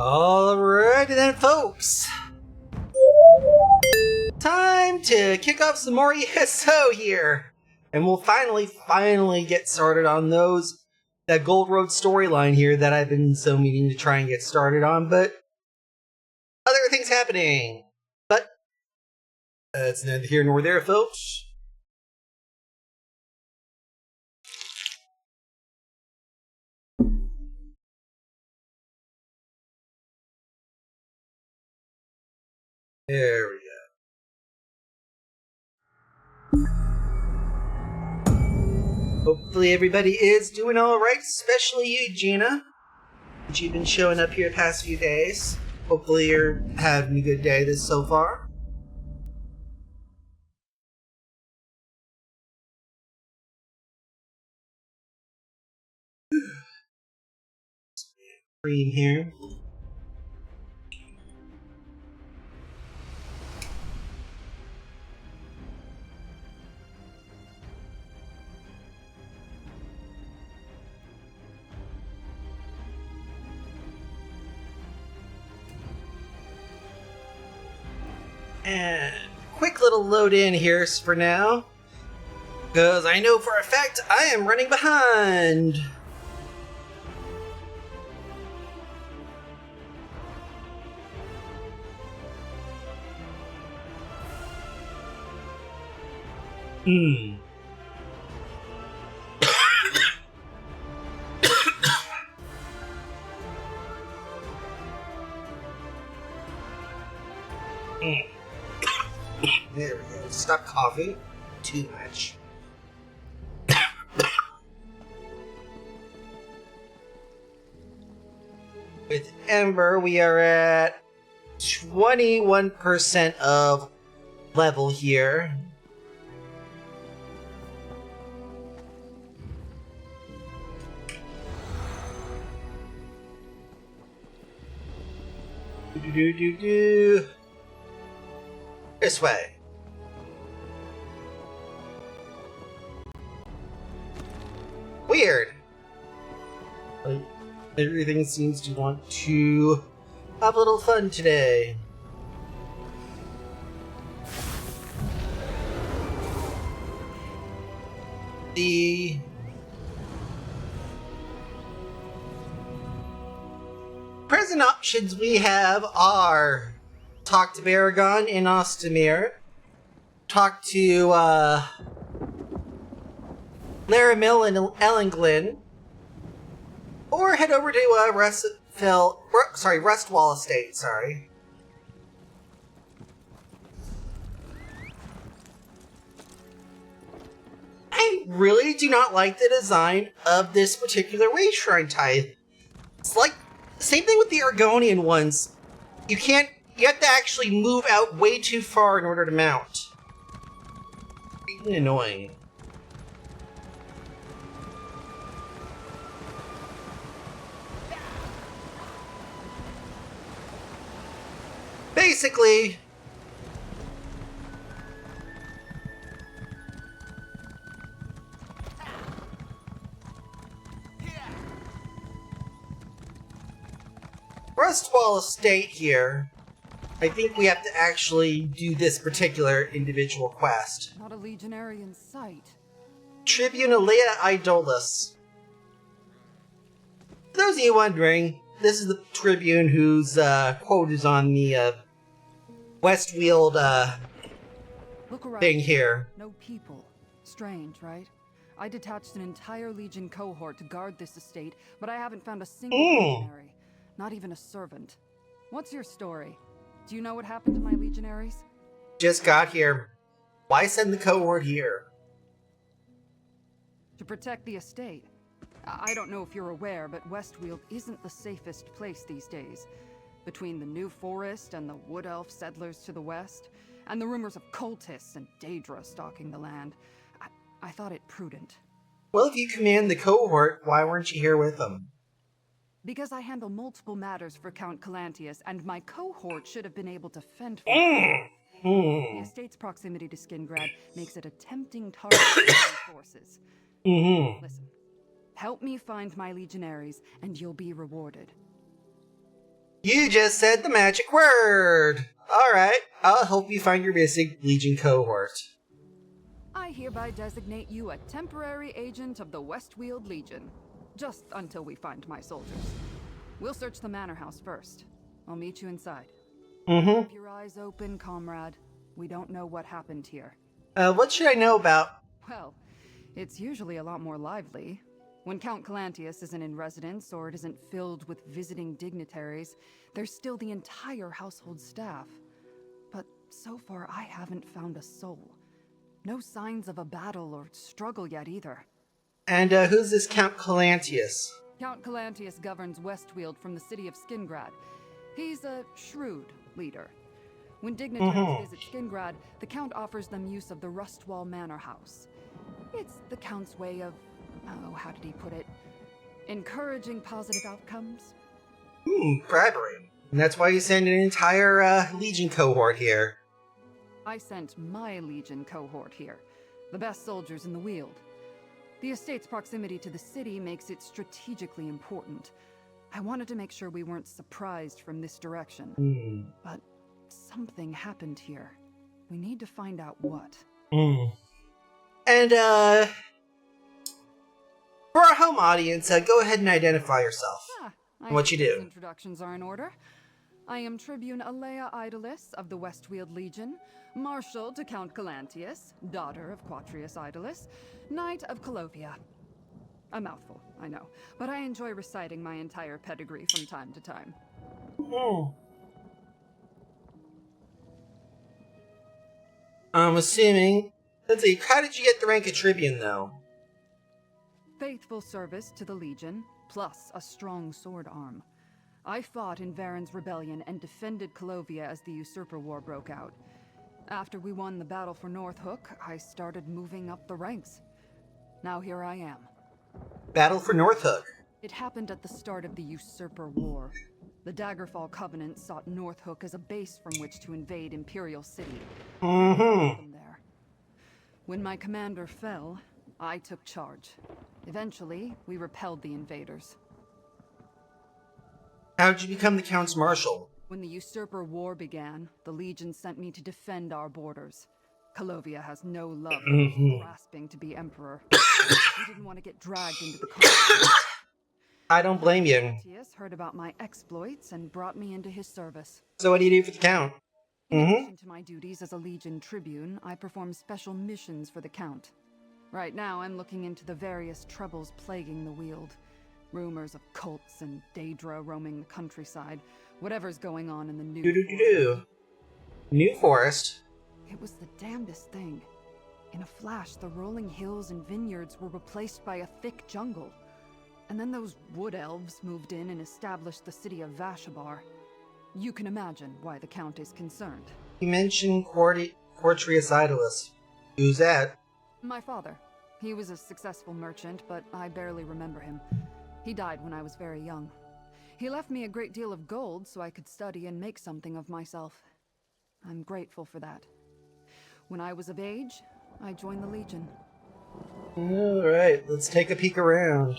Alrighty then, folks. Time to kick off some more ESO here. And we'll finally get started on that Gold Road storyline here that I've been so meaning to try and get started on, but other things happening. But that's neither here nor there, folks. There we go. Hopefully everybody is doing alright, especially you, Gina. You've been showing up here the past few days. Hopefully you're having a good day so far. Cream here. And quick little load in here for now, because I know for a fact I am running behind. There we go. Stop coughing too much. With Ember, we are at 21% of level here. This way. Weird. Everything seems to want to have a little fun today. The present options we have are talk to Baragon in Ostamir, talk to Laramil and Ellenglyn, or head over to Rustwall Estate, sorry. I really do not like the design of this particular way shrine type. It's like same thing with the Argonian ones. You have to actually move out way too far in order to mount. It's annoying. Basically, Rustwall Estate here, I think we have to actually do this particular individual quest. Not a legionary in sight. Tribune Alea Idolus. For those of you wondering, this is the Tribune whose quote is on the Westweald thing here. No people. Strange, right? I detached an entire Legion cohort to guard this estate, but I haven't found a single legionary. Not even a servant. What's your story? Do you know what happened to my legionaries? Just got here. Why send the cohort here? To protect the estate. I don't know if you're aware, but Westweald isn't the safest place these days. Between the New Forest and the Wood Elf settlers to the west, and the rumors of cultists and Daedra stalking the land, I thought it prudent. Well, if you command the cohort, why weren't you here with them? Because I handle multiple matters for Count Calantius, and my cohort should have been able to fend for it. The estate's proximity to Skingrad makes it a tempting target for my forces. Listen, help me find my legionaries, and you'll be rewarded. You just said the magic word! Alright, I'll help you find your missing Legion cohort. I hereby designate you a temporary agent of the Westweald Legion. Just until we find my soldiers. We'll search the manor house first. I'll meet you inside. Keep your eyes open, comrade. We don't know what happened here. What should I know about... Well, it's usually a lot more lively. When Count Calantius isn't in residence or it isn't filled with visiting dignitaries, there's still the entire household staff. But so far, I haven't found a soul. No signs of a battle or struggle yet either. And who's this Count Calantius? Count Calantius governs Westweald from the city of Skingrad. He's a shrewd leader. When dignitaries visit Skingrad, the Count offers them use of the Rustwall Manor House. It's the Count's way of, how did he put it? Encouraging positive outcomes? Bribery. And that's why you send an entire Legion cohort here. I sent my Legion cohort here. The best soldiers in the Weald. The estate's proximity to the city makes it strategically important. I wanted to make sure we weren't surprised from this direction. But something happened here. We need to find out what. And, for our home audience, go ahead and identify yourself. What you do. Introductions are in order. I am Tribune Alea Idolus of the Westweald Legion, Marshal to Count Calantius, daughter of Quatrius Idolus, Knight of Colovia. A mouthful, I know, but I enjoy reciting my entire pedigree from time to time. I'm assuming... Let's see, how did you get the rank of Tribune, though? Faithful service to the Legion, plus a strong sword arm. I fought in Varen's rebellion and defended Colovia as the Usurper War broke out. After we won the battle for Northhook, I started moving up the ranks. Now here I am. Battle for Northhook. It happened at the start of the Usurper War. The Daggerfall Covenant sought Northhook as a base from which to invade Imperial City. Them there. When my commander fell, I took charge. Eventually, we repelled the invaders. How did you become the Count's Marshal? When the Usurper War began, the Legion sent me to defend our borders. Colovia has no love for grasping to be Emperor. We didn't want to get dragged into the conflict. I don't blame you. Calantius heard about my exploits and brought me into his service. So what do you do for the Count? In addition to my duties as a Legion Tribune, I perform special missions for the Count. Right now, I'm looking into the various troubles plaguing the Weald. Rumors of cults and Daedra roaming the countryside. Whatever's going on in the New New Forest. It was the damnedest thing. In a flash, the rolling hills and vineyards were replaced by a thick jungle. And then those wood elves moved in and established the city of Vashabar. You can imagine why the Count is concerned. You mentioned Quatrius Idolus. Who's that? My father. He was a successful merchant, but I barely remember him. He died when I was very young. He left me a great deal of gold so I could study and make something of myself. I'm grateful for that. When I was of age, I joined the Legion. Alright, let's take a peek around.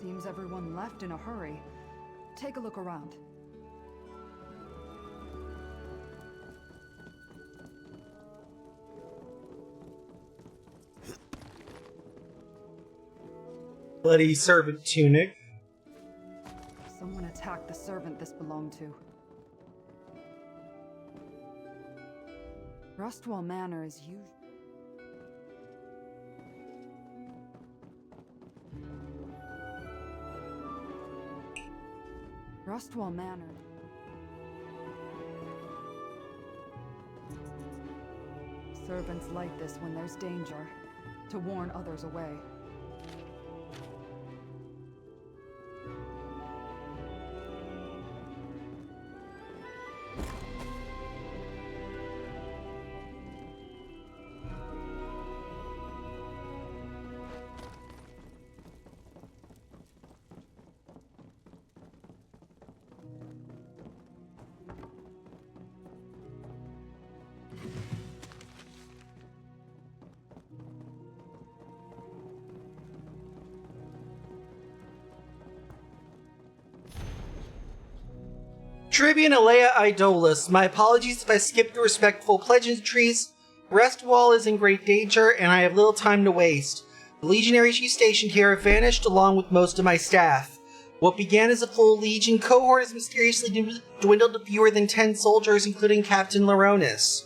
Seems everyone left in a hurry. Take a look around. Bloody servant tunic. Someone attacked the servant this belonged to. Rustwall Manor is usually... Rustwall Manor. Servants like this when there's danger, to warn others away. Trivian Alea Idolus, my apologies if I skipped the respectful pleasantries. Restwall is in great danger, and I have little time to waste. The legionaries you stationed here have vanished along with most of my staff. What began as a full legion cohort has mysteriously dwindled to fewer than 10 soldiers, including Captain Laronis.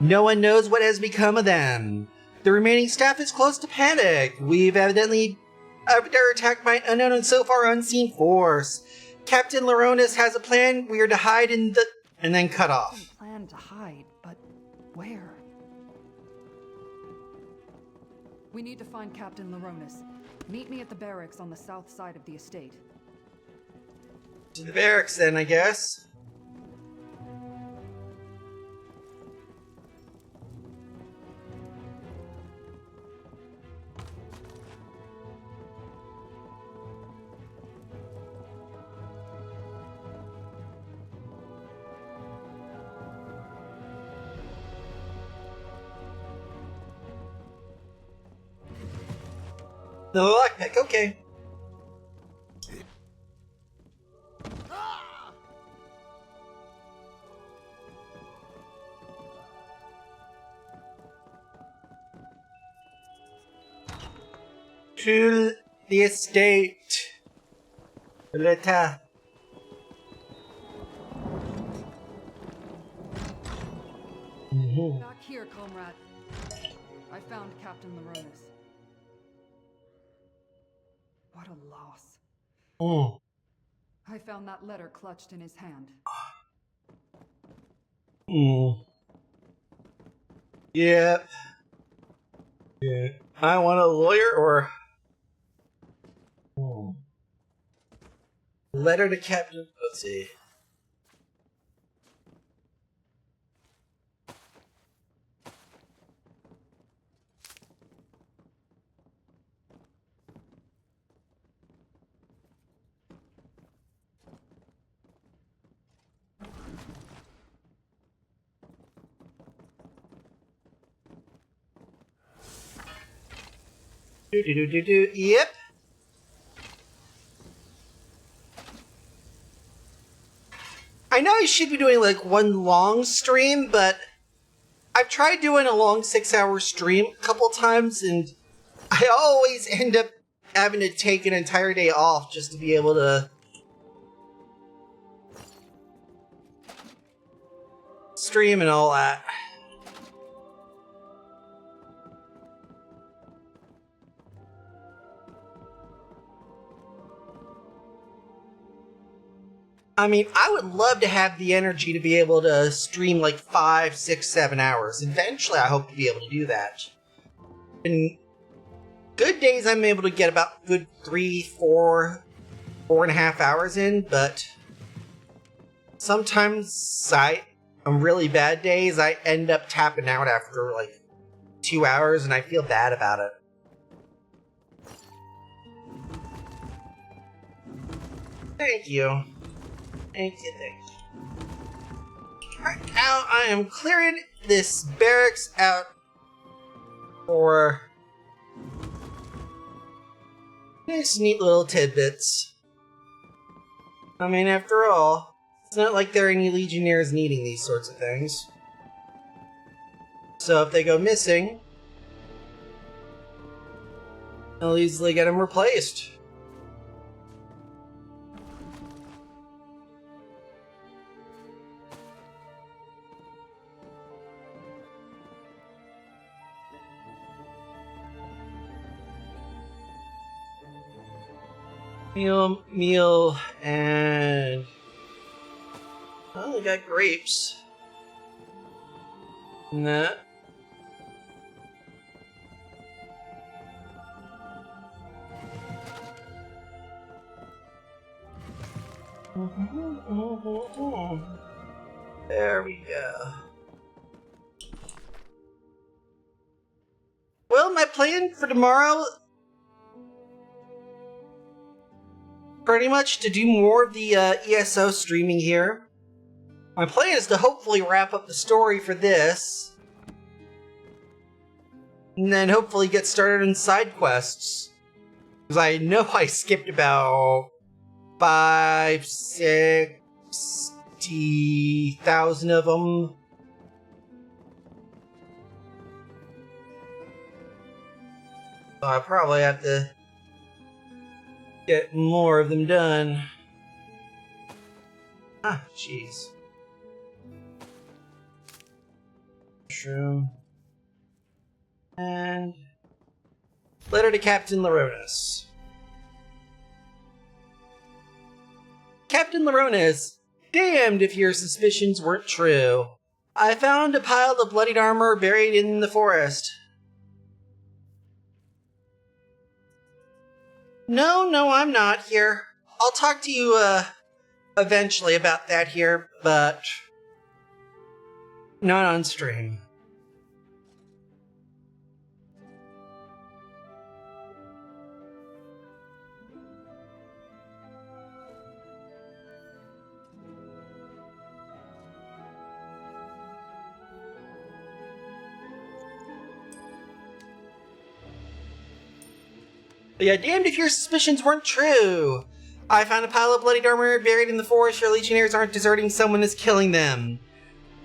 No one knows what has become of them. The remaining staff is close to panic. We've evidently under attack by an unknown and so far unseen force. Captain Laronis has a plan. We are to hide in the... and then cut off. Plan to hide, but where? We need to find Captain Laronis. Meet me at the barracks on the south side of the estate. To the barracks then, I guess. The lockpick, okay. To the estate. Leta. Back here, comrade. I found Captain Laronis. What a loss. I found that letter clutched in his hand. Yep. Yeah. I want a lawyer or... Letter to Captain... Let's see. Yep. I know I should be doing like one long stream, but I've tried doing a long 6-hour stream a couple times, and I always end up having to take an entire day off just to be able to stream and all that. I mean, I would love to have the energy to be able to stream like 5, 6, 7 hours. Eventually, I hope to be able to do that. In good days, I'm able to get about good 3, 4, 4.5 hours in, but sometimes on really bad days, I end up tapping out after like 2 hours, and I feel bad about it. Thank you. Thank you, thank you. Right now, I am clearing this barracks out for nice, neat little tidbits. I mean, after all, it's not like there are any Legionnaires needing these sorts of things. So if they go missing, I'll easily get them replaced. Meal, and... Oh, they got grapes. And that. There we go. Well, my plan for tomorrow... pretty much to do more of the ESO streaming here. My plan is to hopefully wrap up the story for this. And then hopefully get started in side quests. Because I know I skipped about 5, 6, 20,000 of them. So I probably have to get more of them done. Ah, jeez. Mushroom. And letter to Captain Laronis. Captain Laronis, damned if your suspicions weren't true. I found a pile of bloodied armor buried in the forest. No, I'm not here. I'll talk to you, eventually about that here, but not on stream. But yeah, damned if your suspicions weren't true. I found a pile of bloodied armor buried in the forest. Your legionnaires aren't deserting, someone is killing them.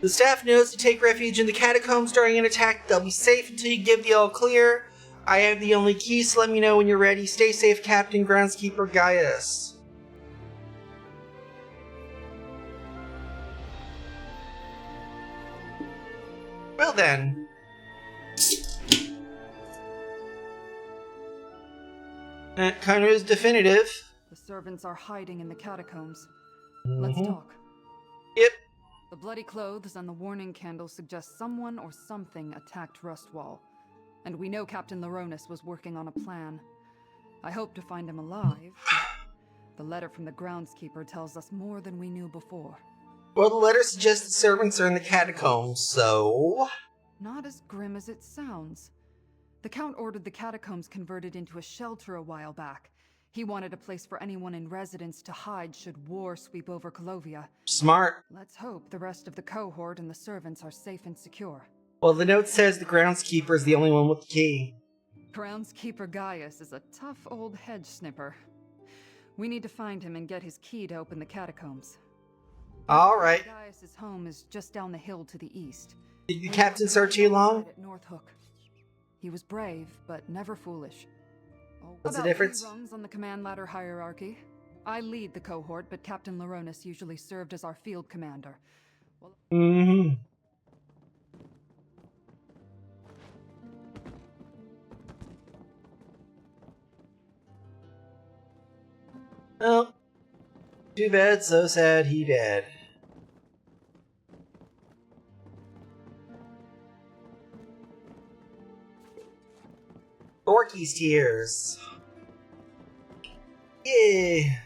The staff knows to take refuge in the catacombs during an attack. They'll be safe until you give the all clear. I have the only key, so let me know when you're ready. Stay safe, Captain Groundskeeper Gaius. Well then. That kind of is definitive. The servants are hiding in the catacombs. Let's talk. Yep. The bloody clothes and the warning candles suggest someone or something attacked Rustwall. And we know Captain Laronis was working on a plan. I hope to find him alive. The letter from the groundskeeper tells us more than we knew before. Well, the letter suggests the servants are in the catacombs, so... Not as grim as it sounds. The Count ordered the catacombs converted into a shelter a while back. He wanted a place for anyone in residence to hide should war sweep over Colovia. Smart. Let's hope the rest of the cohort and the servants are safe and secure. Well, the note says the groundskeeper is the only one with the key. Groundskeeper Gaius is a tough old hedge snipper. We need to find him and get his key to open the catacombs. Alright. Gaius's home is just down the hill to the east. Did the captain search you long? At North Hook. He was brave, but never foolish. What's the About difference? 3 rungs on the command ladder hierarchy. I lead the cohort, but Captain Laronis usually served as our field commander. Well, Well, too bad, so sad, he dead. Orky's tears. Yay!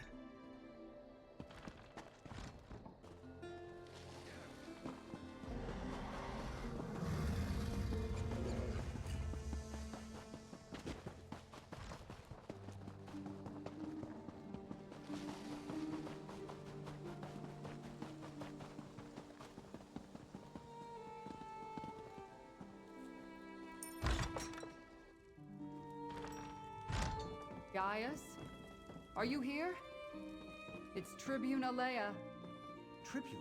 Gaius? Are you here? It's Tribune Alea. Tribune?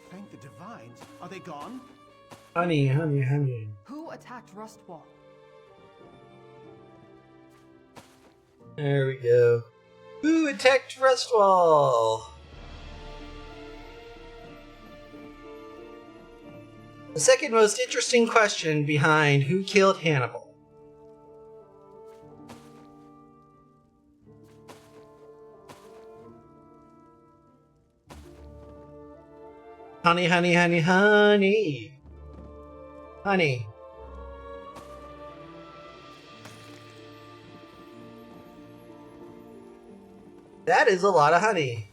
Thank the divines. Are they gone? Honey. Who attacked Rustwall? There we go. Who attacked Rustwall? The second most interesting question behind who killed Hannibal. Honey. Honey. That is a lot of honey.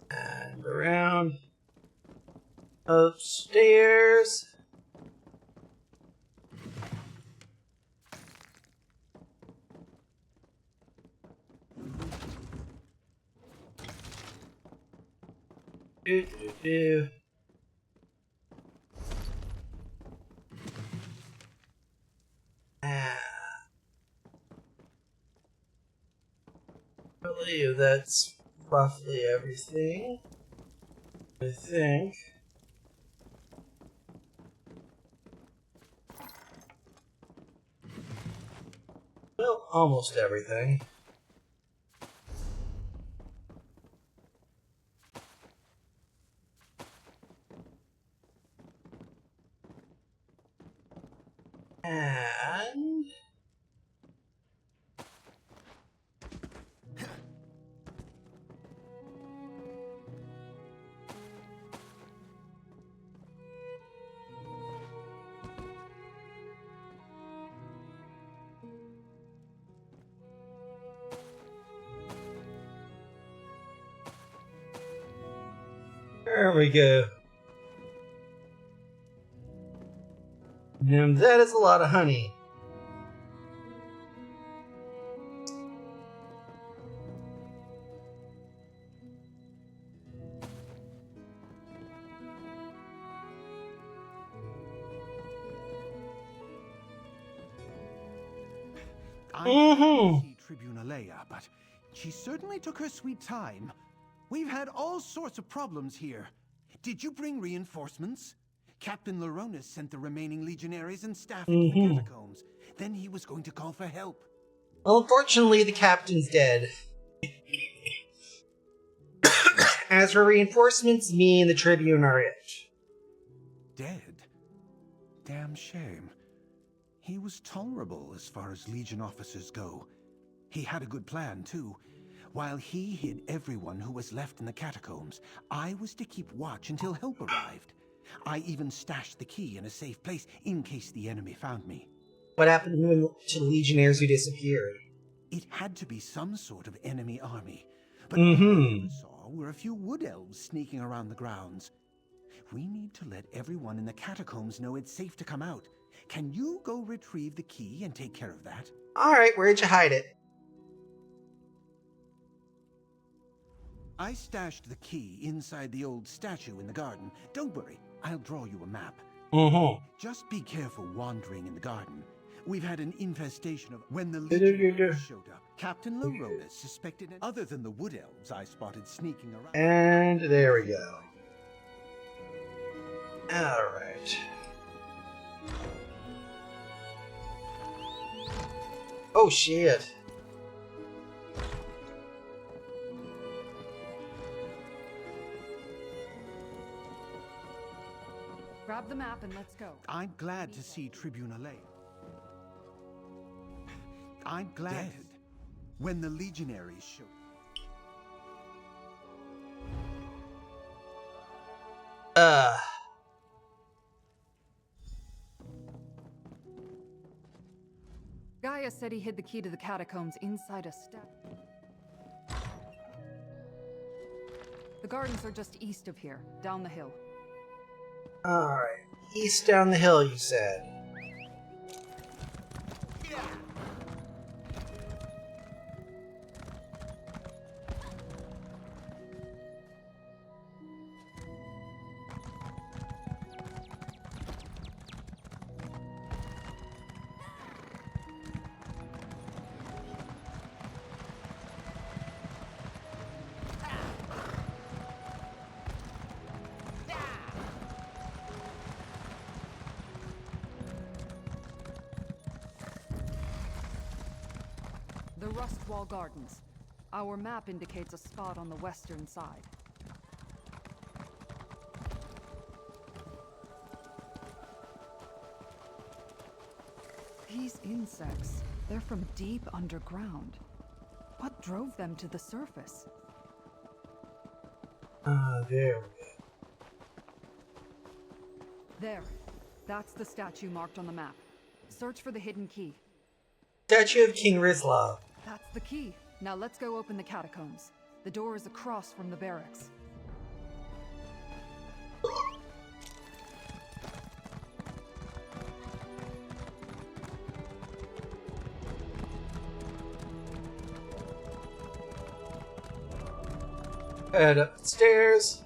And around upstairs. Do. I believe that's roughly everything. I think. Well, almost everything. And there we go. And that is a lot of honey. I didn't see Tribune Alea, but she certainly took her sweet time. We've had all sorts of problems here. Did you bring reinforcements? Captain Laronis sent the remaining legionaries and staff into the catacombs. Then he was going to call for help. Well, unfortunately, the captain's dead. As for reinforcements, me and the Tribune are it. Dead? Damn shame. He was tolerable as far as Legion officers go. He had a good plan, too. While he hid everyone who was left in the catacombs, I was to keep watch until help arrived. I even stashed the key in a safe place in case the enemy found me. What happened to the Legionnaires who disappeared? It had to be some sort of enemy army. But all I saw were a few wood elves sneaking around the grounds. We need to let everyone in the catacombs know it's safe to come out. Can you go retrieve the key and take care of that? Alright, where'd you hide it? I stashed the key inside the old statue in the garden. Don't worry, I'll draw you a map. Just be careful wandering in the garden. We've had an infestation of... When the Legionnaires showed up, Captain Laronis suspected... Other than the wood elves I spotted sneaking around... And there we go. Alright. Oh shit. Grab the map and let's go. I'm glad to see Tribune Alea. I'm glad when the Legionaries showed. Gaia said he hid the key to the catacombs inside a step. The gardens are just east of here, down the hill. Alright. East down the hill, you said. The Rustwall Gardens. Our map indicates a spot on the western side. These insects, they're from deep underground. What drove them to the surface? There we go. There. That's the statue marked on the map. Search for the hidden key. Statue of King Rizlav. That's the key. Now let's go open the catacombs. The door is across from the barracks. Head up the stairs.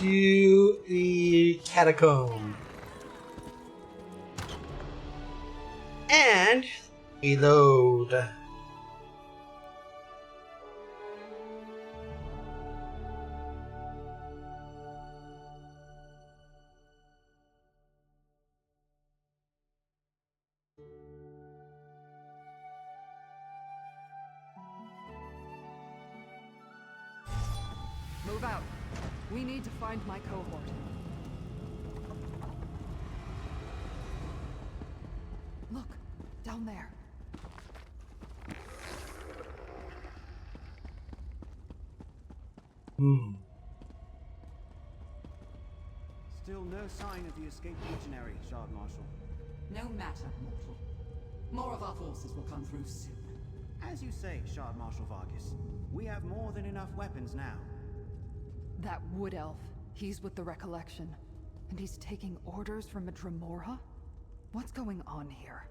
to the catacomb. And reload. Move out. We need to find my cohort. Look, down there. Still no sign of the escaped legionary, Shard Marshal. No matter, mortal. More of our forces will come through soon. As you say, Shard Marshal Vargas, we have more than enough weapons now. That wood elf, he's with the Recollection. And he's taking orders from a Dremora? What's going on here?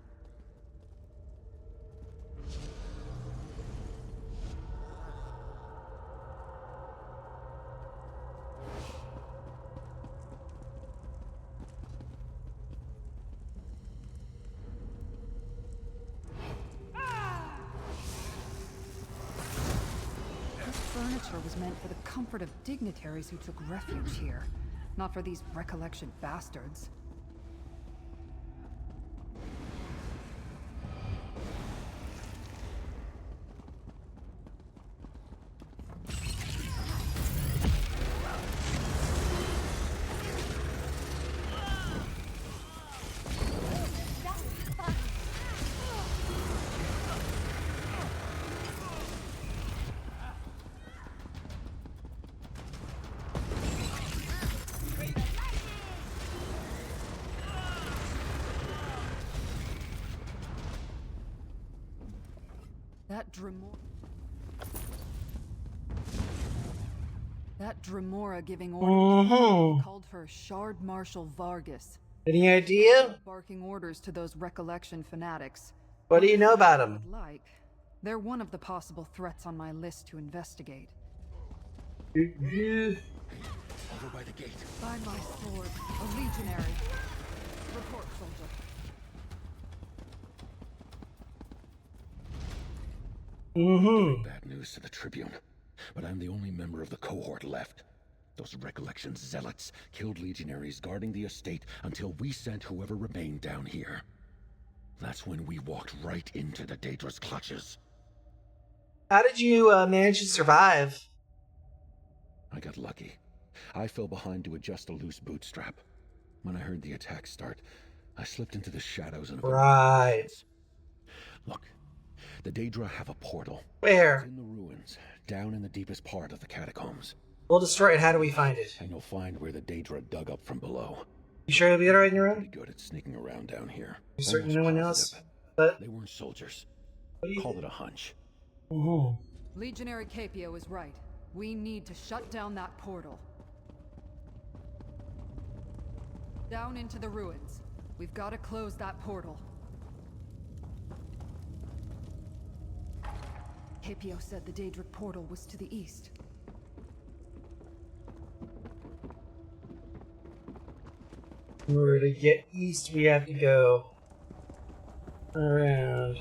Furniture was meant for the comfort of dignitaries who took refuge here, not for these Recollection bastards. That Dremora giving orders called her Shard Marshal Vargas. Any idea? Barking orders to those Recollection fanatics. What do you know about him? Like, they're one of the possible threats on my list to investigate. Over by the gate. By my sword, a legionary. Report, soldier. Bad news to the Tribune, but I'm the only member of the cohort left. Those Recollection zealots killed legionaries guarding the estate until we sent whoever remained down here. That's when we walked right into the Daedra's clutches. How did you manage to survive? I got lucky. I fell behind to adjust a loose bootstrap. When I heard the attack start, I slipped into the shadows and Right. Look, the Daedra have a portal. Where? It's in the ruins, down in the deepest part of the catacombs. We'll destroy it. How do we find it? And you'll find where the Daedra dug up from below. You sure you'll be alright on your Pretty own? good at sneaking around down here. You certain Almost no one positive. else? But They weren't soldiers. what do you Call think? it a hunch. Legionary Capio is right. We need to shut down that portal. Down into the ruins. We've got to close that portal. Capio said the Daedric portal was to the east. In order to get east, we have to go around.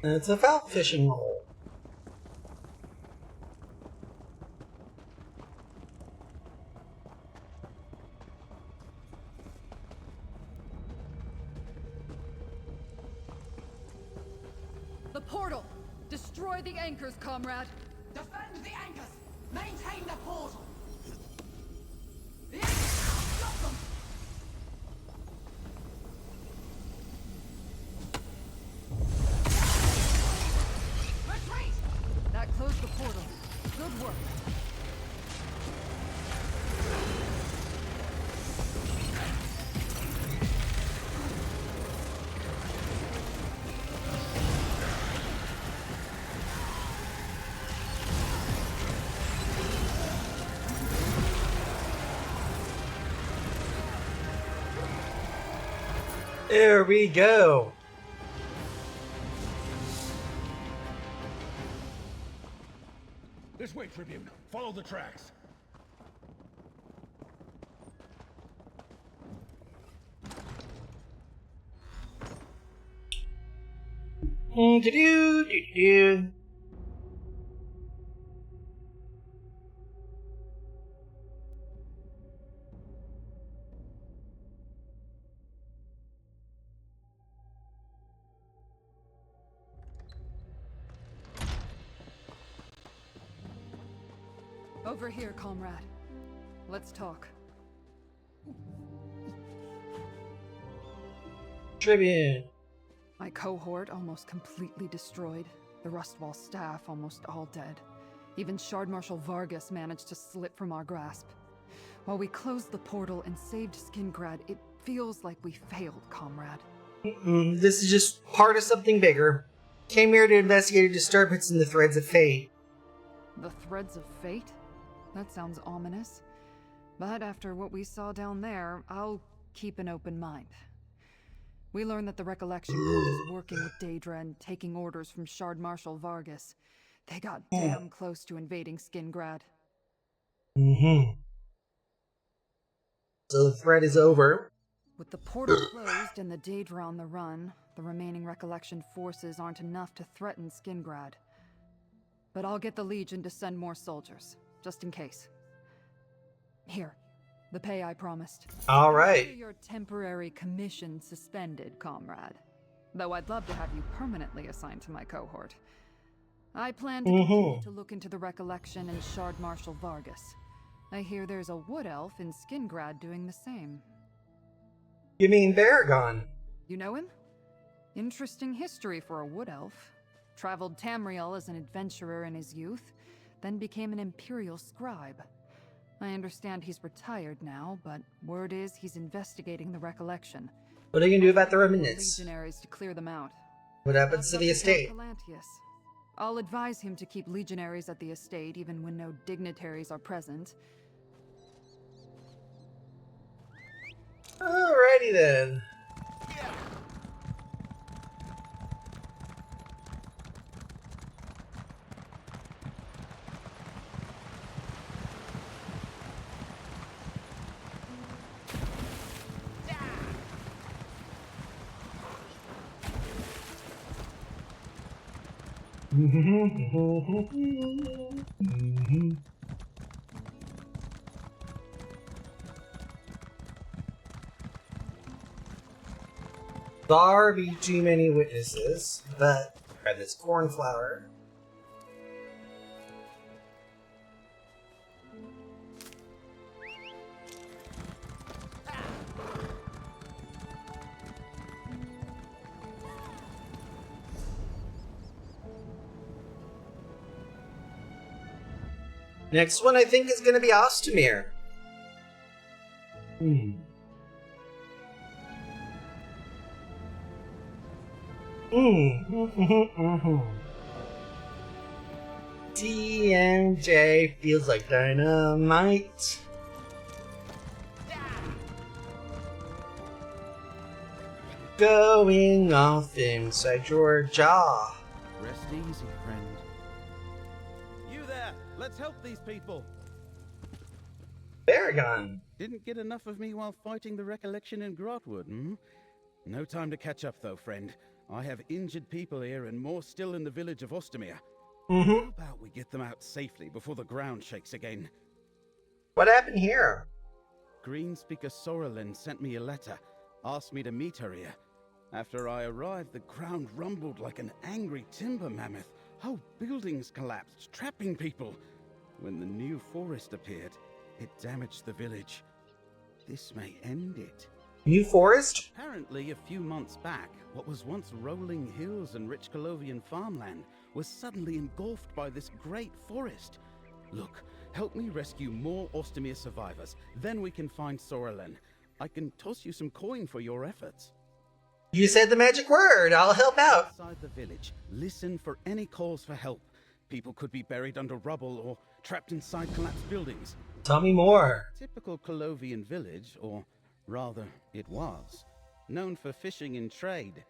And it's a foul fishing hole. The portal! Destroy the anchors, comrade! Defend the anchors! Maintain the portal! The anchors! Stop them! There we go. This way, Tribune. Follow the tracks. Do-do-do-do. Over here, comrade. Let's talk. Tribune. My cohort almost completely destroyed. The Rustwall staff almost all dead. Even Shard Marshal Vargas managed to slip from our grasp. While we closed the portal and saved Skingrad, it feels like we failed, comrade. This is just part of something bigger. Came here to investigate a disturbance in the Threads of Fate. The Threads of Fate? That sounds ominous. But after what we saw down there, I'll keep an open mind. We learned that the Recollection Code is working with Daedra and taking orders from Shard Marshal Vargas. They got damn close to invading Skingrad. So the threat is over. With the portal closed and the Daedra on the run, the remaining Recollection forces aren't enough to threaten Skingrad. But I'll get the Legion to send more soldiers, just in case. Here, the pay I promised. All right. Consider your temporary commission suspended, comrade. Though I'd love to have you permanently assigned to my cohort. I plan to continue to look into the Recollection and Shard Marshal Vargas. I hear there's a wood elf in Skingrad doing the same. You mean Baragon? You know him? Interesting history for a wood elf. Traveled Tamriel as an adventurer in his youth, then became an Imperial scribe. I understand he's retired now, but word is he's investigating the Recollection. What are you gonna do about the remnants? Legionaries to clear them out. What happens to the That's up estate? Count Galantius. I'll advise him to keep legionaries at the estate even when no dignitaries are present. Alrighty then. There be too many witnesses, but grab this cornflower. Next one I think is going to be Ostomer. DMJ feels like dynamite. Going off inside your jaw. Rest easy, friend. You there! Let's help these people! Baragon. Didn't get enough of me while fighting the Recollection in Grotwood, hmm? No time to catch up, though, friend. I have injured people here and more still in the village of Ostomer. How about we get them out safely before the ground shakes again? What happened here? Greenspeaker Sorrelin sent me a letter, asked me to meet her here. After I arrived, the ground rumbled like an angry timber mammoth. Whole buildings collapsed, trapping people. When the new forest appeared, it damaged the village. This may end it. New forest? Apparently, a few months back, what was once rolling hills and rich Colovian farmland was suddenly engulfed by this great forest. Look, help me rescue more Ostomer survivors. Then we can find Sorrelin. I can toss you some coin for your efforts. You said the magic word. I'll help out. Outside the village, listen for any calls for help. People could be buried under rubble or trapped inside collapsed buildings. Tell me more. Typical Colovian village, or rather, it was. known for fishing and trade.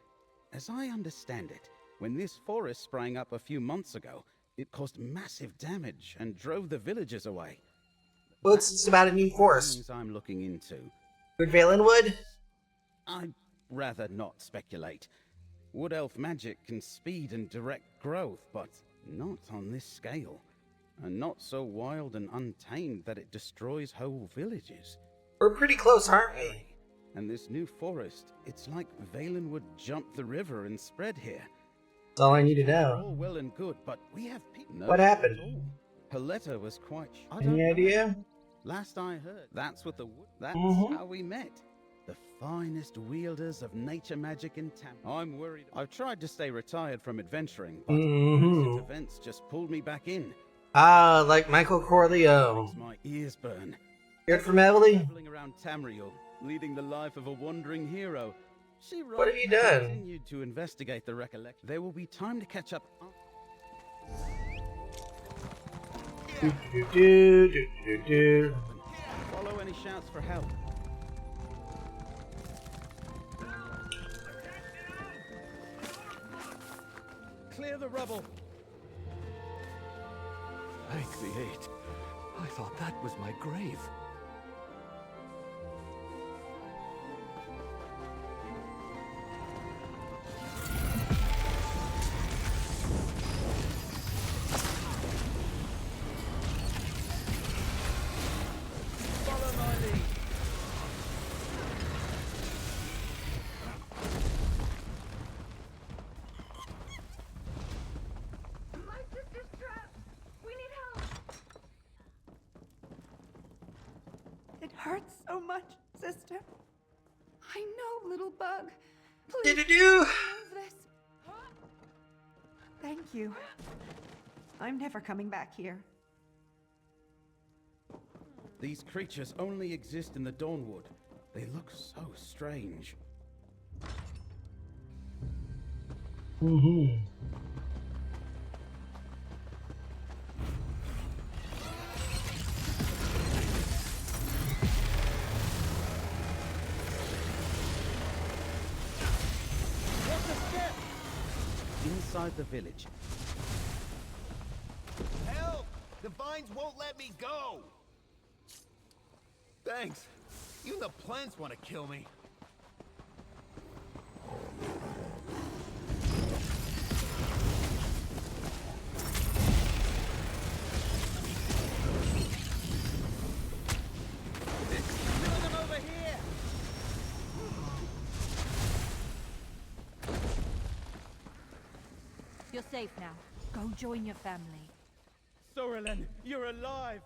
As I understand it, when this forest sprang up a few months ago, it caused massive damage and drove the villagers away. What's this about a new forest? Things I'm looking into. Good Valenwood? I'd rather not speculate. Wood elf magic can speed and direct growth, but not on this scale. And not so wild and untamed that it destroys whole villages. We're pretty close, aren't we? And this new forest, it's like Valenwood jumped the river and spread here. That's all I need to know. All well and good, but we have people. No, What happened? not at all. Her letter was quite. I Any don't know. idea? Last I heard, that's what the. That's Mhm. how we met. The finest wielders of nature magic in town. I'm worried. I've tried to stay retired from adventuring, but recent events just pulled me back in. Ah, like Michael Corleone. Makes my ears burn. Heard from Emily? Traveling around Tamriel, leading the life of a wandering hero. She What have you done? continued to investigate the recollection. There will be time to catch up. Do. Follow any shouts for help. Clear the rubble. Thank the eight. I thought that was my grave. Follow my lead. My sister's trapped. We need help. It hurts so much, sister. I know, little bug. Please Do. remove this. Thank you. I'm never coming back here. These creatures only exist in the Dawnwood. They look so strange. What's a step? Inside the village. Help! The vines won't let me go! Thanks. Even the plants want to kill me. Kill them over here! You're safe now. Go join your family. Sorrelin, you're alive!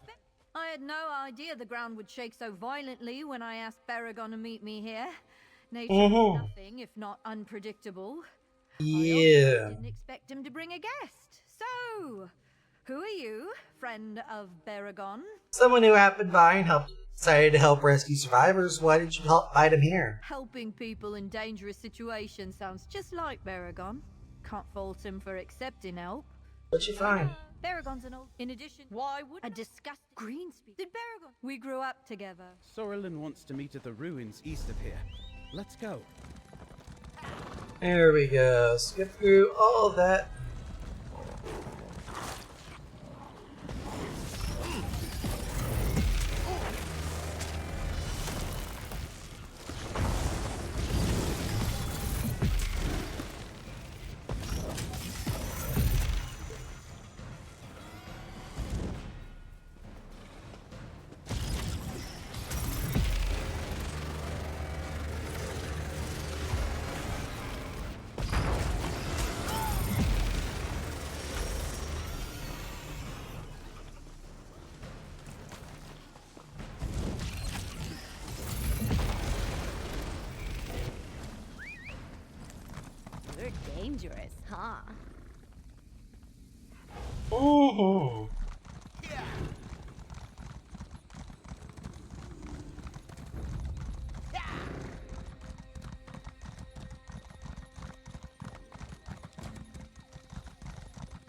I had no idea the ground would shake so violently when I asked Baragon to meet me here. Nature is nothing if not unpredictable. I Yeah. also didn't expect him to bring a guest. So, who are you, friend of Baragon? Someone who happened by and decided to help rescue survivors. Why did you help fight him here? Helping people in dangerous situations sounds just like Baragon. Can't fault him for accepting help. What'd you find? Baragon's an old. In addition, why would a disgusting Greenspeak? Did Baragon? We grew up together. Sorrelin wants to meet at the ruins east of here. Let's go. There we go. Skip through all of that. We're dangerous, huh? Ooh.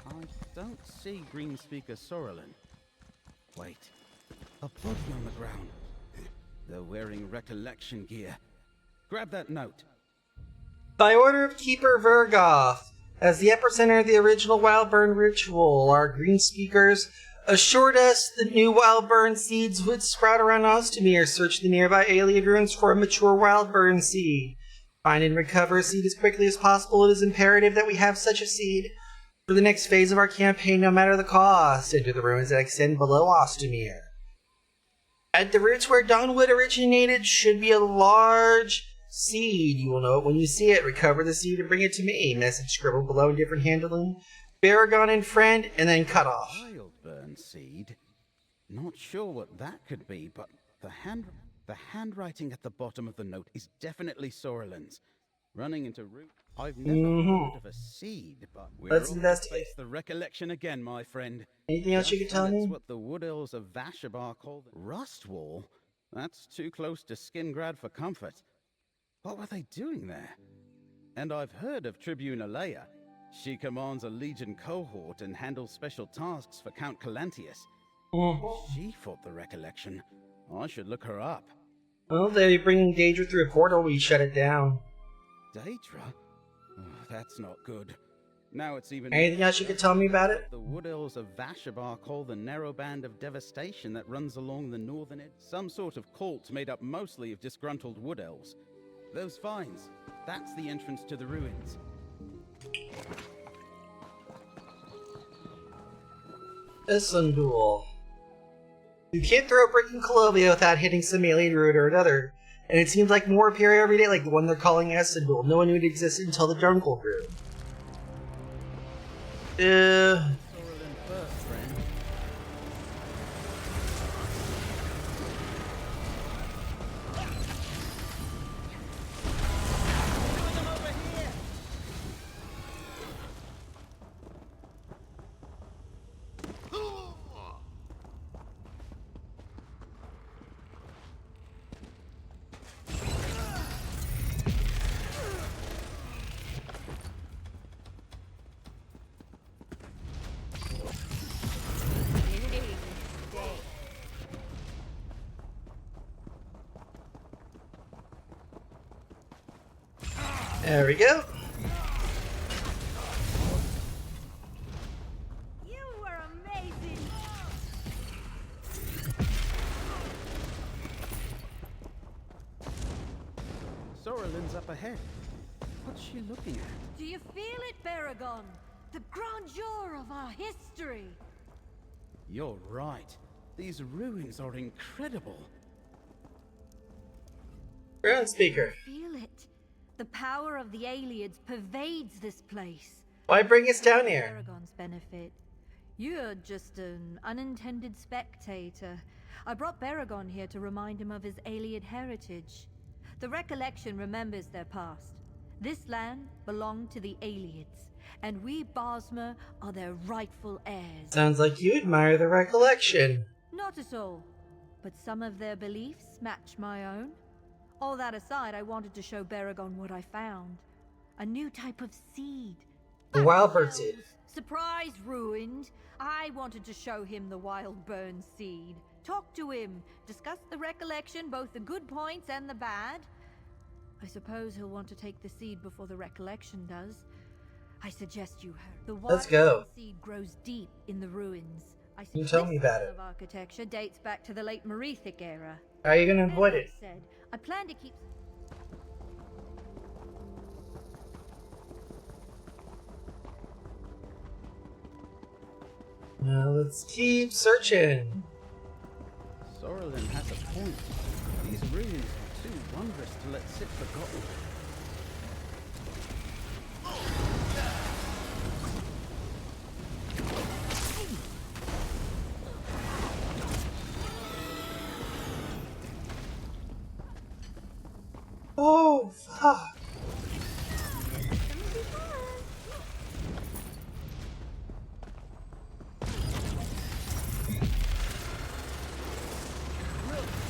I don't see Greenspeaker Sorrelin. Wait, a body on the ground. They're wearing recollection gear. Grab that note. By order of Keeper Vergoth, as the epicenter of the original Wildburn ritual, our green speakers assured us that new Wildburn seeds would sprout around Ozdemir. Search the nearby Ayleid ruins for a mature Wildburn seed. Find and recover a seed as quickly as possible. It is imperative that we have such a seed for the next phase of our campaign, no matter the cost. Enter the ruins that extend below Ozdemir. At the roots where Dawnwood originated should be a large seed. You will know it when you see it. Recover the seed and bring it to me. Message scribbled below in different handling. Baragon and friend, and then cut off. Wildburn seed? Not sure what that could be, but the handwriting at the bottom of the note is definitely Soralin's. Running into root. I've never heard of a seed, but Let's investigate. Face the recollection again, my friend. Anything else you could tell me? That's what the Wood Elves of Vashabar call the Rustwall. That's too close to Skingrad for comfort. What were they doing there? And I've heard of Tribune Alea. She commands a Legion cohort and handles special tasks for Count Calantius. She fought the recollection. I should look her up. Oh, they're bringing Daedra through a portal. We shut it down. Daedra? Oh, that's not good. Now it's even... Anything else you could tell me about it? The Wood Elves of Vashabar call the narrow band of devastation that runs along the northern edge. Some sort of cult made up mostly of disgruntled Wood Elves. Those vines, that's the entrance to the ruins. Isundul. You can't throw a brick in Colovia without hitting some alien root or another. And it seems like more appear every day, like the one they're calling Isundul. No one knew it existed until the Jungle grew. There we go. You were amazing. Soralin's up ahead. What's she looking at? Do you feel it, Baragon? The grandeur of our history. You're right. These ruins are incredible. Ground speaker. Feel it. The power of the Ayleids pervades this place. Why bring us down For here? Baragon's benefit. You're just an unintended spectator. I brought Baragon here to remind him of his Ayleid heritage. The recollection remembers their past. This land belonged to the Ayleids, and we Bosmer are their rightful heirs. Sounds like you admire the recollection. Not at all, but some of their beliefs match my own. All that aside, I wanted to show Baragon what I found. A new type of seed. The Wildburn seed. Surprise ruined. I wanted to show him the Wildburn seed. Talk to him. Discuss the recollection, both the good points and the bad. I suppose he'll want to take the seed before the recollection does. I suggest you hurry. The Let's go. Wildburn seed grows deep in the ruins. You tell me about This it. style of architecture dates back to the late Merethic era. How are you going to avoid As it? I said, I plan to keep... Now let's keep searching. Soralin has a point. These ruins are too wondrous to let sit forgotten. Oh, fuck.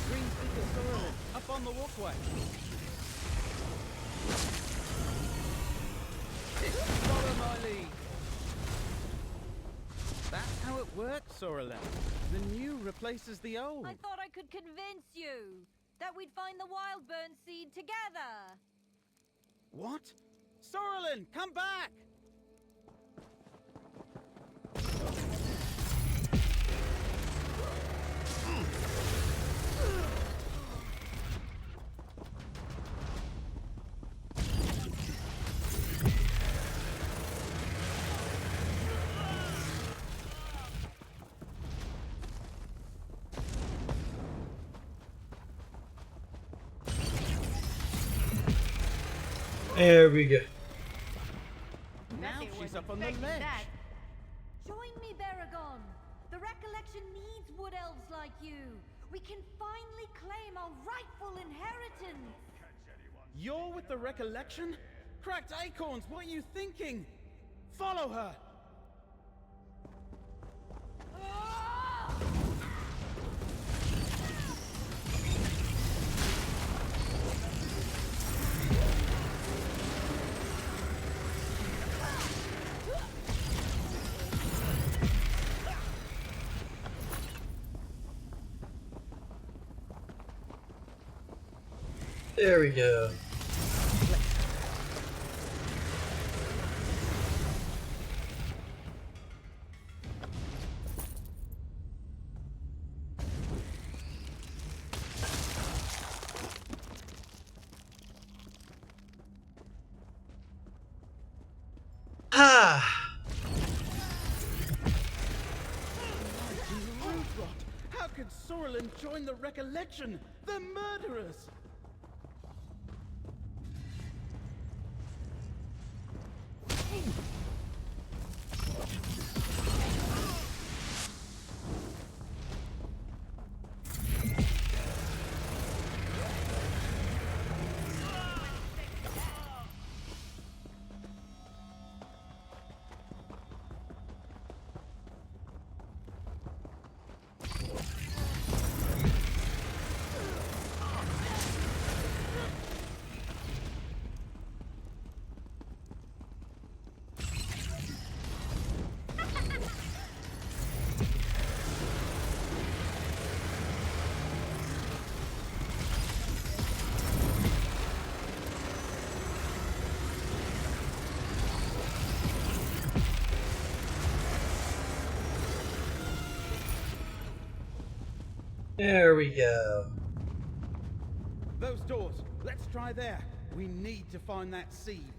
Green Speaker Soralin, up on the walkway. Follow my lead. That's how it works, Soralin. The new replaces the old. I thought I could convince you that we'd find the Wildburn seed together. What? Sorlin, come back! There we go. Now she's up on the ledge. Join me, Baragon. The Recollection needs wood elves like you. We can finally claim our rightful inheritance. You're with the Recollection? Cracked acorns, what are you thinking? Follow her! There we go. How could Sorlin join the Recollection? They're murderers! There we go. Those doors, let's try there. We need to find that seed.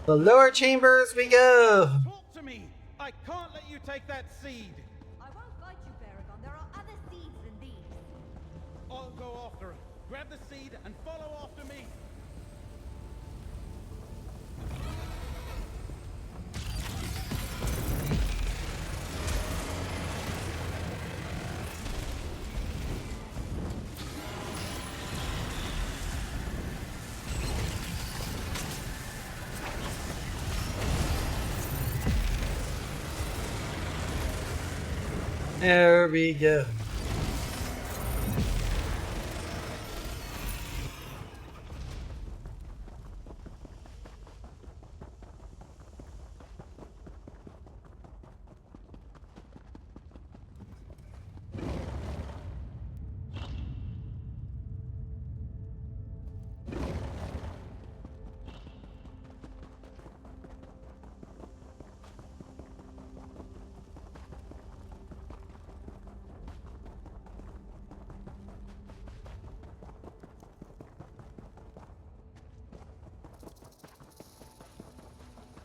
The lower chambers we go. Talk to me! I can't let you take that seed! I won't fight you, Baragon. There are other seeds than these. I'll go after her. Grab the seed and follow after me. There we go.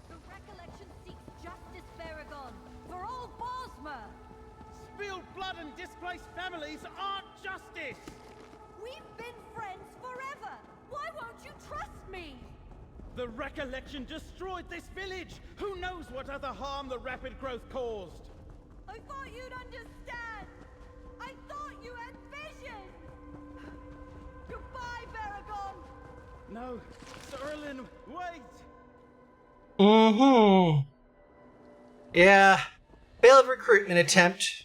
The Recollection seeks justice, Baragon, for all Bosmer. Spilled blood and displaced families aren't justice! We've been friends forever. Why won't you trust me? The Recollection destroyed this village! Who knows what other harm the rapid growth caused? I thought you'd understand. I thought you had vision. Goodbye, Baragon. No, Sorlin, wait! Mm-hmm. Yeah. Failed recruitment attempt.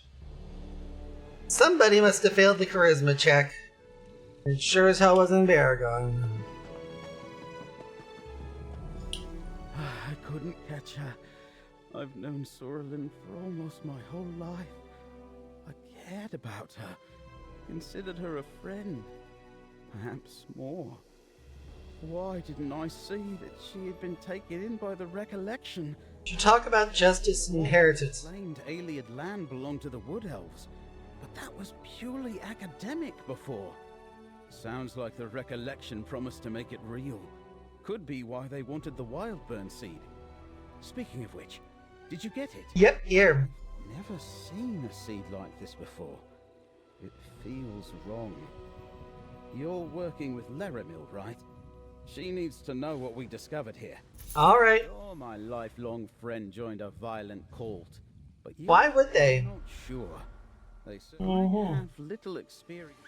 Somebody must have failed the charisma check. It sure as hell wasn't Baragon. I couldn't catch her. I've known Sorlin for almost my whole life. I cared about her, considered her a friend, perhaps more. Why didn't I see that she had been taken in by the recollection? To talk about justice and inheritance. Claimed Ayleid land belonged to the Wood Elves, but that was purely academic before. Sounds like the recollection promised to make it real. Could be why they wanted the Wildburn seed. Speaking of which, did you get it? Yep, here. Never seen a seed like this before. It feels wrong. You're working with Laramil, right? She needs to know what we discovered here. Alright. Sure, my lifelong friend joined a violent cult, but Why would they? I'm not sure. They certainly have little experience.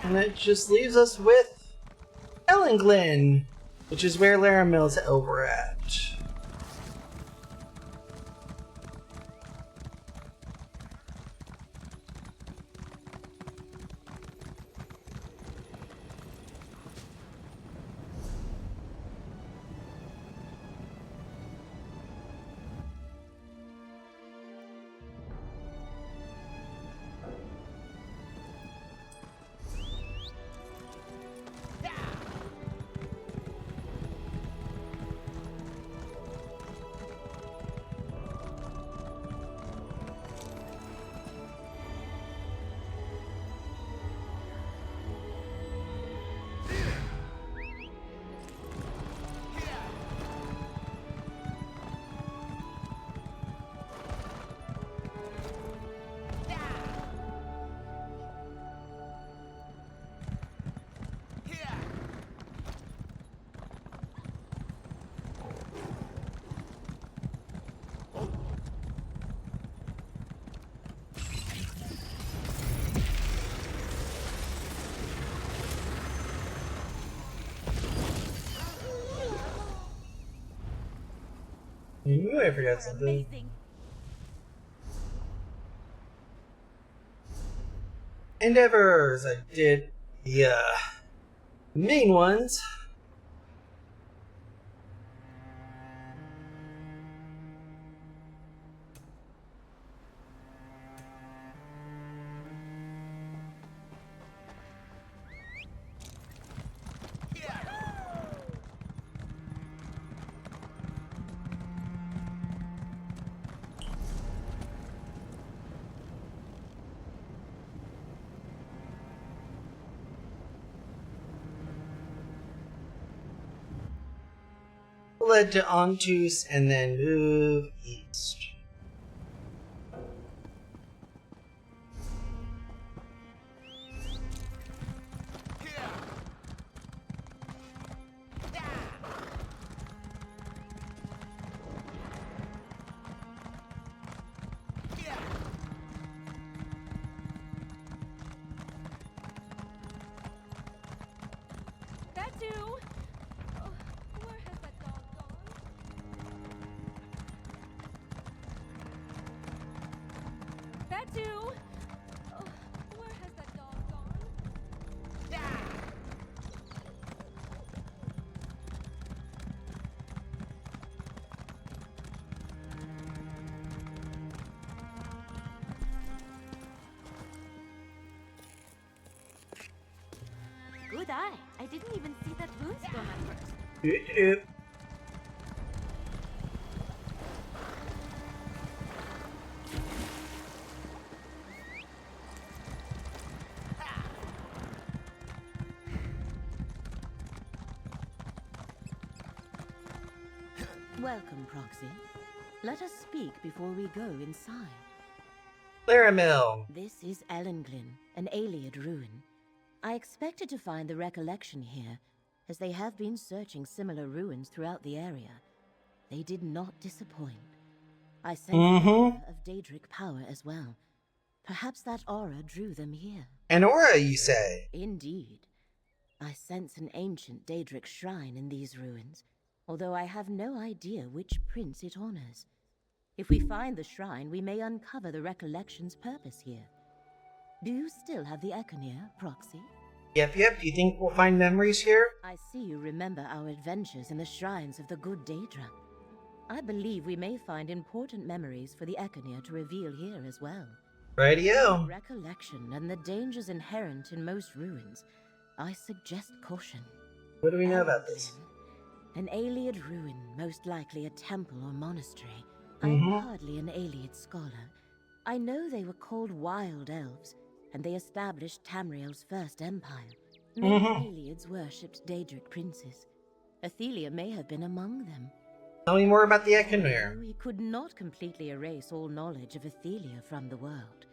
And it just leaves us with Ellenglen, which is where Laramil's over at. I knew I forgot something. Endeavors! I did the main ones. Led to Ontus and then move east. Good eye. I didn't even see that runestone at first. Welcome, Proxy. Let us speak before we go inside. Laramil. This is Ellenglen, an Ayleid ruin. I expected to find the recollection here, as they have been searching similar ruins throughout the area. They did not disappoint. I sensed an aura of Daedric power as well. Perhaps that aura drew them here. An aura, you say? Indeed. I sense an ancient Daedric shrine in these ruins, although I have no idea which prince it honors. If we find the shrine, we may uncover the recollection's purpose here. Do you still have the Econyr, Proxy? Yep. Do you think we'll find memories here? I see you remember our adventures in the shrines of the good Daedra. I believe we may find important memories for the Econyr to reveal here as well. Radio. Recollection and the dangers inherent in most ruins. I suggest caution. What do we know about this? An Ayleid ruin, most likely a temple or monastery. I'm hardly an Ayleid scholar. I know they were called Wild Elves, and they established Tamriel's first empire. Many Ayleids worshipped Daedric princes. Athelia may have been among them. Tell me more about the Ekenmere. We could not completely erase all knowledge of Athelia from the world.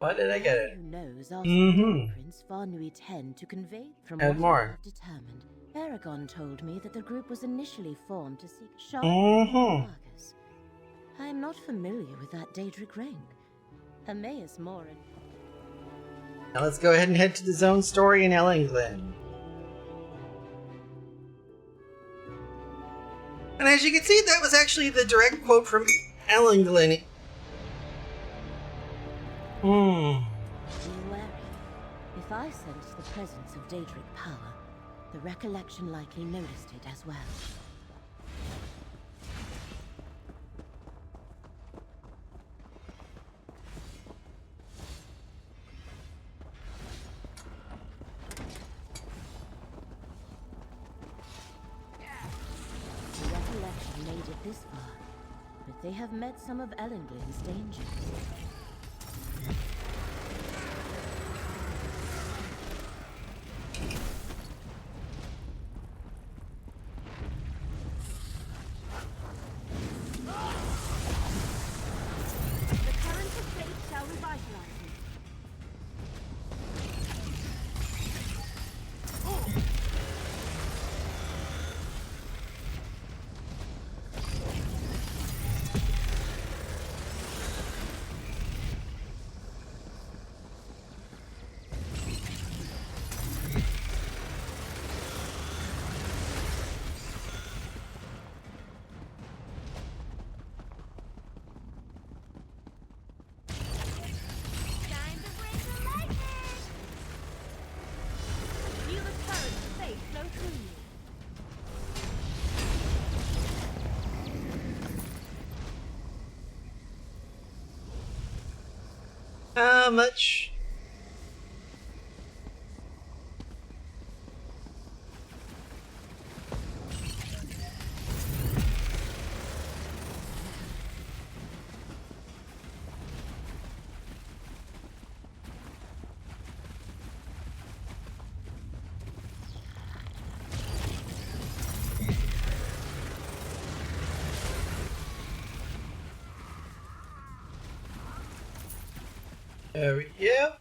Why did I get it? Who knows, asked the Prince Farnui 10 to convey from And what more. I have determined. Aragon told me that the group was initially formed to seek sharp targets. I am not familiar with that Daedric rank. Hermaeus Morin. Now let's go ahead and head to the zone story in Ellington. And as you can see, that was actually the direct quote from Ellington. Be wary. If I sensed the presence of Daedric power, the recollection likely noticed it as well. The recollection made it this far, but they have met some of Ellington's dangers. How much? There we go.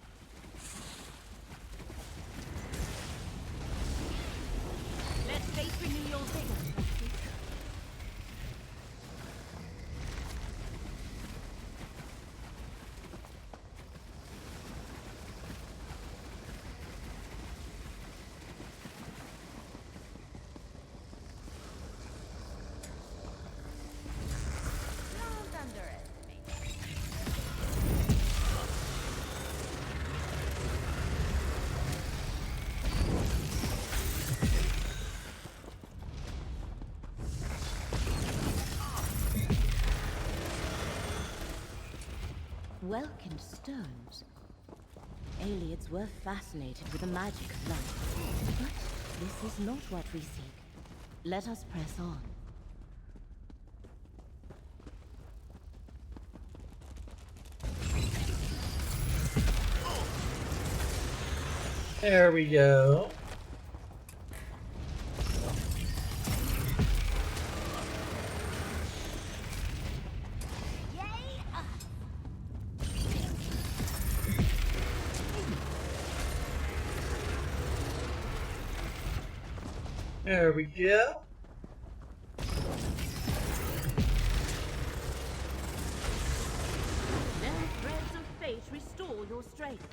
Let's face renew your vigor, Rusty. Don't underestimate me. Welkin stones. Ayleids were fascinated with the magic of light. But this is not what we seek. Let us press on. There we go. There we go. Let the threads of fate restore your strength.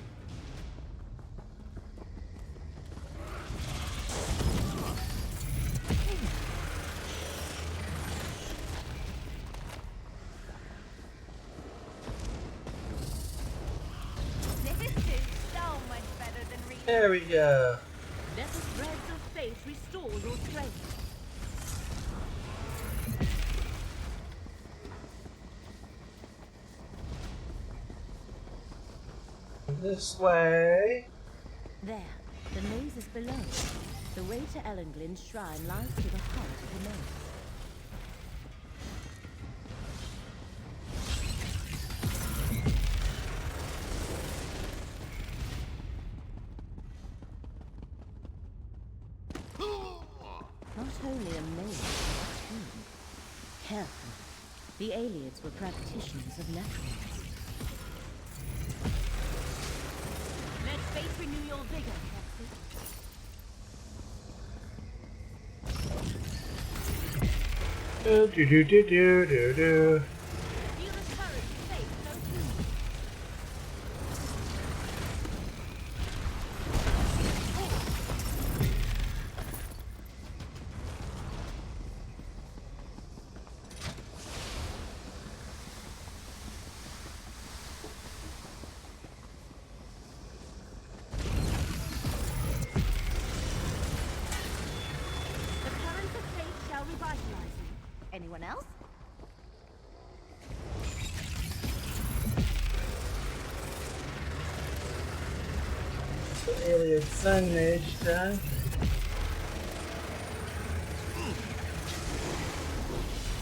This is so much better than reading. There we go. Let the threads of fate restore your strength. This way. There. The maze is below. The way to Ellenglin's shrine lies to the heart of the maze. Not only a maze, but a tomb. Careful. The Aelids were practitioners of necromancy. Let fate renew your vigor, Foxy. Do do do do do do do. Feel the courage of fate flow through you. The currents of fate shall revitalize you. Anyone else? Alien Sun Mage done.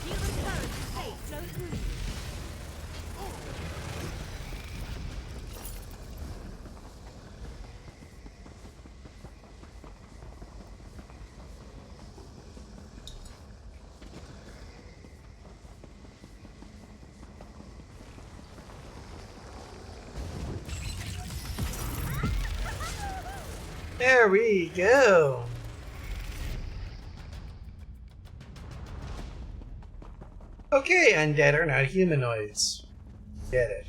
Feel the currents of fate flow through you. There we go. Okay, undead are not humanoids. Get it.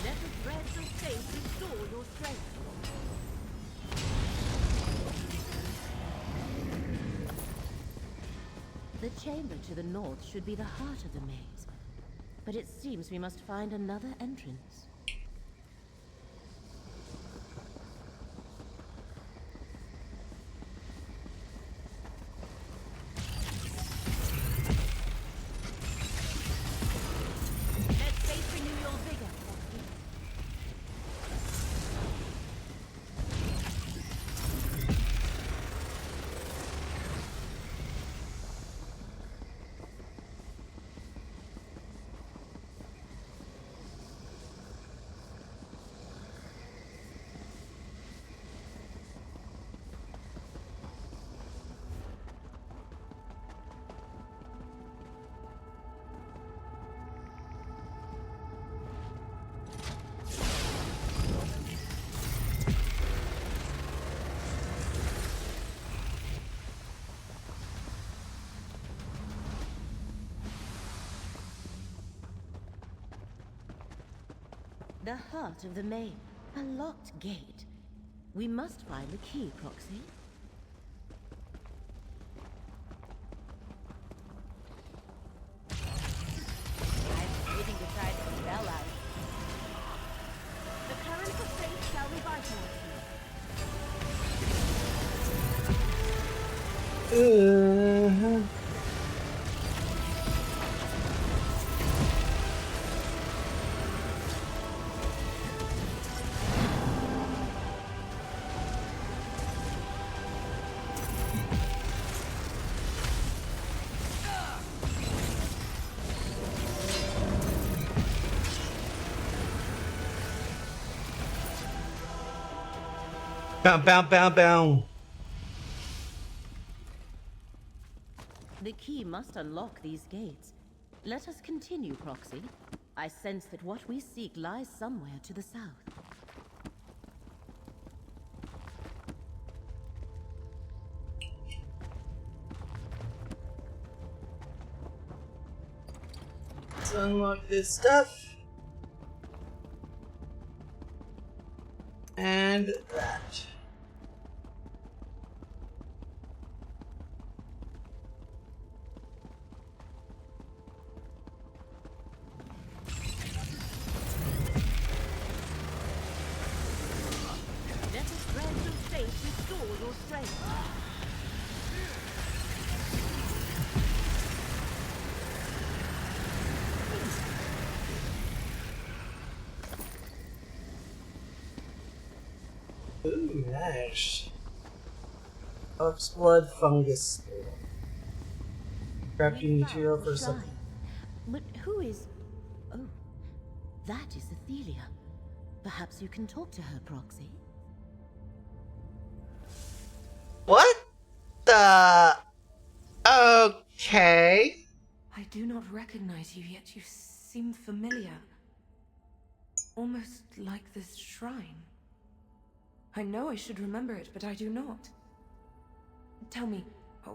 Let the threads of fate restore your strength. The chamber to the north should be the heart of the maze, but it seems we must find another entrance. Let fate renew your vigor, Foxy. The heart of the maze. A locked gate. We must find the key, Proxy. I'm waiting to try the spell out. The currents of fate shall revitalize you. Bow, bow, bow, bow. The key must unlock these gates. Let us continue, Proxy. I sense that what we seek lies somewhere to the south. Let's unlock this stuff. And that. Ooh, nice. Ox blood fungus spore. Crafting We material found the for some. shrine. But who is... Oh, that is Athelia. Perhaps you can talk to her, Proxy. What the? Okay. I do not recognize you, yet you seem familiar. Almost like this shrine. I know I should remember it, but I do not. Tell me,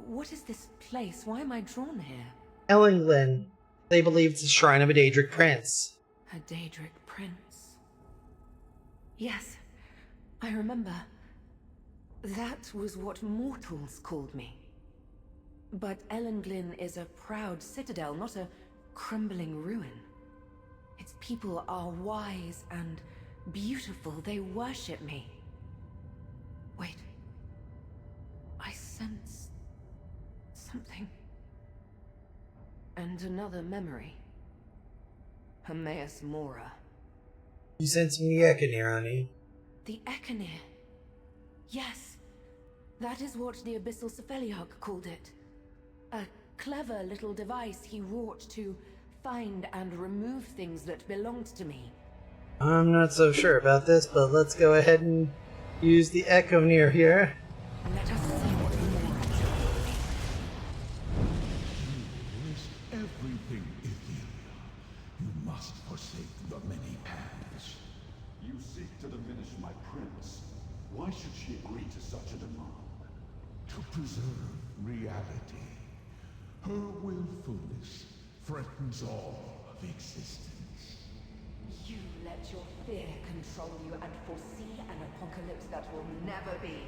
what is this place? Why am I drawn here? Ellinglen. They believe it's the shrine of a Daedric prince. A Daedric prince. Yes, I remember. That was what mortals called me. But Ellinglen is a proud citadel, not a crumbling ruin. Its people are wise and beautiful. They worship me. Wait. I sense something. And another memory. Hermaeus Mora. You sensing the Ekanir, honey? The Ekanir. Yes. That is what the Abyssal Cephaliarch called it. A clever little device he wrought to find and remove things that belonged to me. I'm not so sure about this, but let's go ahead and use the Ekanir here. Let us see what Mora showed me. You risk everything, Athelia. You must forsake the many paths. You seek to diminish my prince. Why should she agree to such a demand? To preserve reality. Her willfulness threatens all of existence. You let your fear control you and foresee an apocalypse that will never be.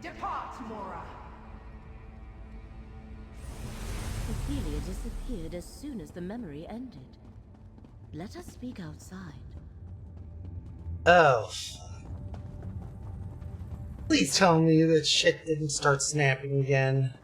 Depart, Mora! Athelia disappeared as soon as the memory ended. Let us speak outside. Oh. Please tell me that shit didn't start snapping again.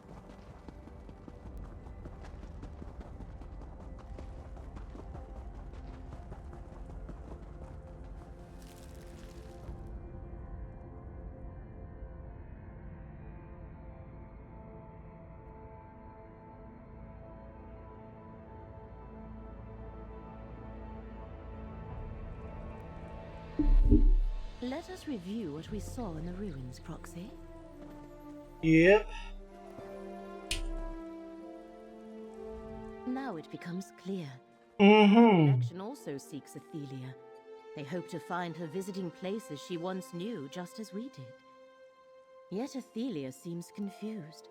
Let us review what we saw in the ruins, Proxy. Yep. Now it becomes clear. Mm-hmm. The collection also seeks Athelia. They hope to find her visiting places she once knew, just as we did. Yet Athelia seems confused.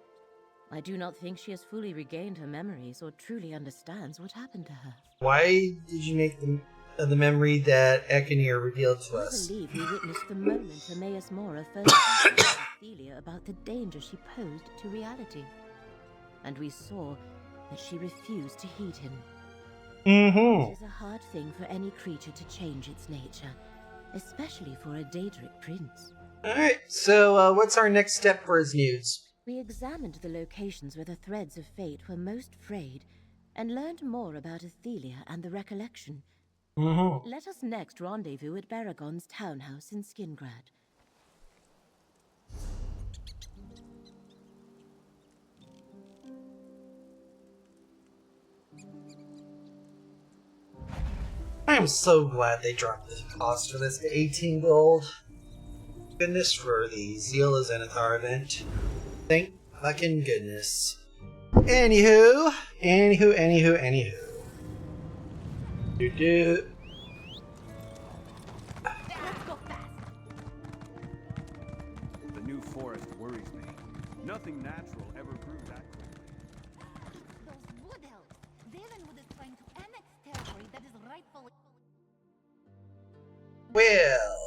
I do not think she has fully regained her memories or truly understands what happened to her. Why did you make the memory that Ekanir revealed to us? I believe we witnessed the moment Hermaeus Mora first told Athelia about the danger she posed to reality. And we saw that she refused to heed him. Mm-hmm. It is a hard thing for any creature to change its nature, especially for a Daedric prince. Alright, so what's our next step for his news? We examined the locations where the threads of fate were most frayed, and learned more about Athelia and the recollection. Mm-hmm. Let us next rendezvous at Baragon's townhouse in Skingrad. I am so glad they dropped the cost for this to 18 gold. Goodness for the Zeal of Zenithar event. Thank fucking goodness. Anywho. Do. The new forest worries me. Nothing natural ever grew that quickly. Those wood elves. Davenwood is trying to annex territory that is rightfully... Well.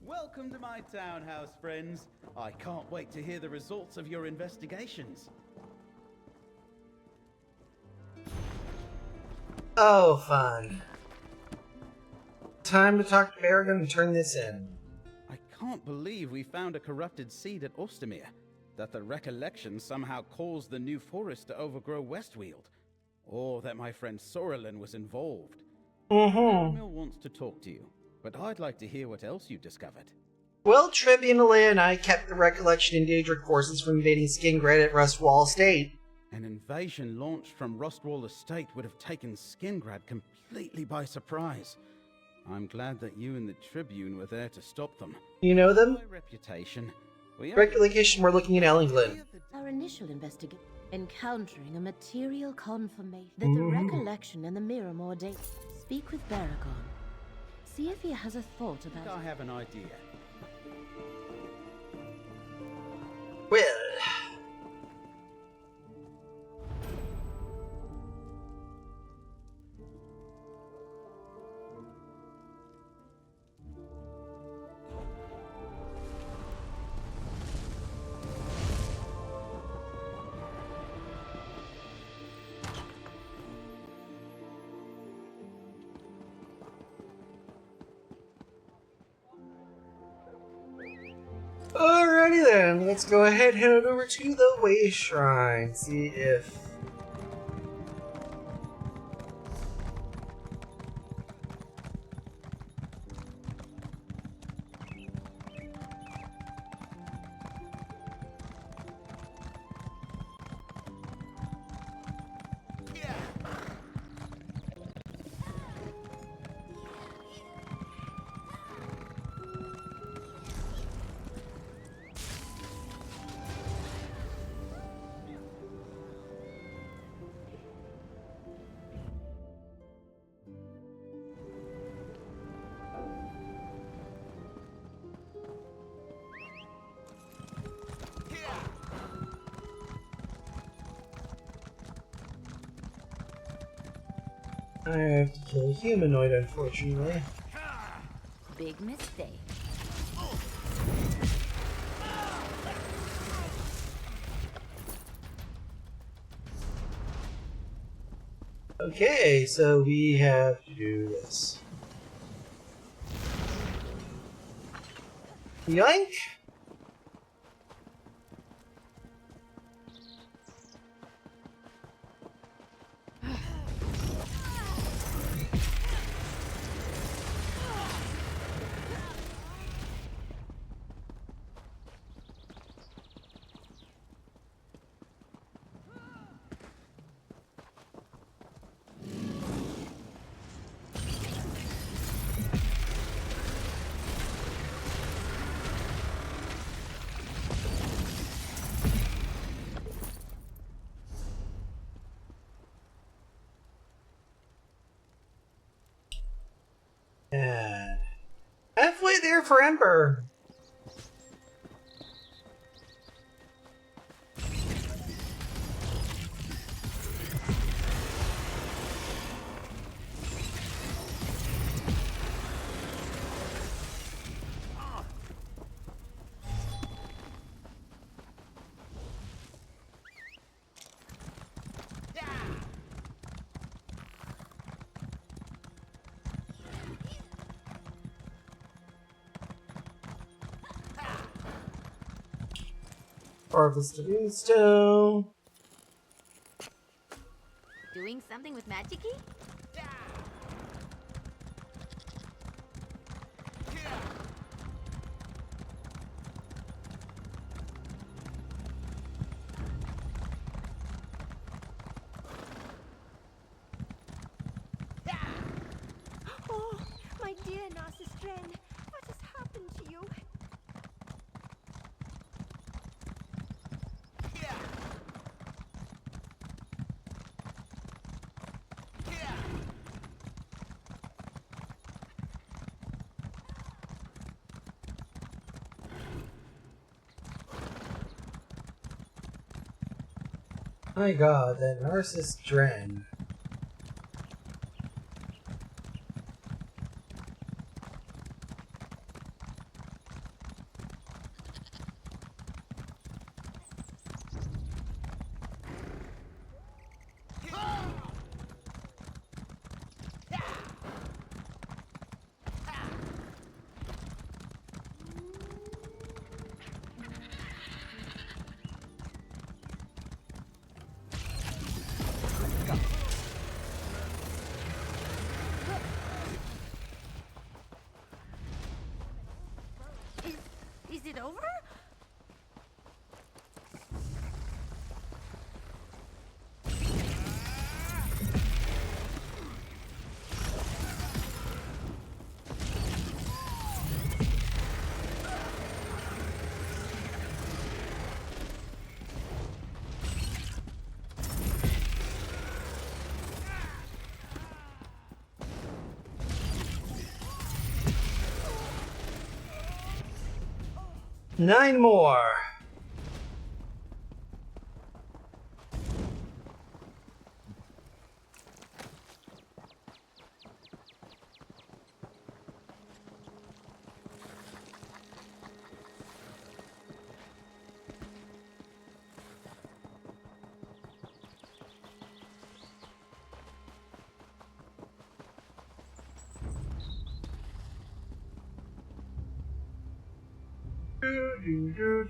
Welcome to my townhouse, friends. I can't wait to hear the results of your investigations. Oh, fun. Time to talk to Baragon and turn this in. I can't believe we found a corrupted seed at Ostermere. That the recollection somehow caused the new forest to overgrow Westweald. or that my friend Sorelin was involved. Mm-hmm. Mill wants to talk to you, but I'd like to hear what else you discovered. Well, Tribune, Alea, and I kept the Recollection endangered forces from invading Skingrad at Rustwall Estate. An invasion launched from Rustwall Estate would have taken Skingrad completely by surprise. I'm glad that you and the Tribune were there to stop them. You know them? My reputation. Recollection, we're looking at Ellingland. Our initial investigation encountering a material confirmation that the Recollection and the Miramore date. Speak with Baragon. See if he has a thought about I have an idea. Well... Alrighty then, let's go ahead and head over to the Way Shrine, see if... I have to kill a humanoid, unfortunately. big mistake. Okay, so we have to do this. Yoink! Yeah. Halfway there for Emperor. Harvest of Moonstone. Doing something with magic-y? Oh, my dear Narcissus, what has happened to you? My god, that Narcissus Dren. 9 more.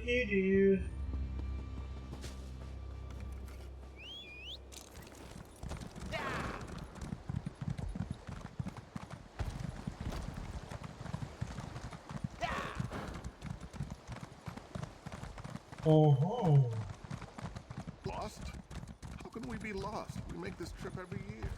Do. Oh. Lost? How can we be lost? We make this trip every year.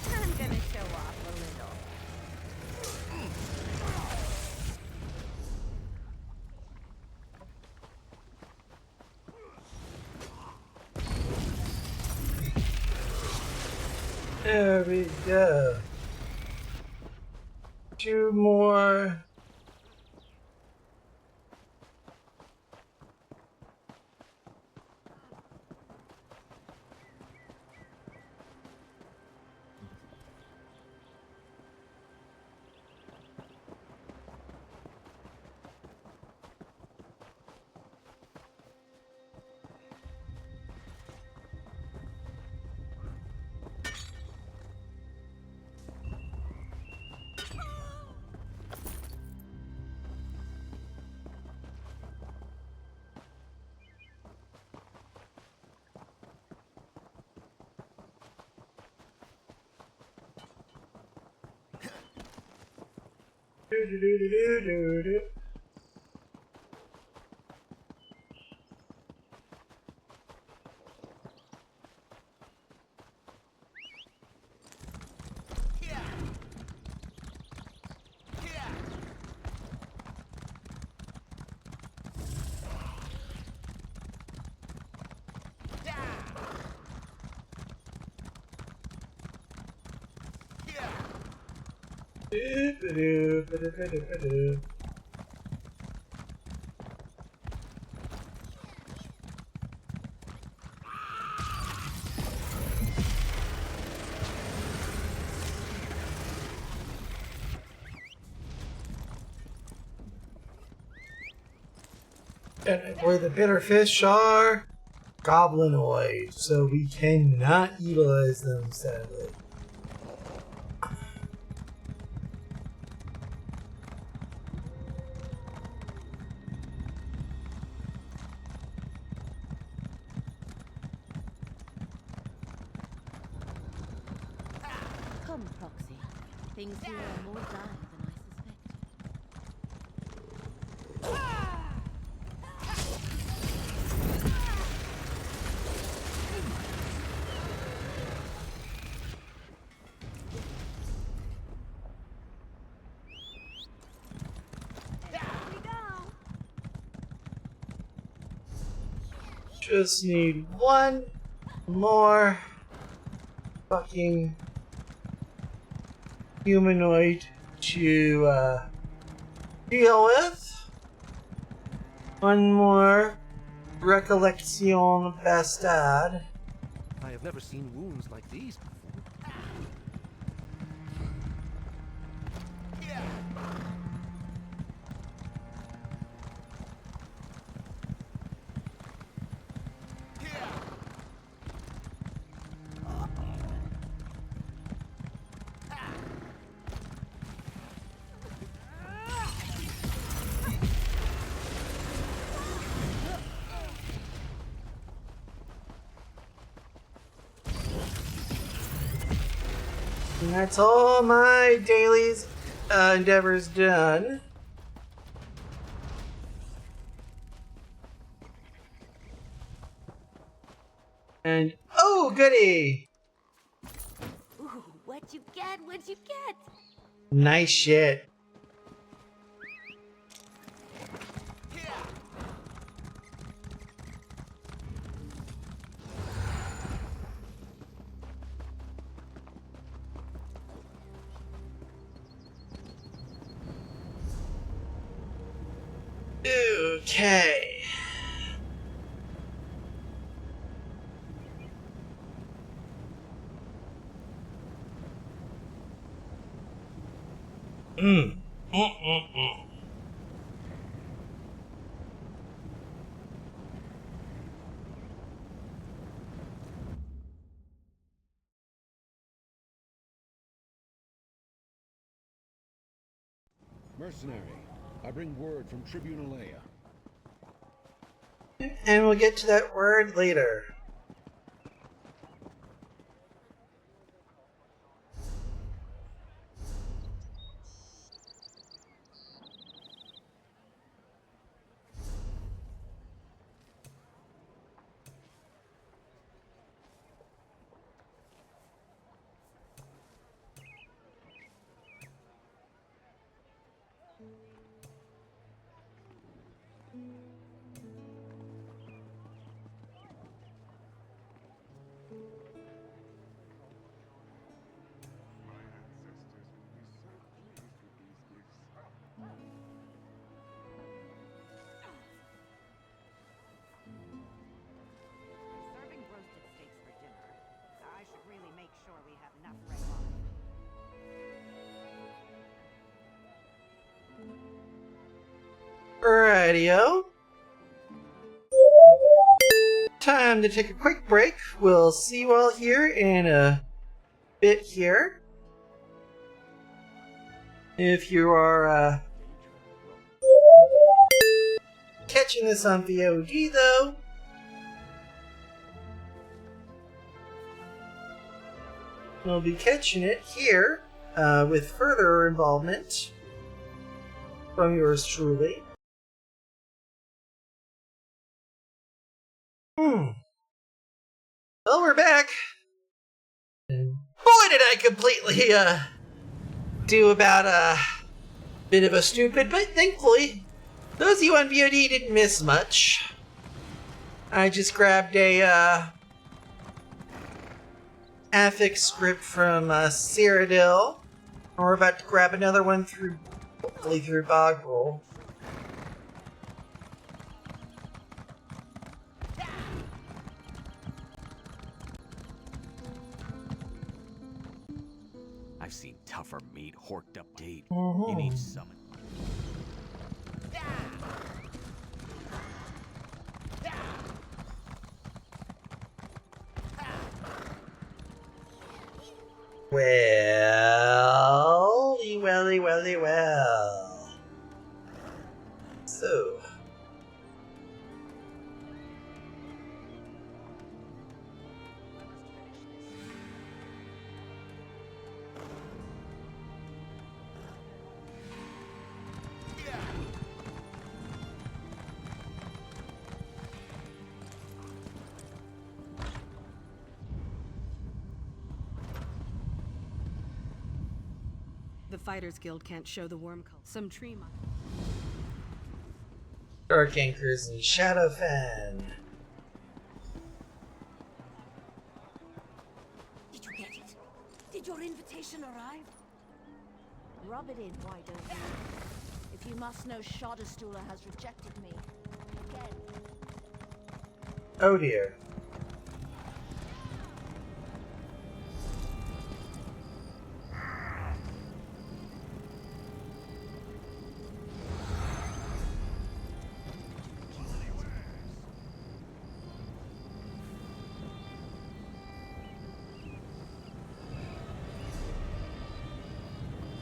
I'm gonna show off a little. There we go. 2 more. Do. And where the bitter fish are goblinoid, so we cannot utilize them, sadly. Come, Proxy. Things here are more dire than I suspected. Just need 1 more fucking humanoid to deal with. 1 more recollection bastard. I have never seen wounds like these before. And that's all my dailies endeavors done. And oh, goody! Ooh, what'd you get? What'd you get? Nice shit. Okay. Mm. Mercenary, I bring word from Tribune Alea. And we'll get to that word later. Serving roasted steaks for dinner. I should really make sure we have enough red wine. Rightio. Time to take a quick break. We'll see you all here in a bit here. If you are catching this on VOD though, we'll be catching it here with further involvement from yours truly. Well, we're back. And boy, did I completely do about a bit of a stupid, but thankfully, those of you on VOD didn't miss much. I just grabbed a affix script from Cyrodiil. We're about to grab another one through, hopefully through Bogrel. I've seen tougher meat horked up date. You need summon. Well. So. The Fighters Guild can't show the worm cult. Some tree might. Dark Anchors and Shadowfen. Did you get it? Did your invitation arrive? Rub it in, why don't you? If you must know, Shadowstooler has rejected me. Again. Oh dear.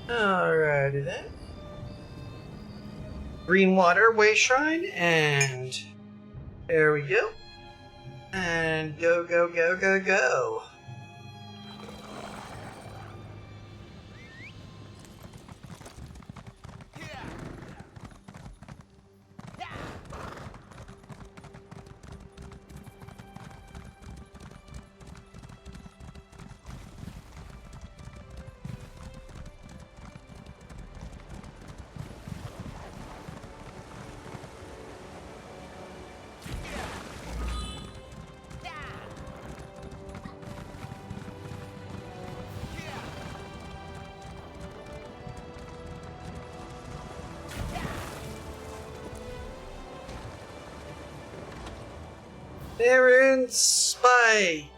Alrighty then. Greenwater Way Shrine, and there we go. And go. Baron Spite.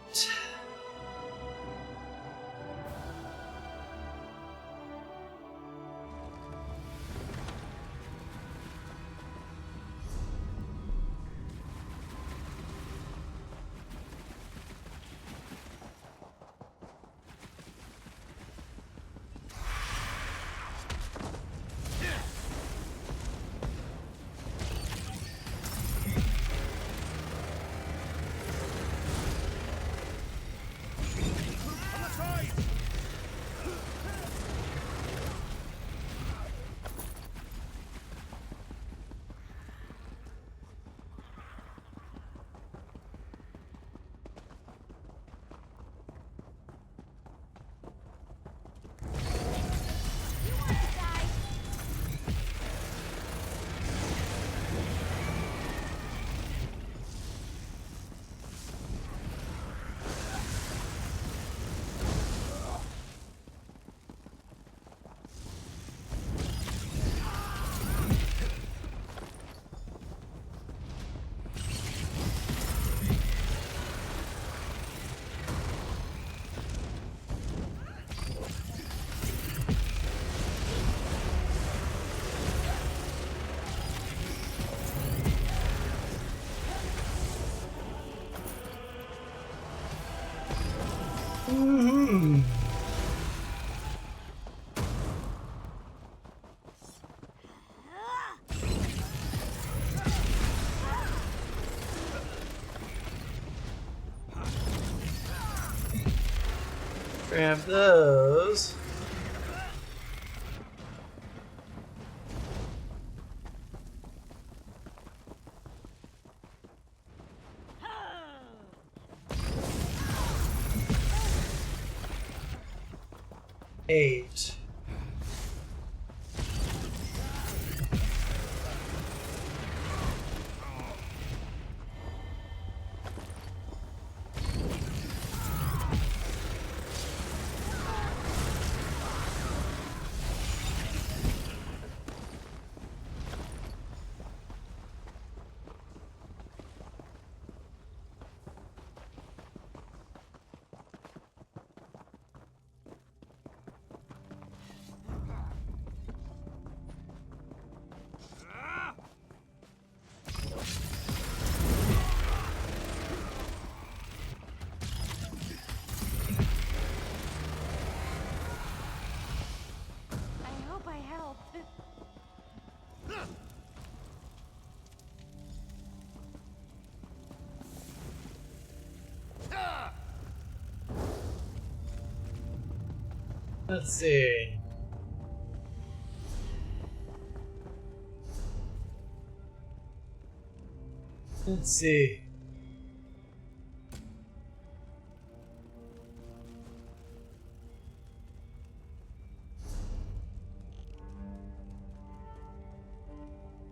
Mm-hmm. Grab those. Eight. I hope I helped. Let's see. Let's see.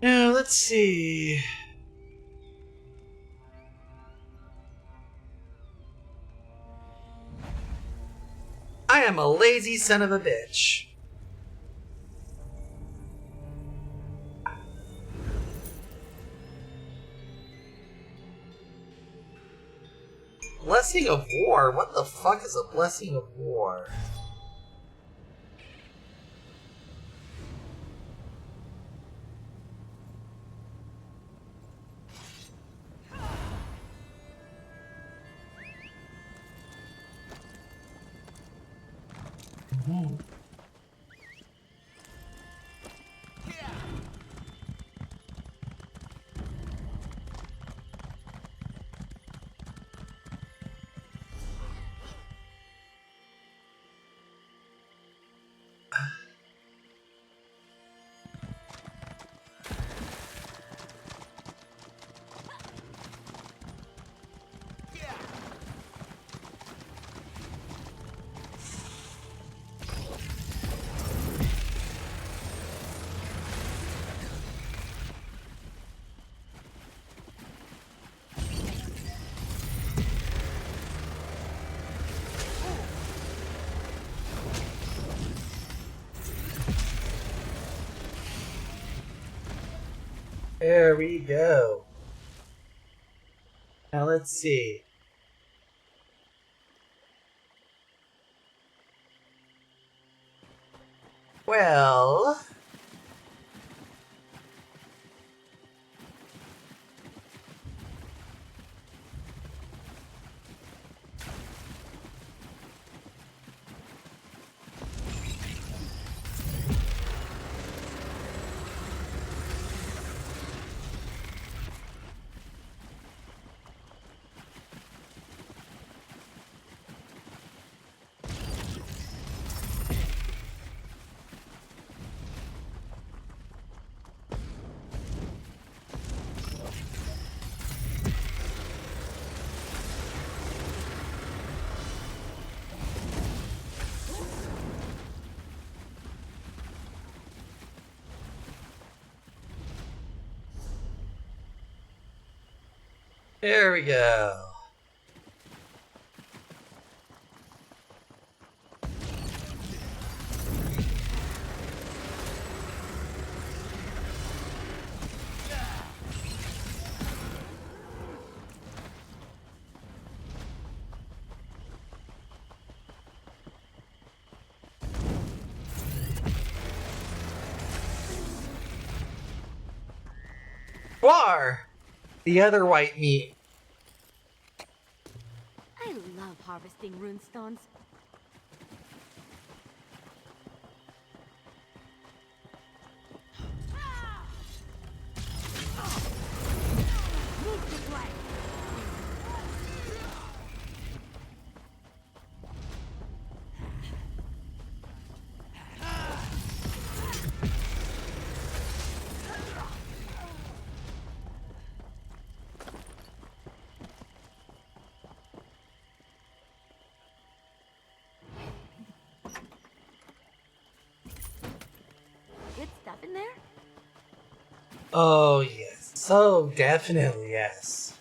Now, let's see. I am a lazy son of a bitch. Blessing of War? What the fuck is a Blessing of War? Mm-hmm. There we go. Now let's see. Well... There we go. War! The other white meat. I love harvesting runestones. Move to flank. Good stuff in there? Oh, yes. So definitely yes.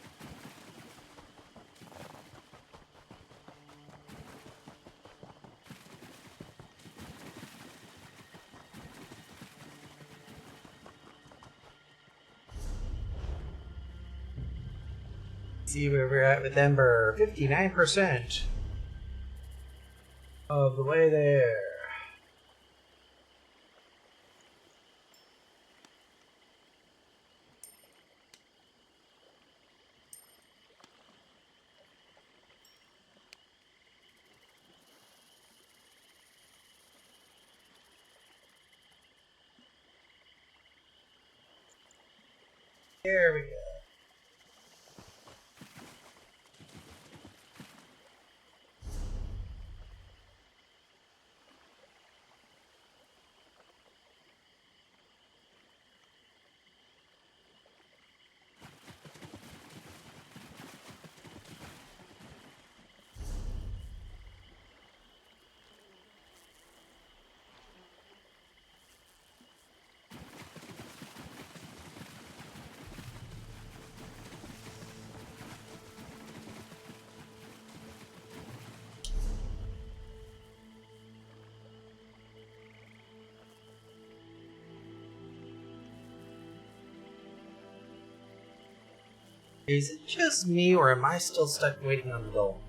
See where we're at with Ember. 59% of the way there. There we go. Is it just me, or am I still stuck waiting on the goal?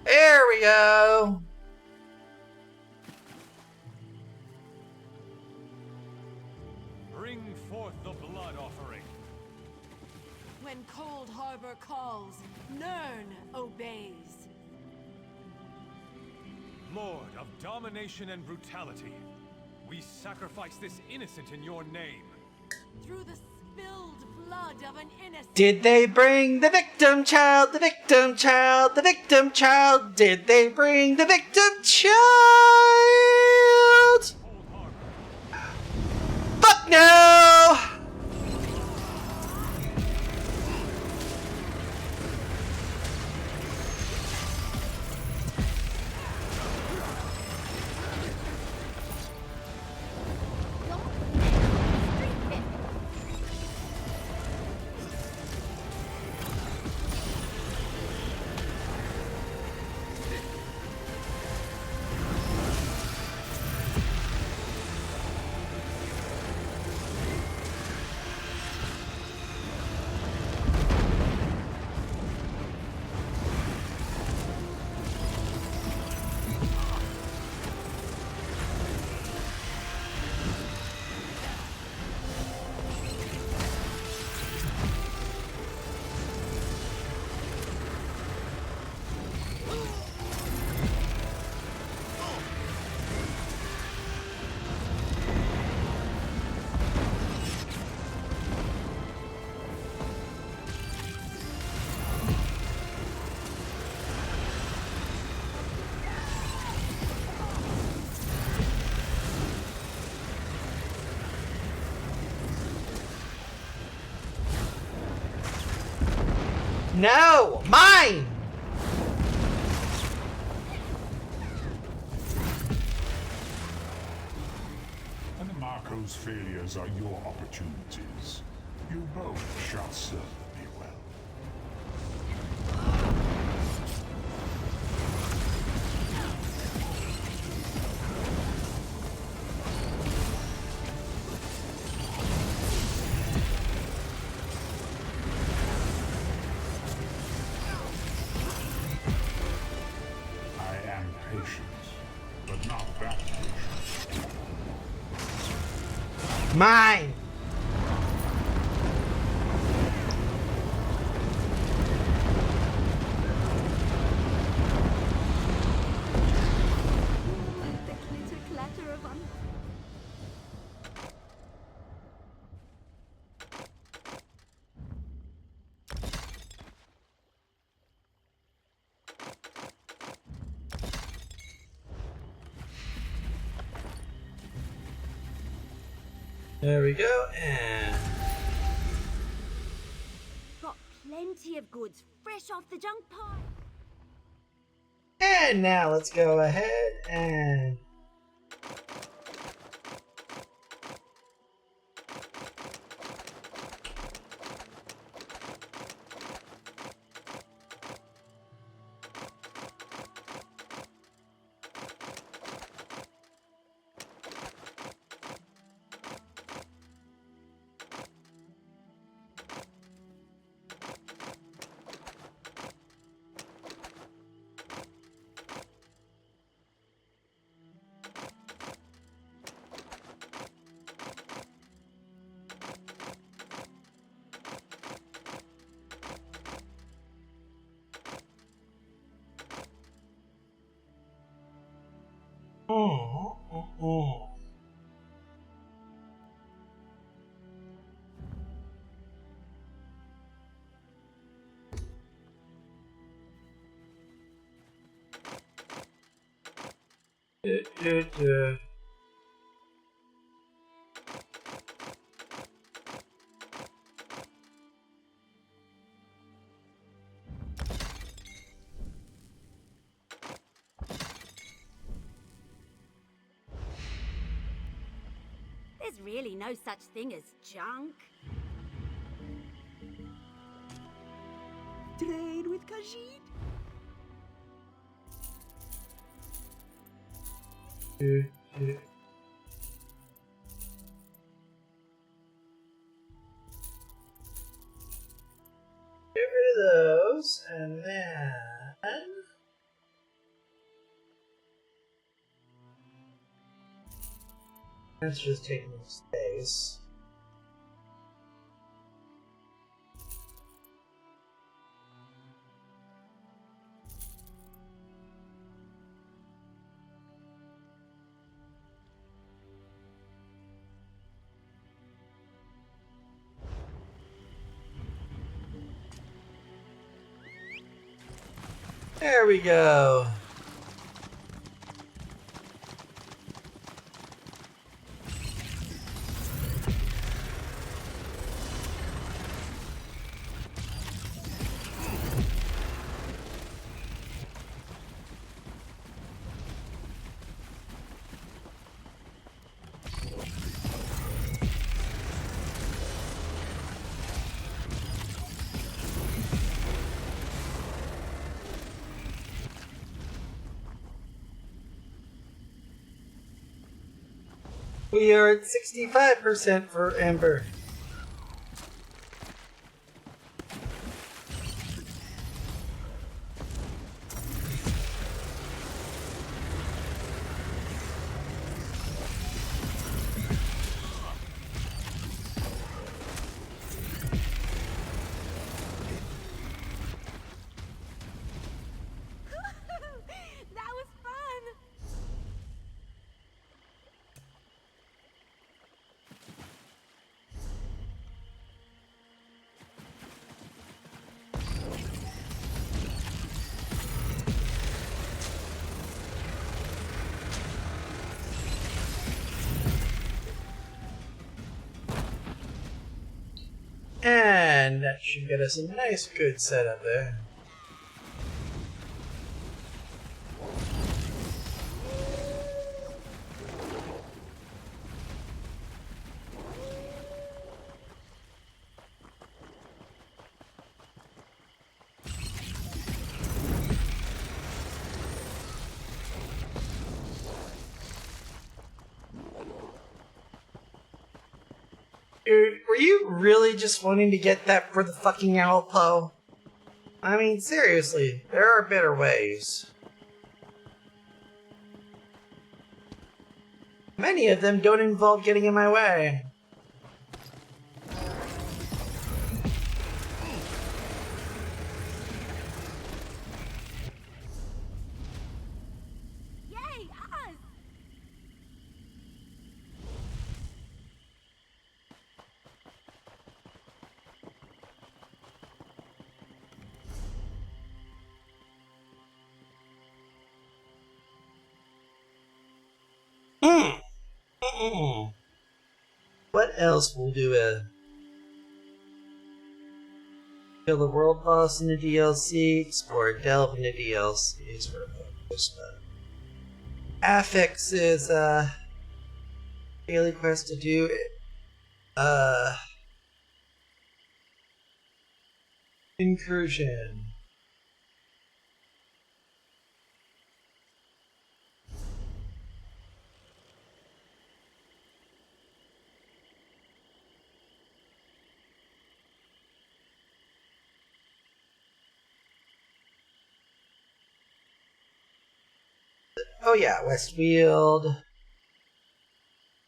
There we go! Bring forth the blood offering. When Cold Harbor calls, Nern obeys. Lord of domination and brutality, we sacrifice this innocent in your name. Through the spilled blood of an innocent. Did they bring the victim child, the victim child, the victim child? Did they bring the victim child? Fuck no! No! Mine! And Marco's failures are your opportunities. You both shall serve me well. I am patient, but not that patient. Mine! The clitter clatter of There we go, and... Got plenty of goods fresh off the junk pile. And now let's go ahead and... There's really no such thing as junk. Trade with Khajiit? Get rid of those, and then... That's just taking space. There we go. We are at 65% for Ember. That was fun! And And that should get us a nice, good setup there. Dude, were you really just wanting to get that for the fucking Alpo? I mean, seriously, there are better ways. Many of them don't involve getting in my way. Yay, us! What else will do a kill the world boss in the DLC, explore a delve in the DLCs for most Affix is daily quest to do incursion. Oh yeah, Westfield.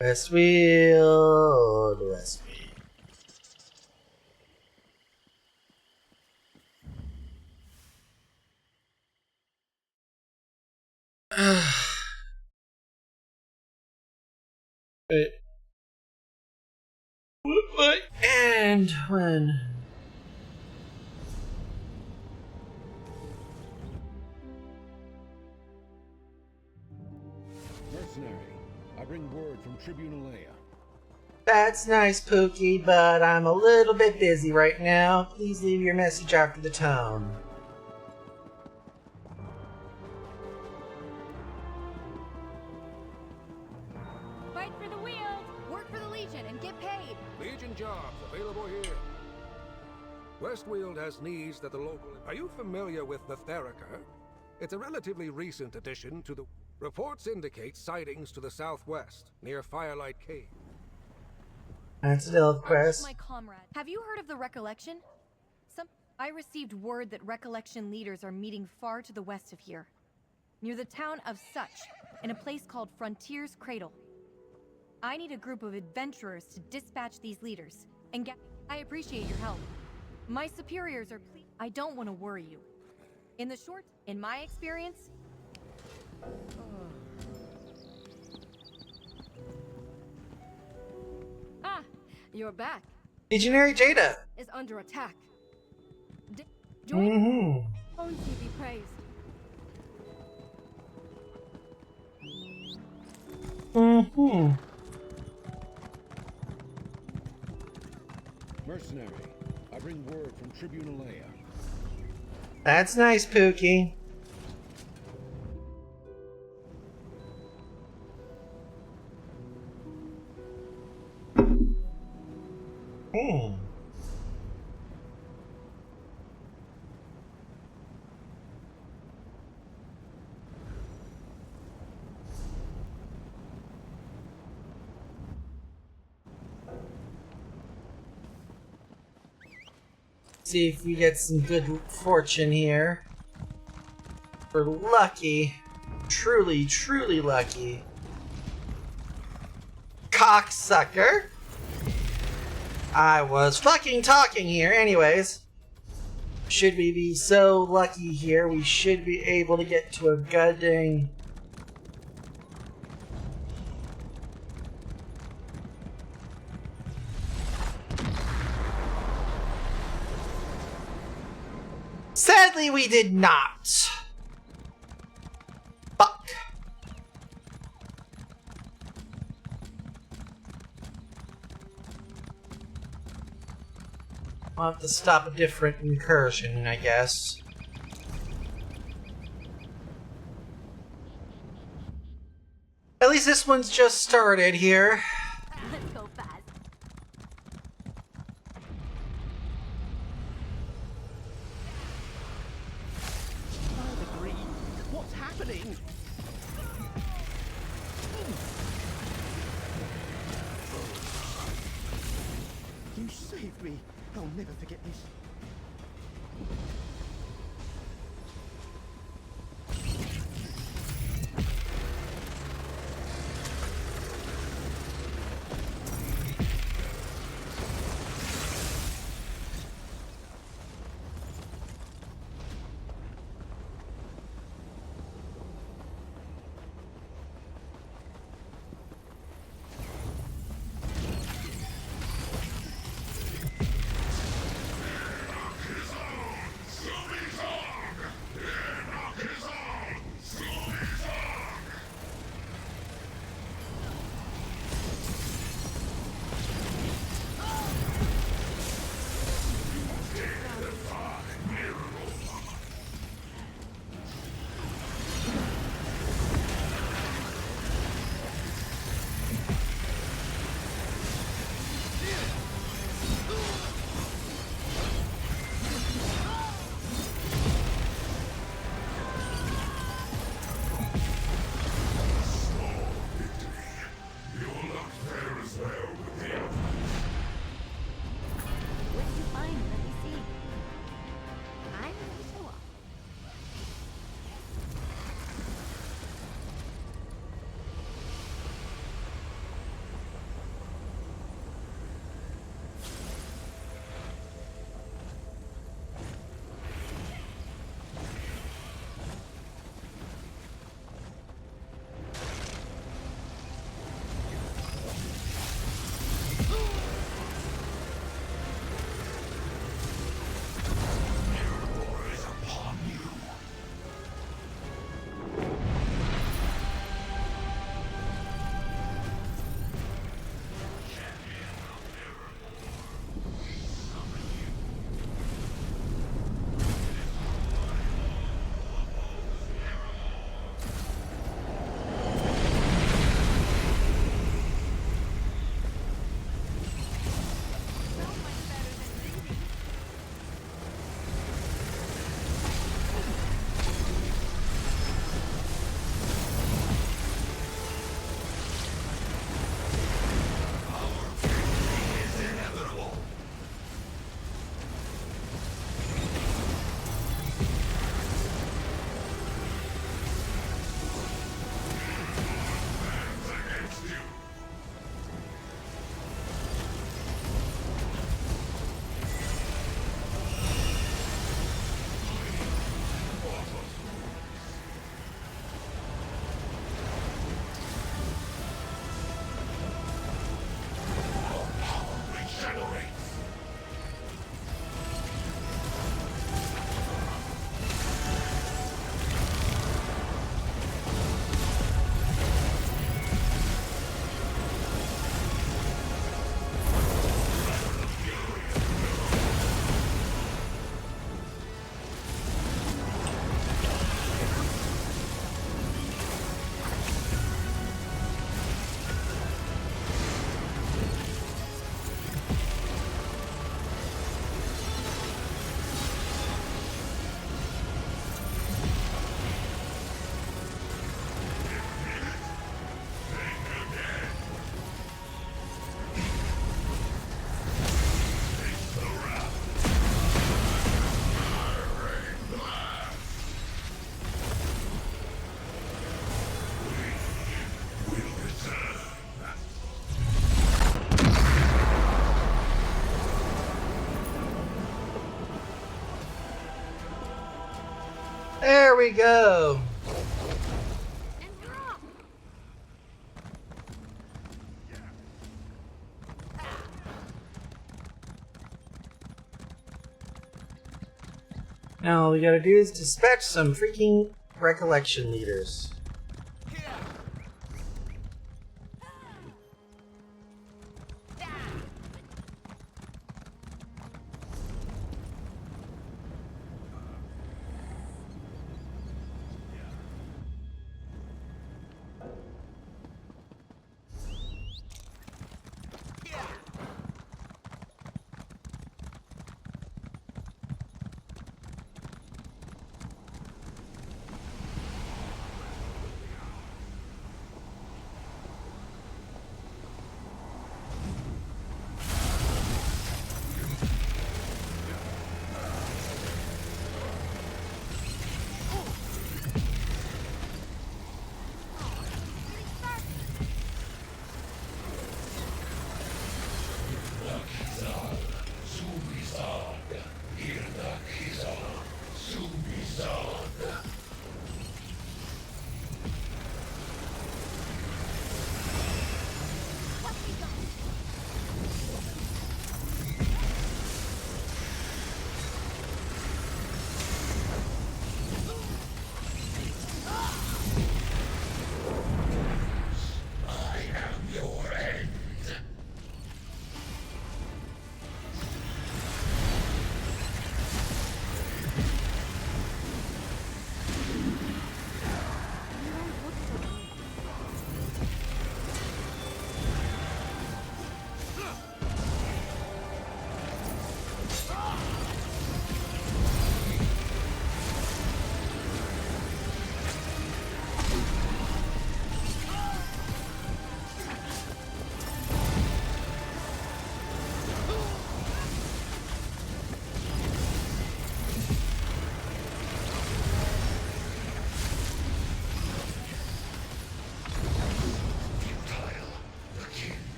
Westfield. And when? Mercenary, I bring word from Tribunal Leia. That's nice, Pookie, but I'm a little bit busy right now. Please leave your message after the tone. Fight for the wheel! Work for the Legion and get paid! Legion jobs available here. Westfield has needs that the local... Are you familiar with the Therica? It's a relatively recent addition to the... Reports indicate sightings to the southwest, near Firelight Cave. That's a delve quest. My comrade. Have you heard of the Recollection? I received word that Recollection leaders are meeting far to the west of here, near the town of Such, in a place called Frontier's Cradle. I need a group of adventurers to dispatch these leaders, and get... I appreciate your help. My superiors are I don't want to worry you. In my experience... Ah, you're back. Legionary Jada. Is under attack. Mm-hmm. Only be praised. Mm-hmm. Mercenary, I bring word from Tribunal Leia. That's nice, Pookie. See if we get some good fortune here. We're lucky. Truly, truly lucky. Cocksucker. I was fucking talking here. Anyways. Should we be so lucky here, we should be able to get to a goddamn... Sadly, we did not. Fuck. I'll have to stop a different incursion, I guess. At least this one's just started here. Let's go fast. By the green, what's happening? You saved me. I'll never forget this. What did you find? Let me see. I'm ready to walk. There we go. Now all we gotta do is dispatch some freaking recollection leaders.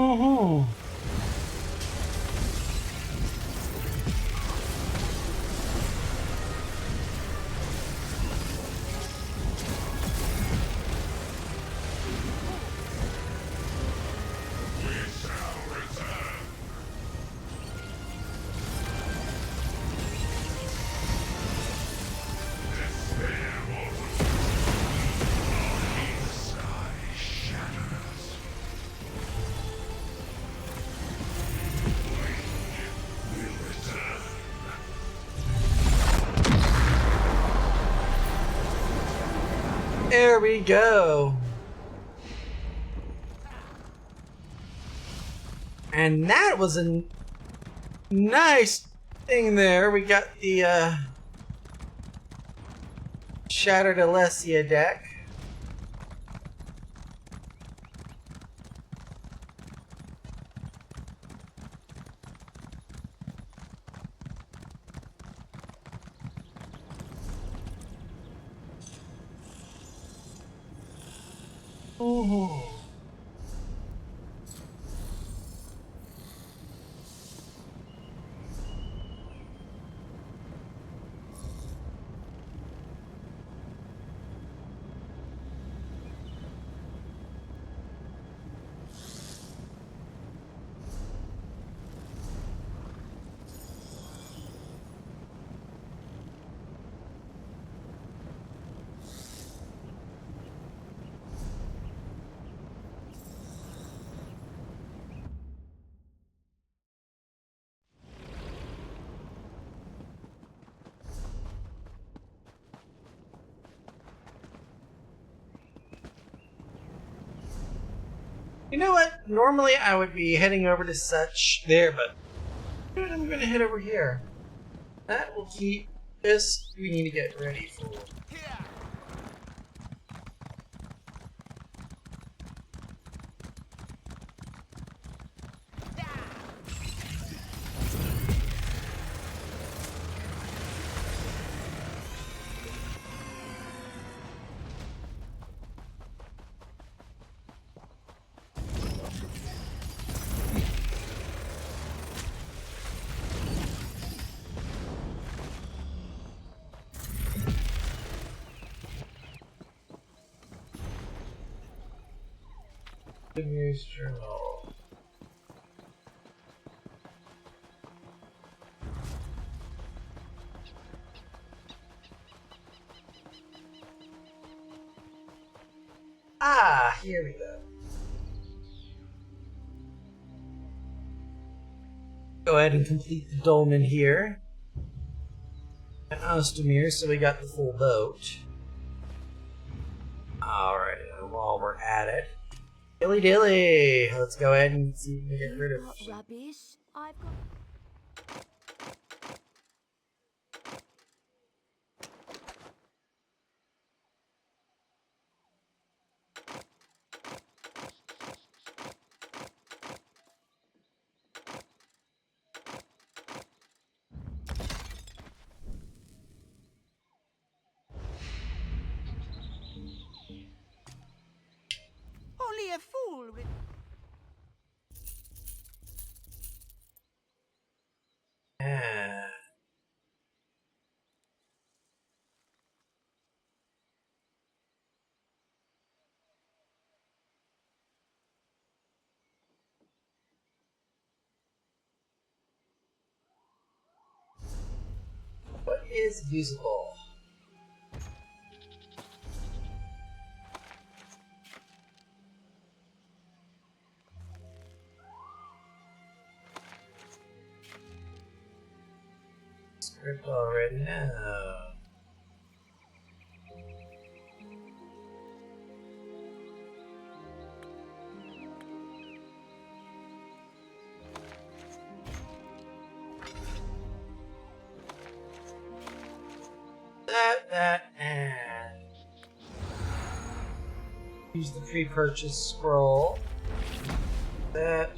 Mm-hmm. There we go. And that was a nice thing there. We got the Shattered Alessia deck. Ooh. You know what? Normally I would be heading over to such there, but I'm gonna head over here. That will keep this we need to get ready for. Good news journal. Ah, here we go. Go ahead and complete the dolmen here. And Ostomer, so we got the full boat. Alright, and while we're at it, dilly dilly! Let's go ahead and see if we can get rid of it. Rubbish. I've got. Only a fool would. Ah. What is usable? Script already now. And use the pre-purchase scroll. That.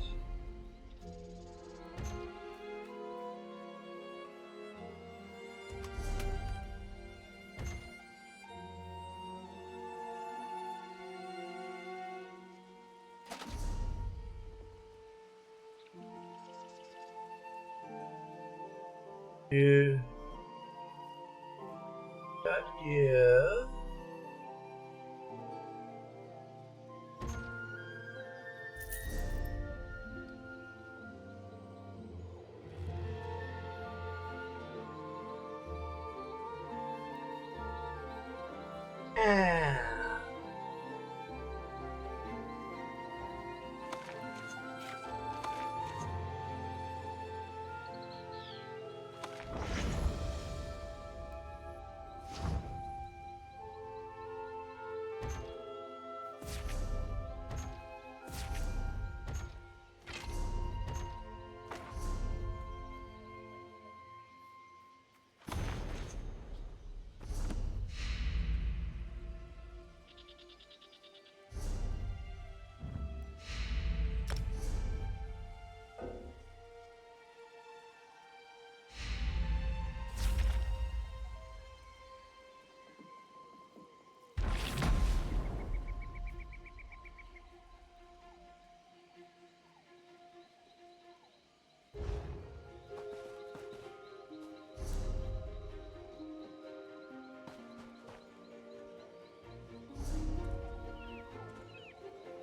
Yeah. Yeah. Ah.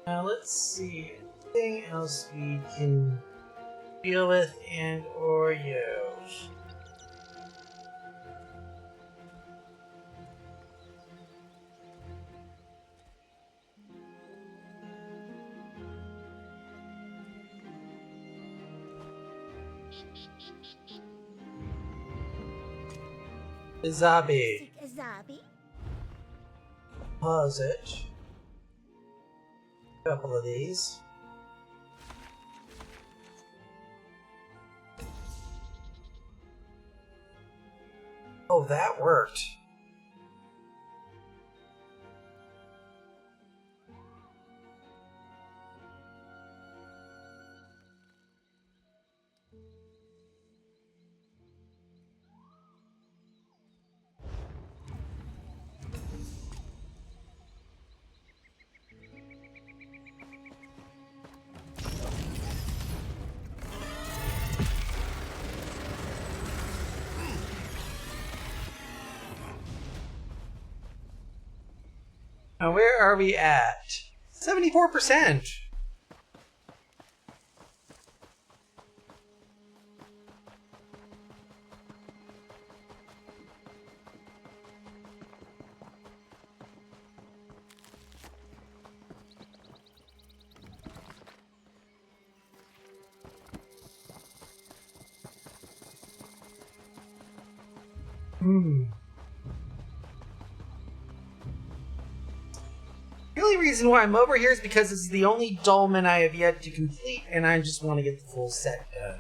Now let's see. Anything else we can deal with and or use? Zabi. Zabi? Pause it. A couple of these. Oh, that worked. Now, where are we at? 74%. The only reason why I'm over here is because it's the only dolmen I have yet to complete, and I just want to get the full set done.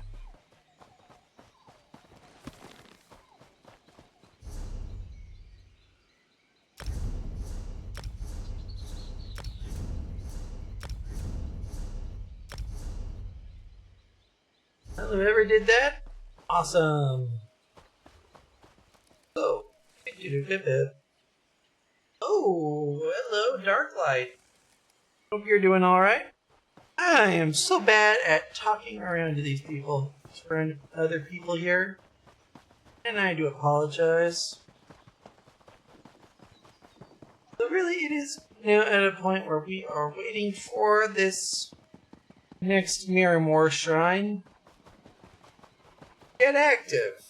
Well, whoever did that, awesome. Oh, oh, hello, Darklight. Hope you're doing all right. I am so bad at talking around to these people, for other people here, and I do apologize. So really, it is now at a point where we are waiting for this next Miramore shrine to get active.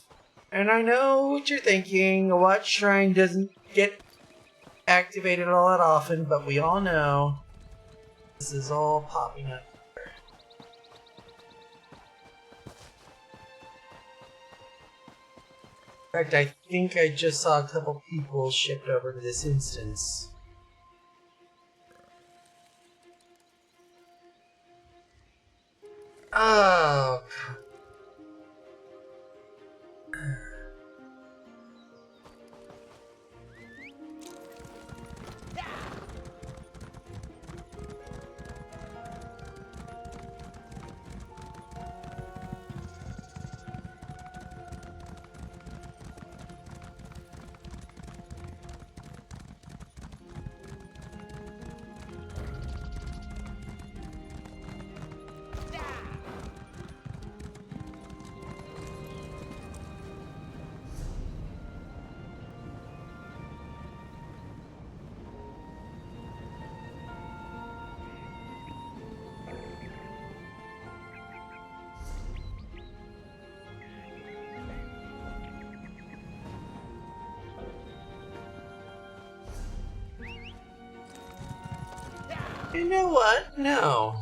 And I know what you're thinking. What shrine doesn't get activated all that often, but we all know this is all popping up. In fact, I think I just saw a couple people shipped over to this instance. Oh. You know what? No.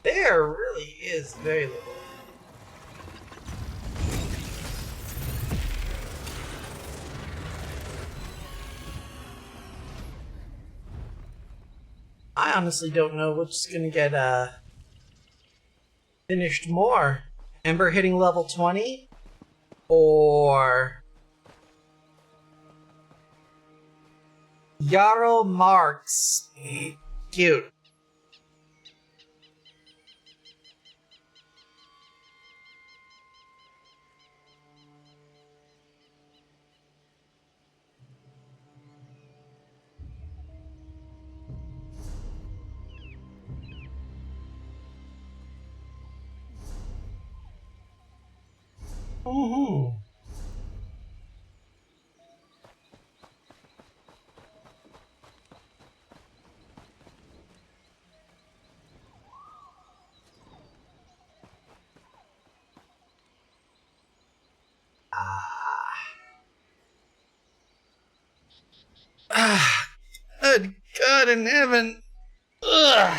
There really is very little. I honestly don't know which is gonna get finished more. Ember hitting level 20 or Yarrow Marks. Cute. Mm-hmm. Ah, good God in heaven. Ugh.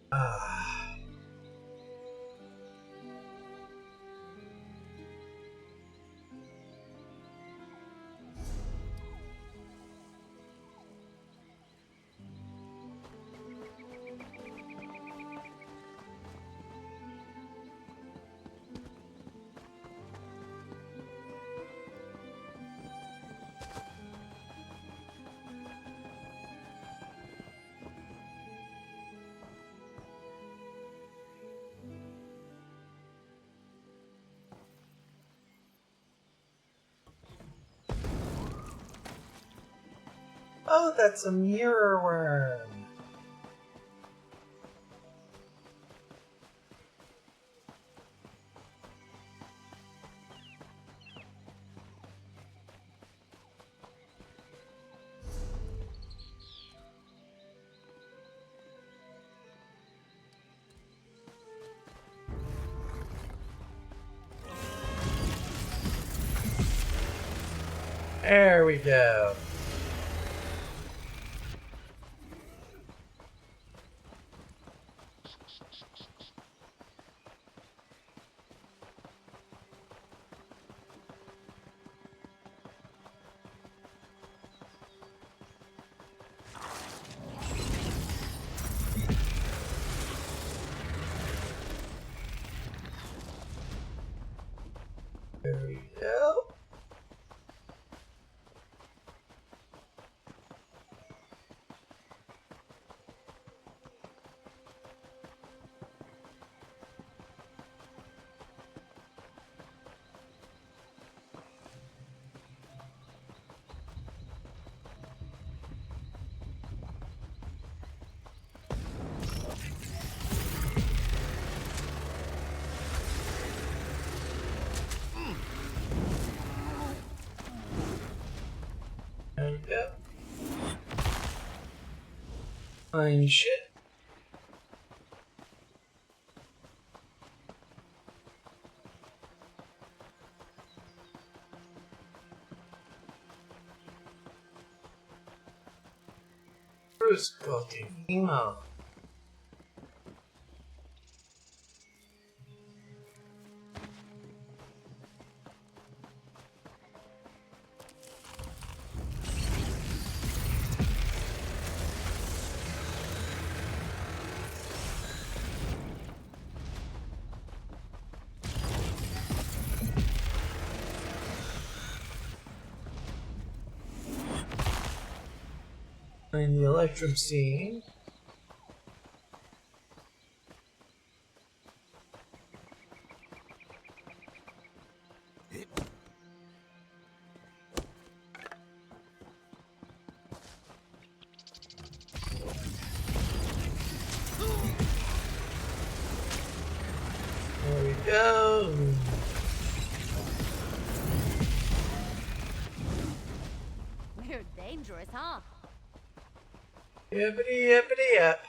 Ah. Oh, that's a mirror worm. There we go. There we go. There we go. Fine shit. Bruce cooking emo. Find the electrum scene. There we go. We're dangerous, huh? Yippity yippity yip.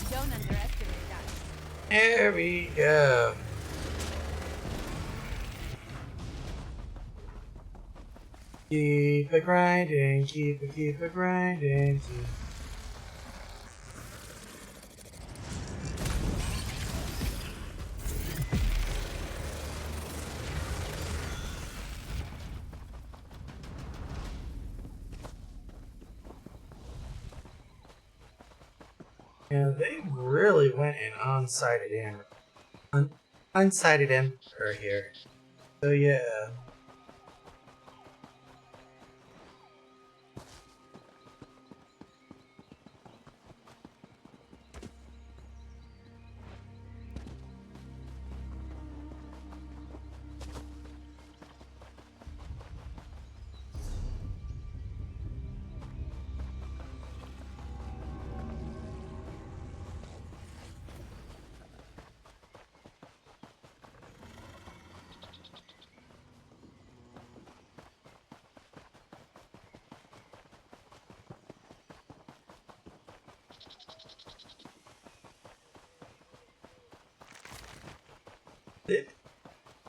Don't underestimate that. There we go. Keep it grinding, keep it grinding. Yeah, they really went and unsighted him. Unsighted him right here. So yeah.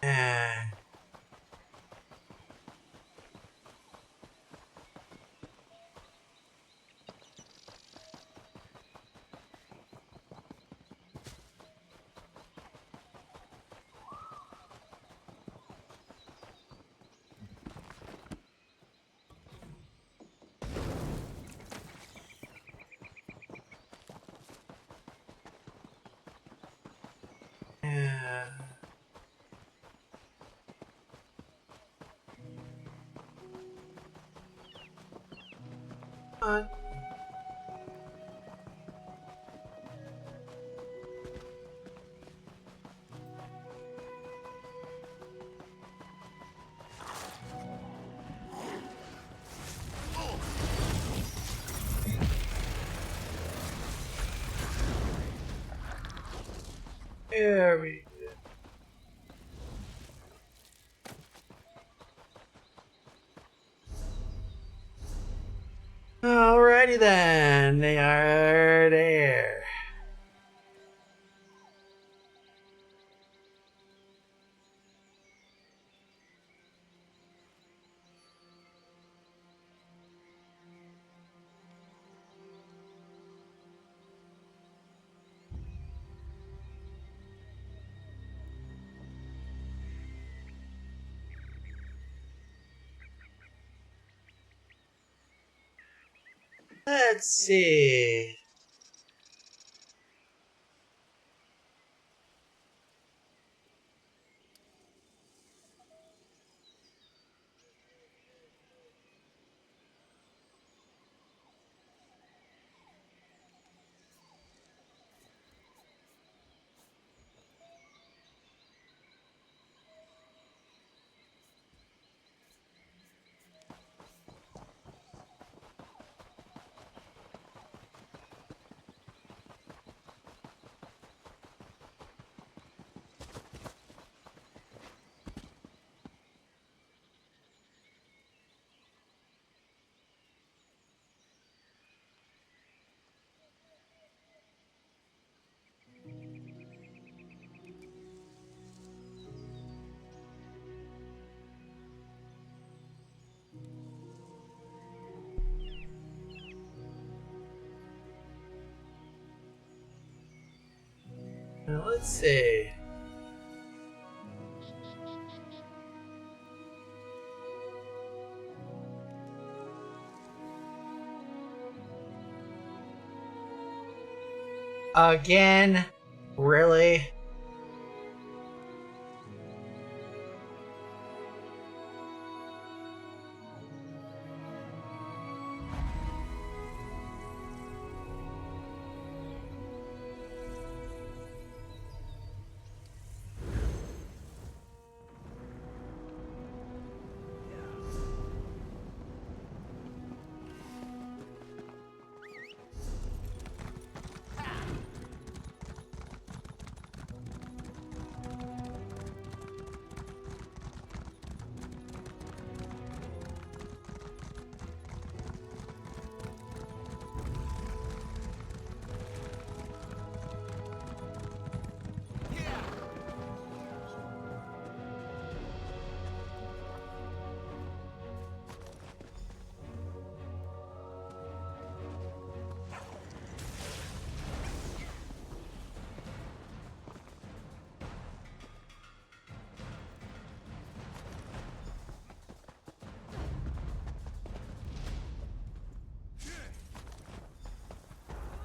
Ah. Yeah. Fine. There we go. Alrighty then, they are there. Let's see. Now let's see. Again? Really?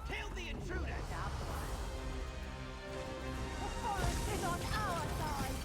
Kill the intruder! The forest is on our side!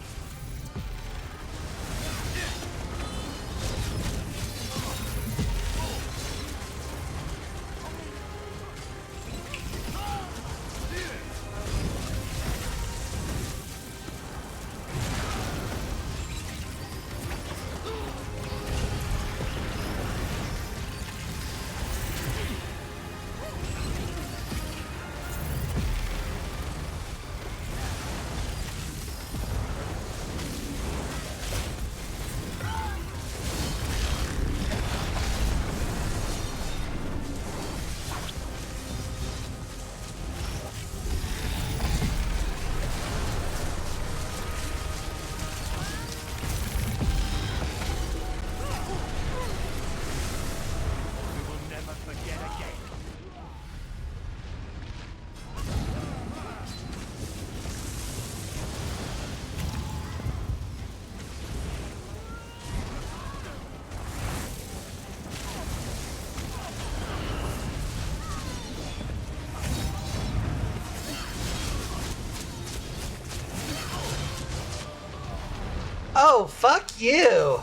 Oh, fuck you!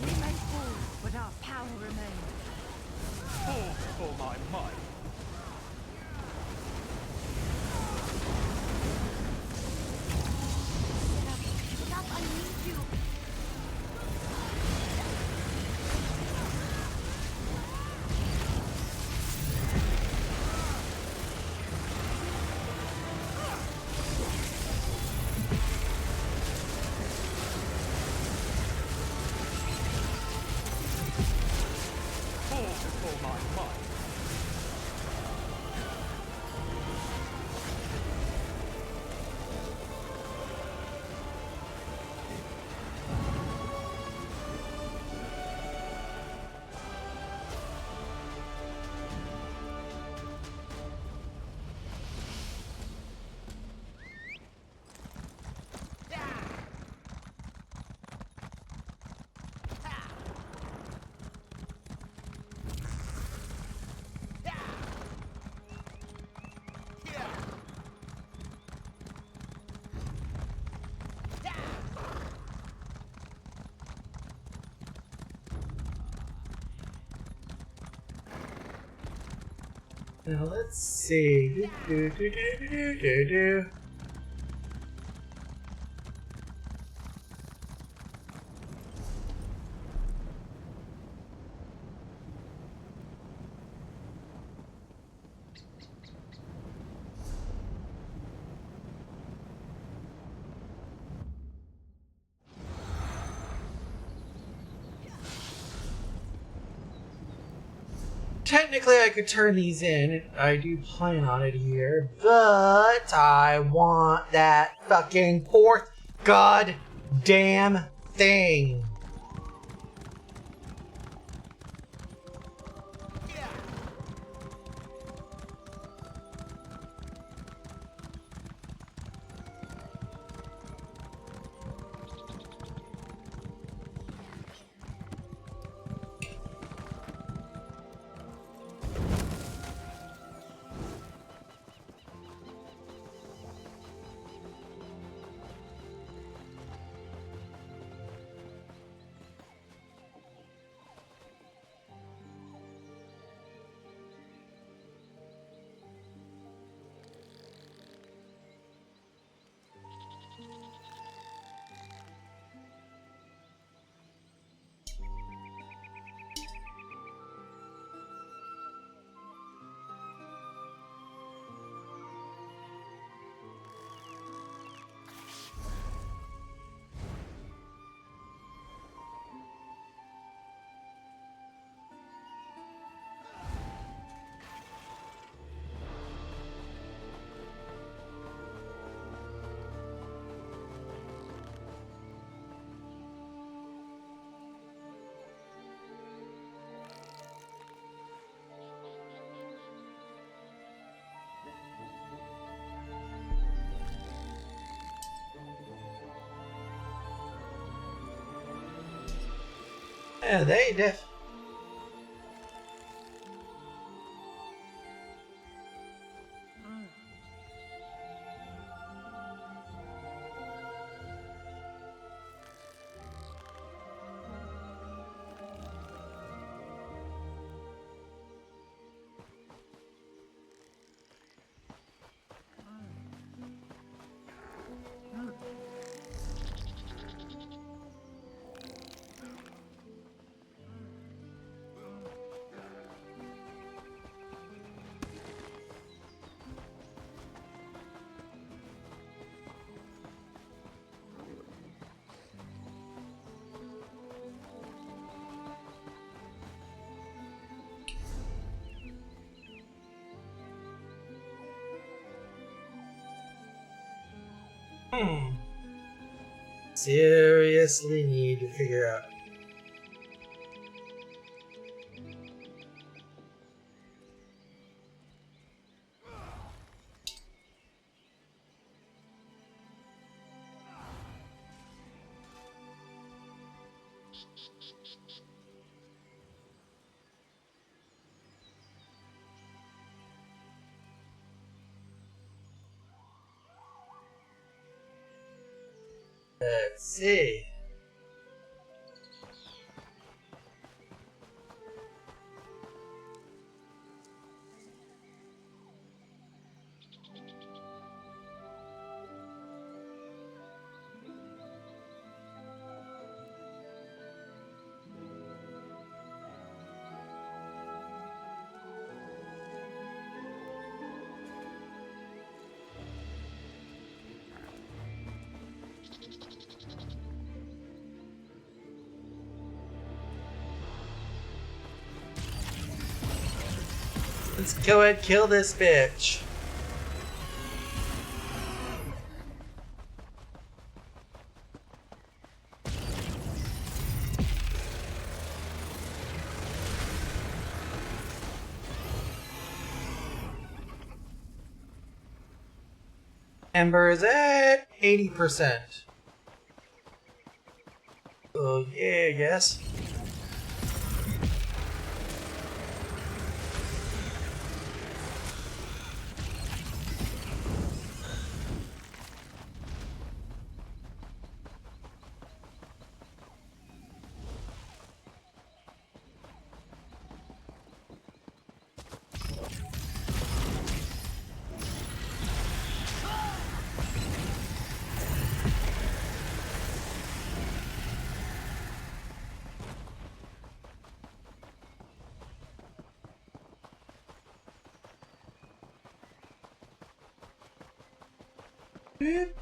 We may fall, but our power remains. Fall for my might. Get up, I need you. Fall for my might. Now let's see. Do. Technically, I could turn these in. I do plan on it here, but I want that fucking fourth goddamn thing. Yeah, they def. Seriously need to figure out. Let's see. Let's go ahead and kill this bitch. Ember is at 80%. Oh yeah, I guess. Boop.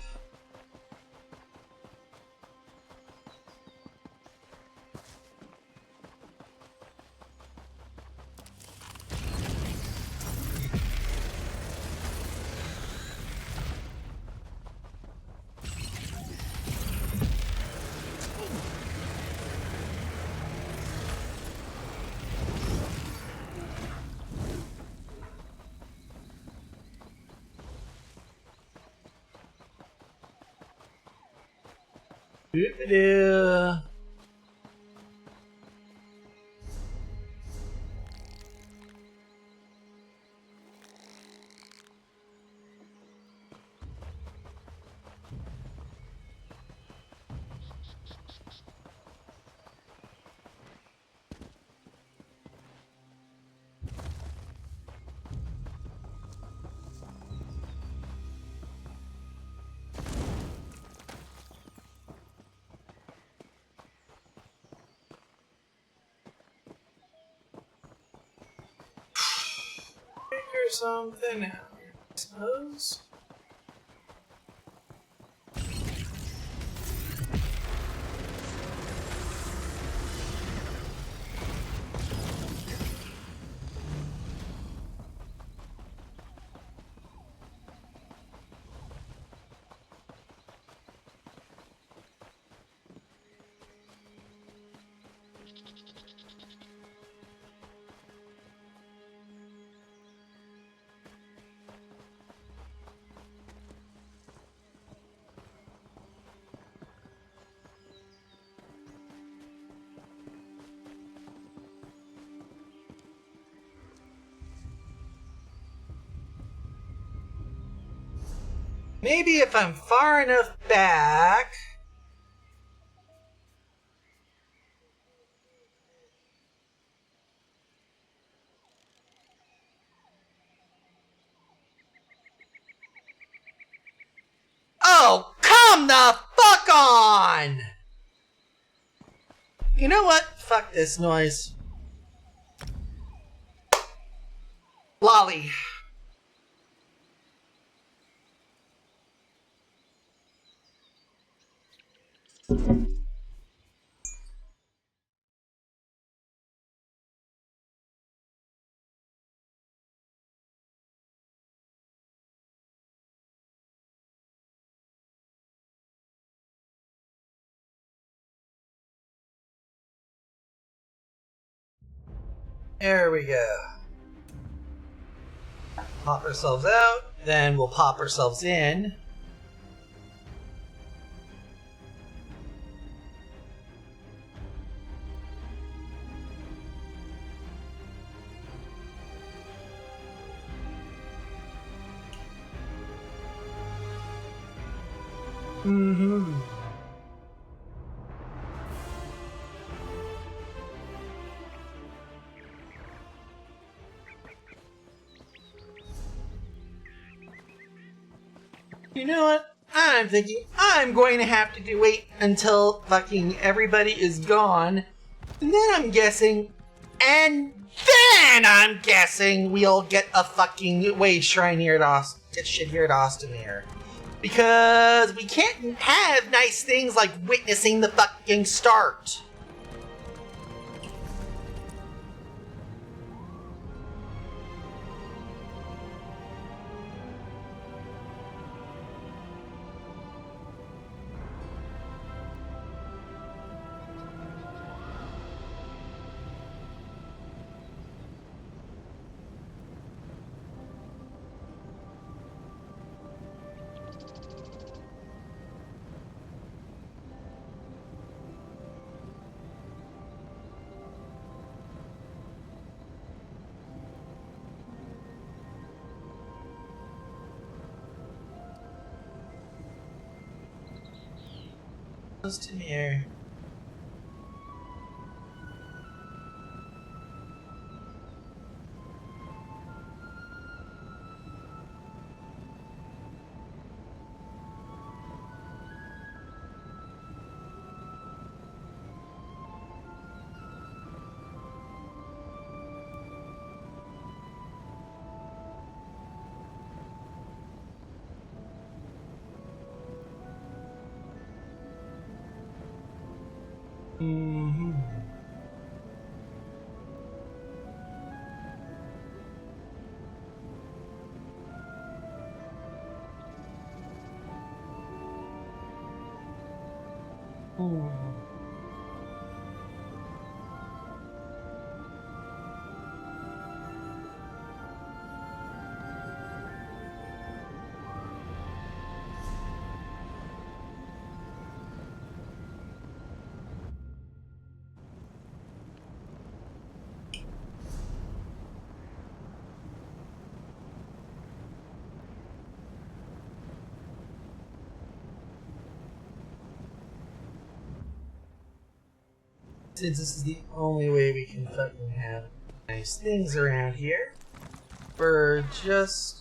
Boop-a-doo. Figure something out, I suppose. Maybe if I'm far enough back... Oh, come the fuck on! You know what? Fuck this noise. Lolly. There we go. Pop ourselves out, then we'll pop ourselves in. Mm-hmm. You know what? I'm thinking I'm going to have to wait until fucking everybody is gone. And then I'm guessing we'll get a fucking way shrine here at get shit here at Ostermere. Because we can't have nice things like witnessing the fucking start. To here. Mm-hmm. Since this is the only way we can fucking have nice things around here, we're just...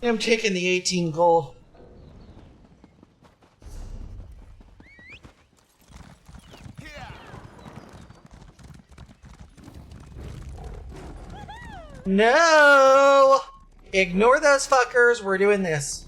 I'm taking the 18 gold. No! Ignore those fuckers. We're doing this.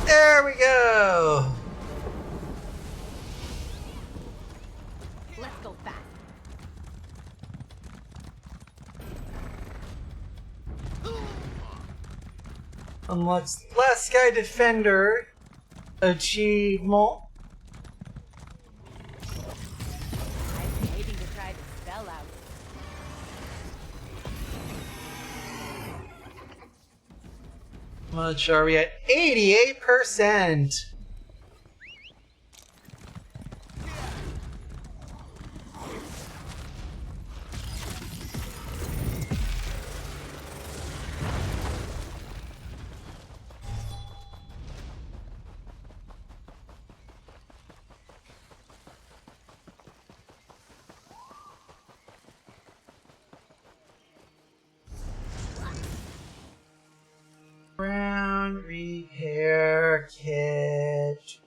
There we go! Let's go fast. Unlocks Last Sky Defender achievement. I'm waiting to try the spell out. How much are we at? 88%! Ground repair kit.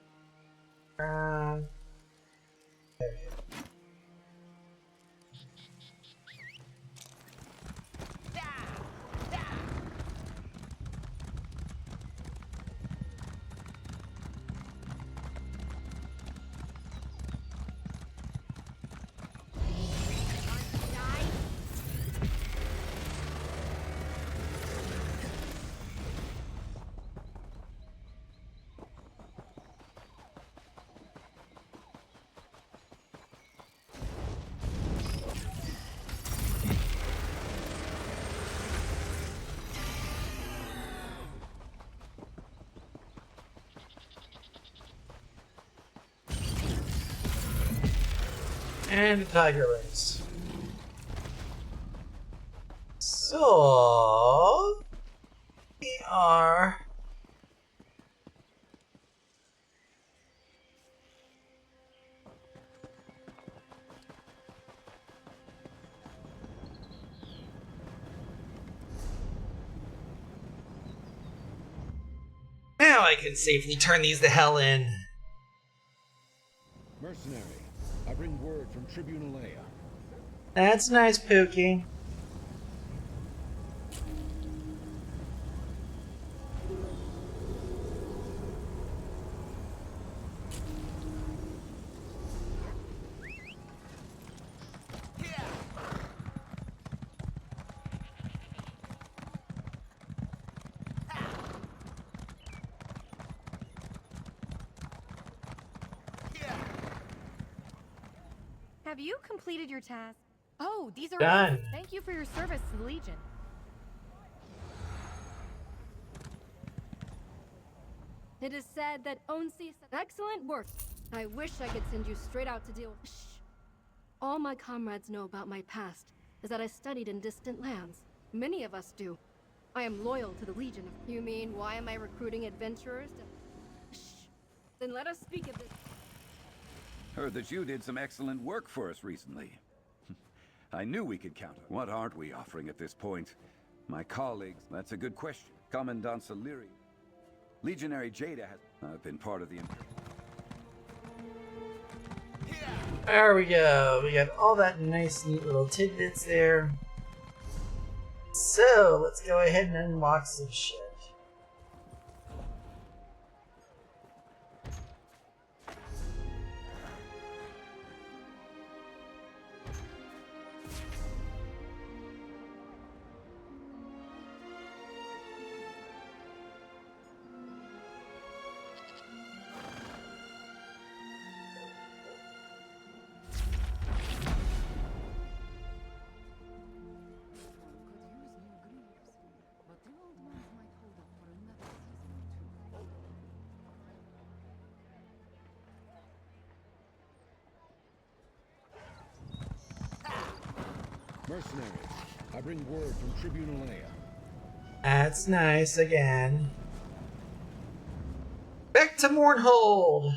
Ground. And a tiger race. So we are now I can safely turn these the hell in. Mercenary, I bring word from Tribunal Leia. That's nice, Pookie. Have you completed your task? Oh, these are Done. Thank you for your service to the Legion. It is said that Onsi said excellent work. I wish I could send you straight out to deal with. Shh. All my comrades know about my past is that I studied in distant lands. Many of us do. I am loyal to the Legion of. You mean why am I recruiting adventurers to? Shh. Then let us speak of this. Heard that you did some excellent work for us recently. I knew we could count on. What aren't we offering at this point? My colleagues, that's a good question. Commandant Saliri. Legionary Jada has been part of the Imperial. There we go. We got all that nice, neat little tidbits there. So let's go ahead and unlock some shit. Mercenary, I bring word from Tribunal Leia. That's nice again. Back to Mournhold.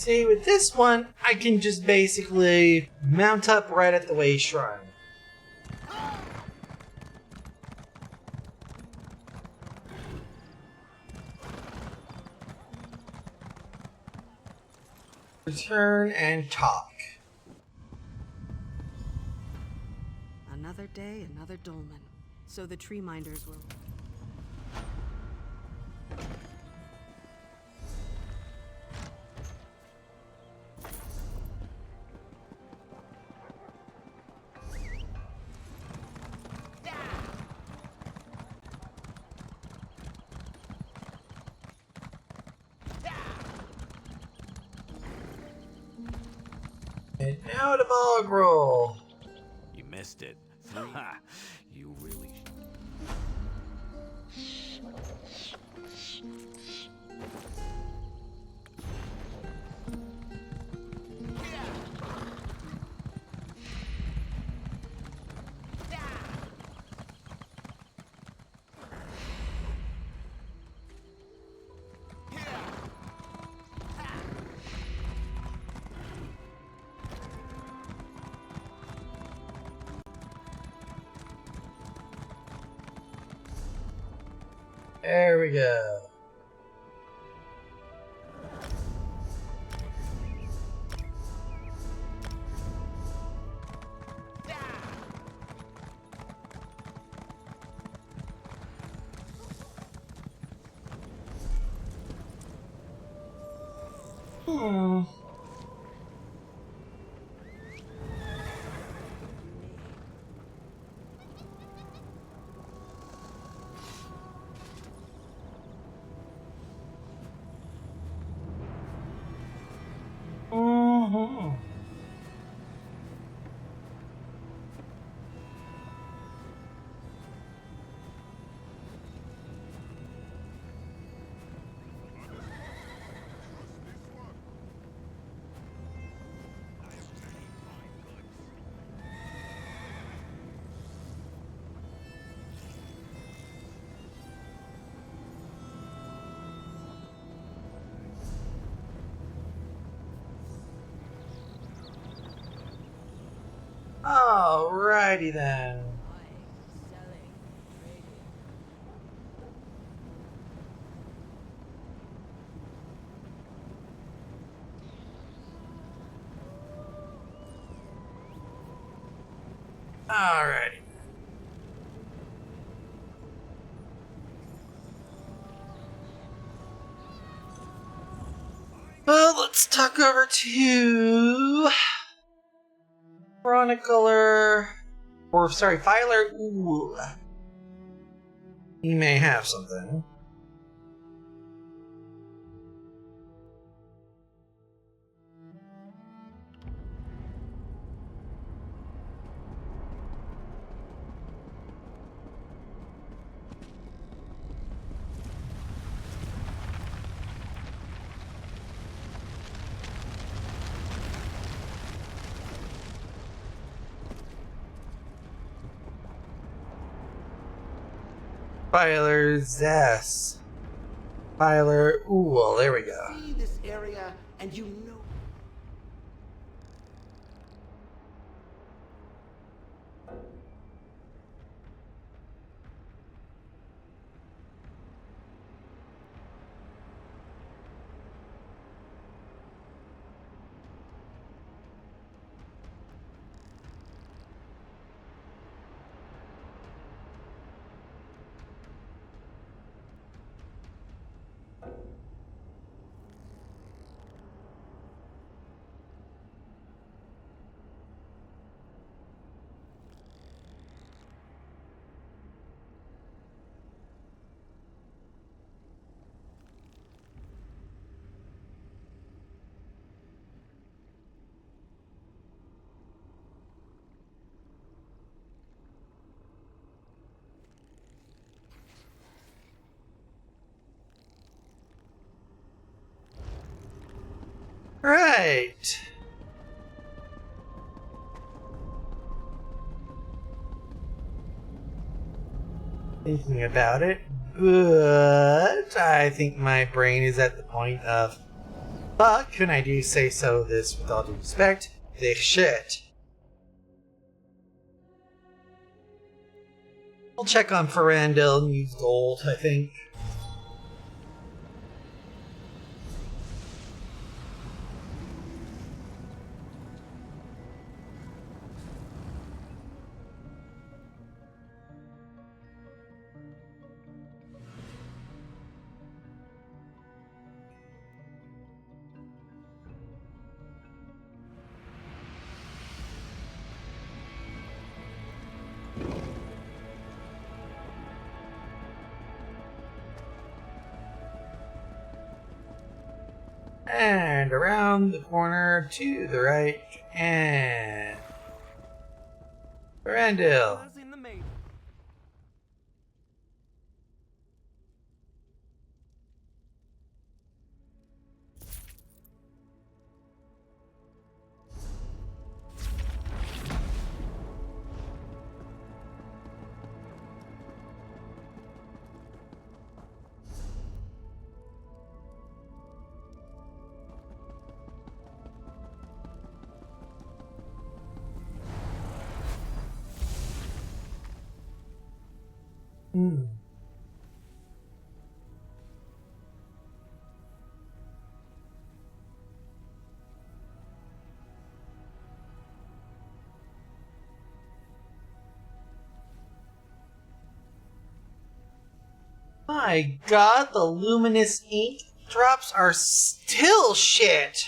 See, with this one, I can just basically mount up right at the Way Shrine. Return and talk. Another day, another dolmen. So the tree minders were... And now to bog roll. You missed it. You really... There we go. Alrighty then. Alrighty. Well, let's talk over to Chronicler, or sorry, Filer. Ooh, he may have something. Filer Zess. Filer. Ooh, well, there we go. See this area, and you know. Right. Thinking about it, but I think my brain is at the point of But, can I do say so this with all due respect, they shit. We'll check on Ferrandil and use gold, I think. And around the corner to the right, and Ferrandil. My god, the luminous ink drops are still shit!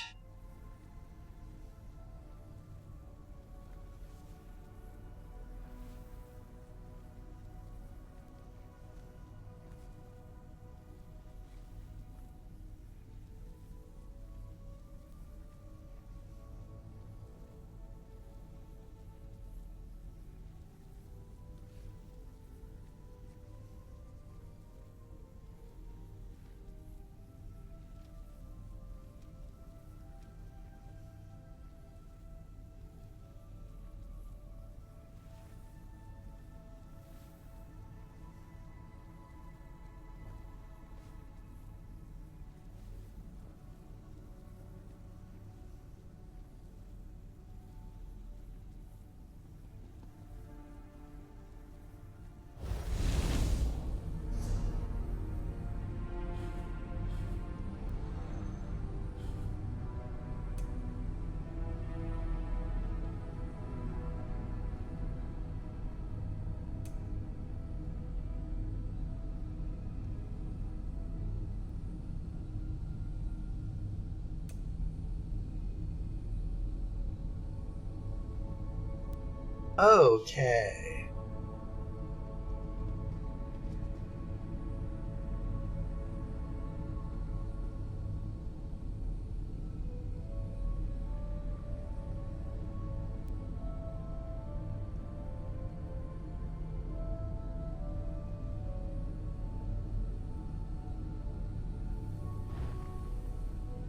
Okay.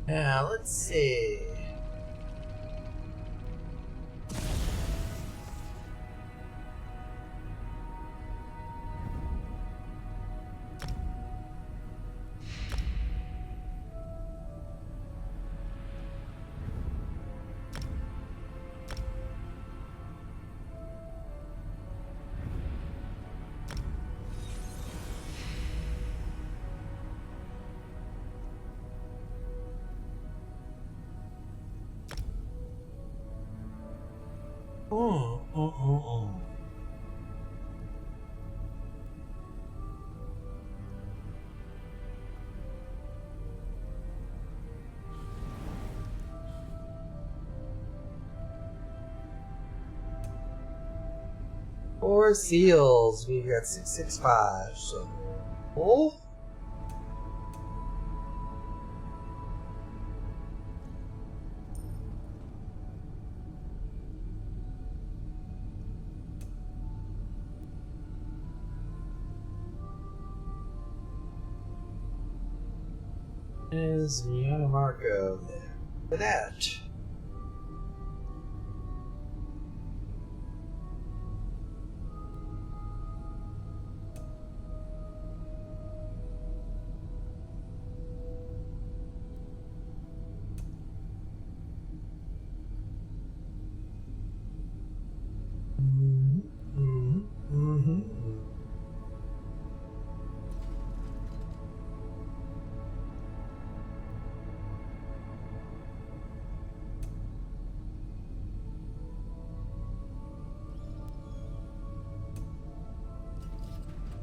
Now, let's see. Oh. 4 seals. We've got 665. So, oh. Is Miana Marco there for that?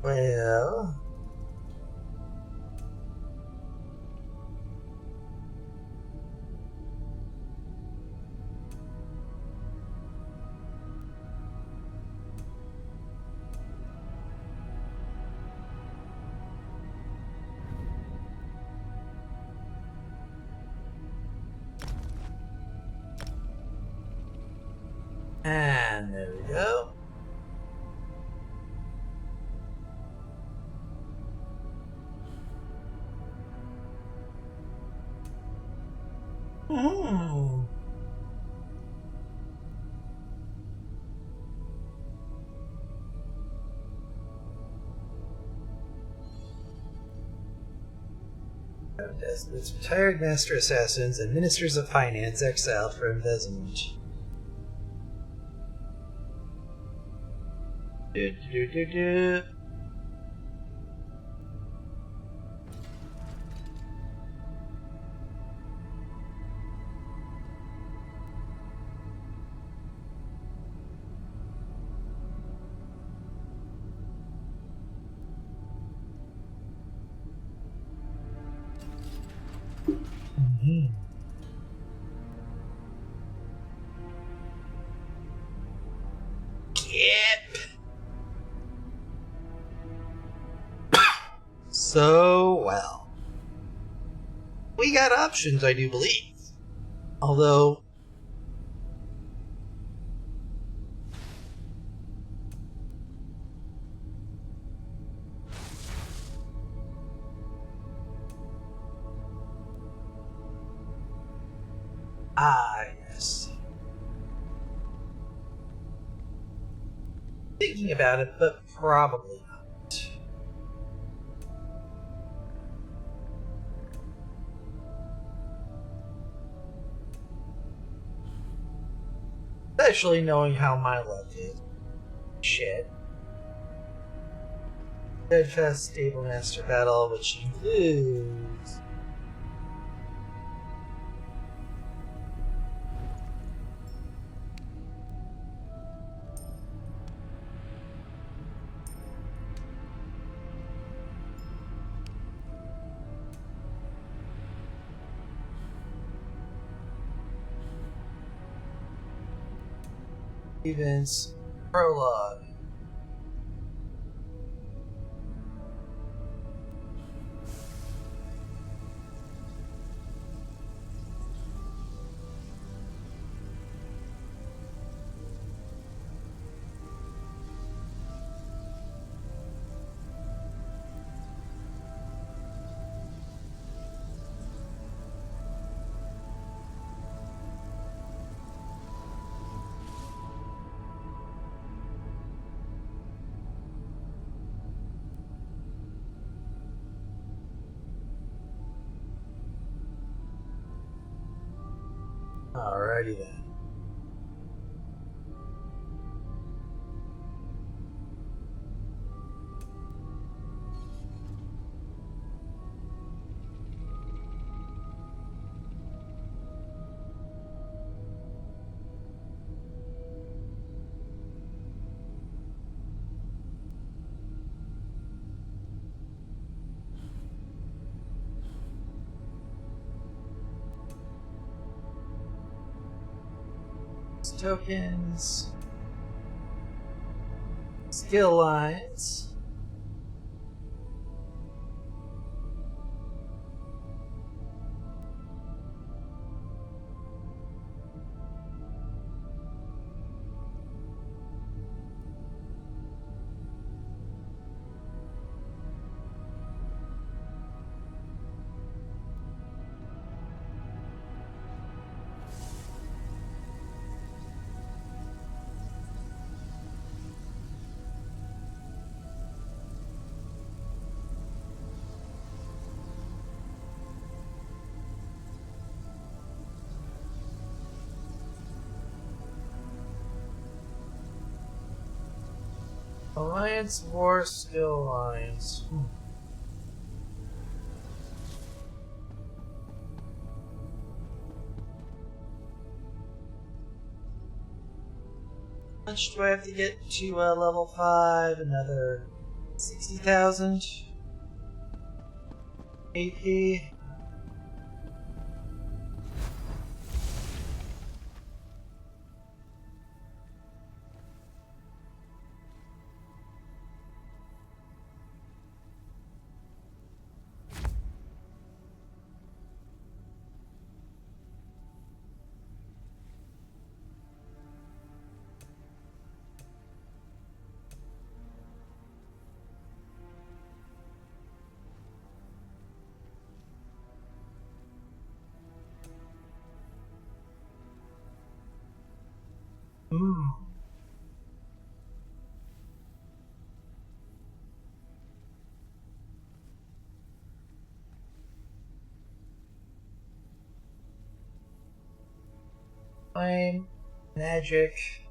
Well... And there we go. Hmm. It's retired master assassins and ministers of finance exiled for embezzlement. Do. Yep. So, well. We got options, I do believe. Although... Ah, yes. Thinking about it, but probably not. Especially knowing how my luck is. Shit. Steadfast Stable Master Battle, which includes... Events Prologue. Alrighty then. Tokens. Skill lines. Alliance War Skill Lines. How much do I have to get to level 5? Another 60,000 AP. Flame, magic.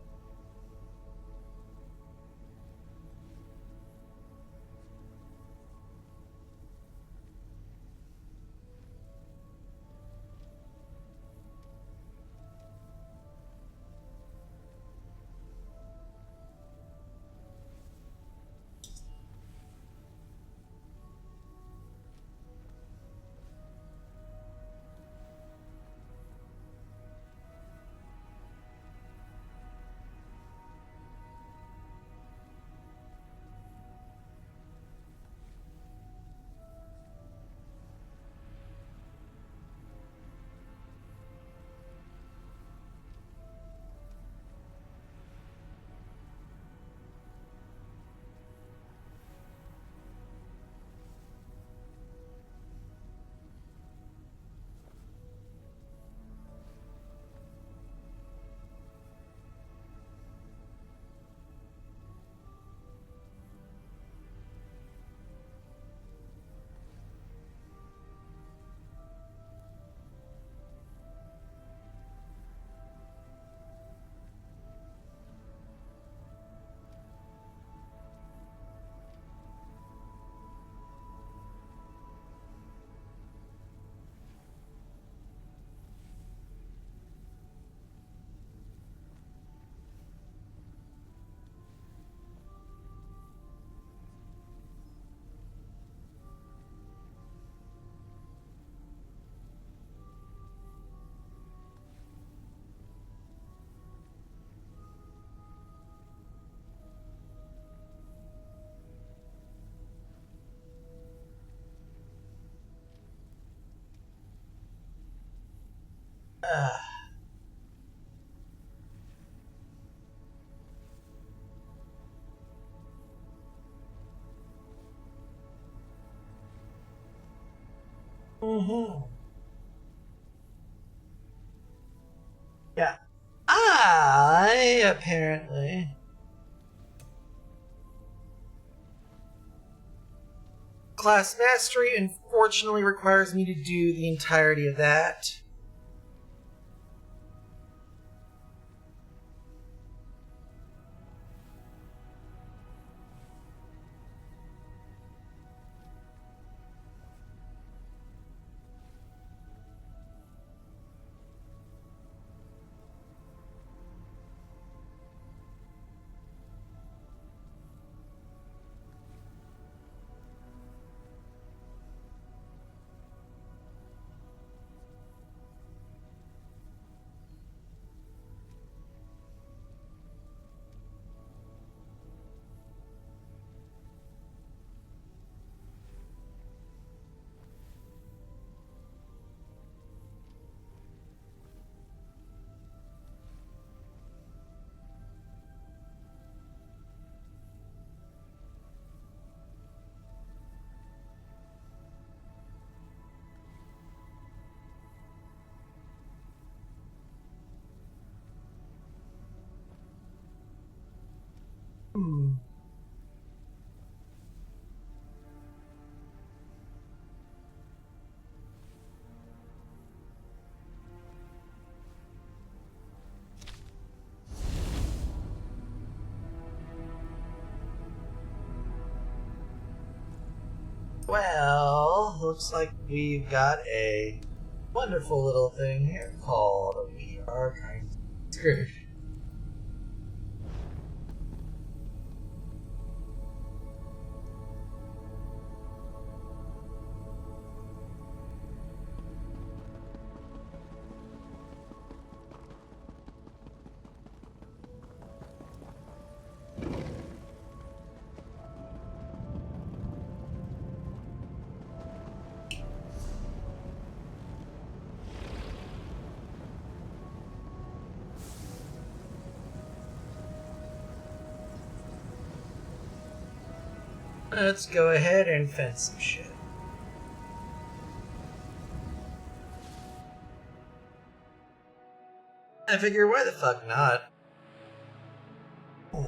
Yeah. I apparently class mastery unfortunately requires me to do the entirety of that. Well, looks like we've got a wonderful little thing here called We Are Kind of Screwed. Let's go ahead and fence some shit. I figure, why the fuck not? I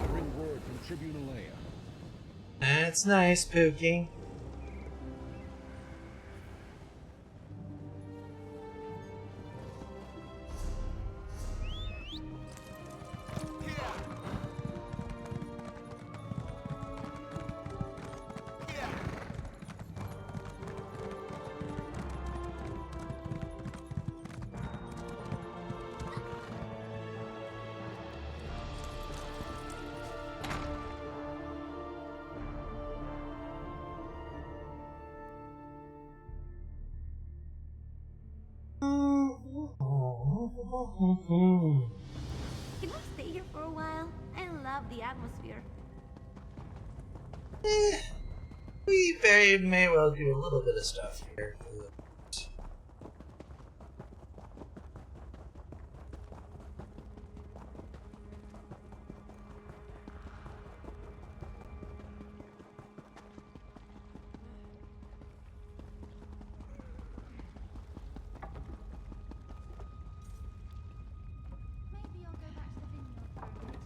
bring word from Tribune Alea. That's nice, Pookie. Can we stay here for a while? I love the atmosphere. We very may well do a little bit of stuff here. Maybe I'll go back to the vineyard for a bit.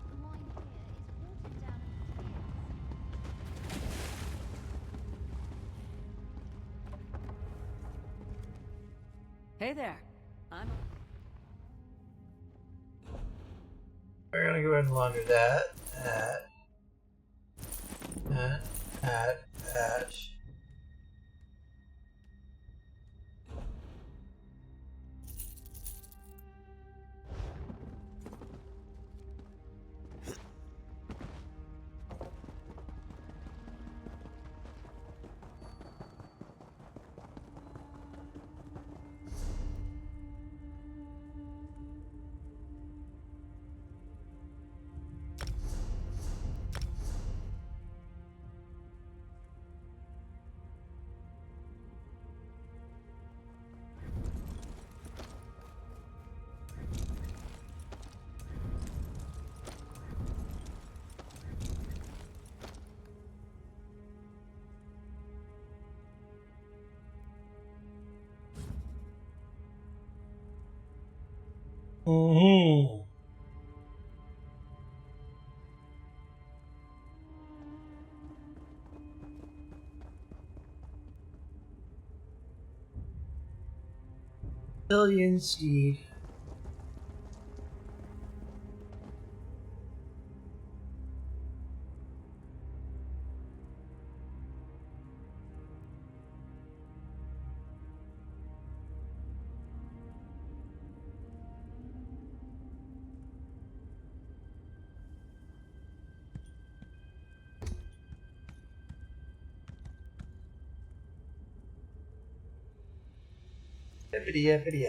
The wine here is watered down in tears. Hey there. I'm. We're gonna go ahead and launder that. That. Billion Steed. Yippity.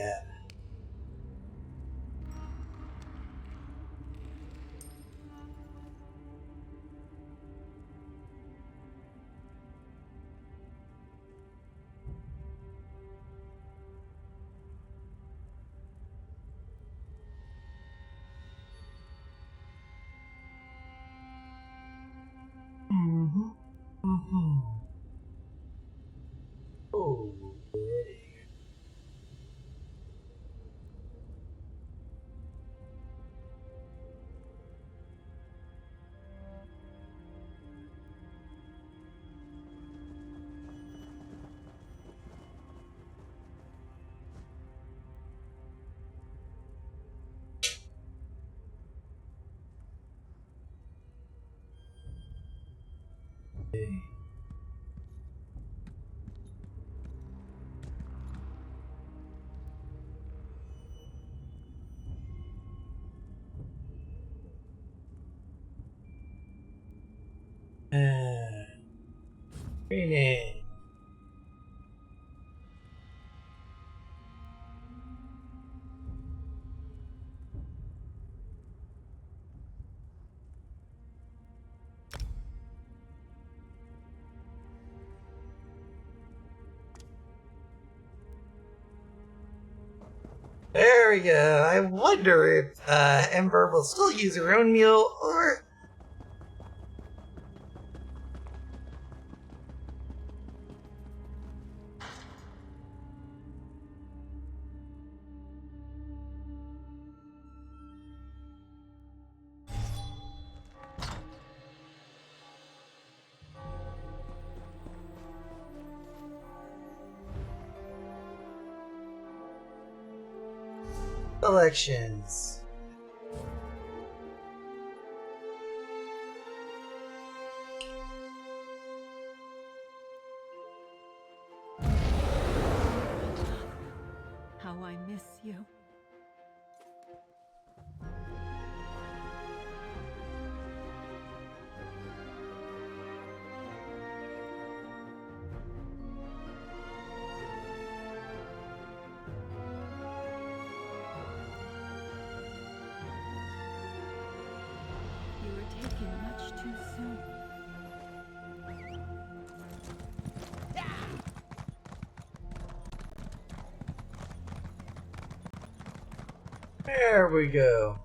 Oh, Rename. There we go. I wonder if Ember will still use her own mule, or... Elections. How I miss you. You were taken much too soon. There we go.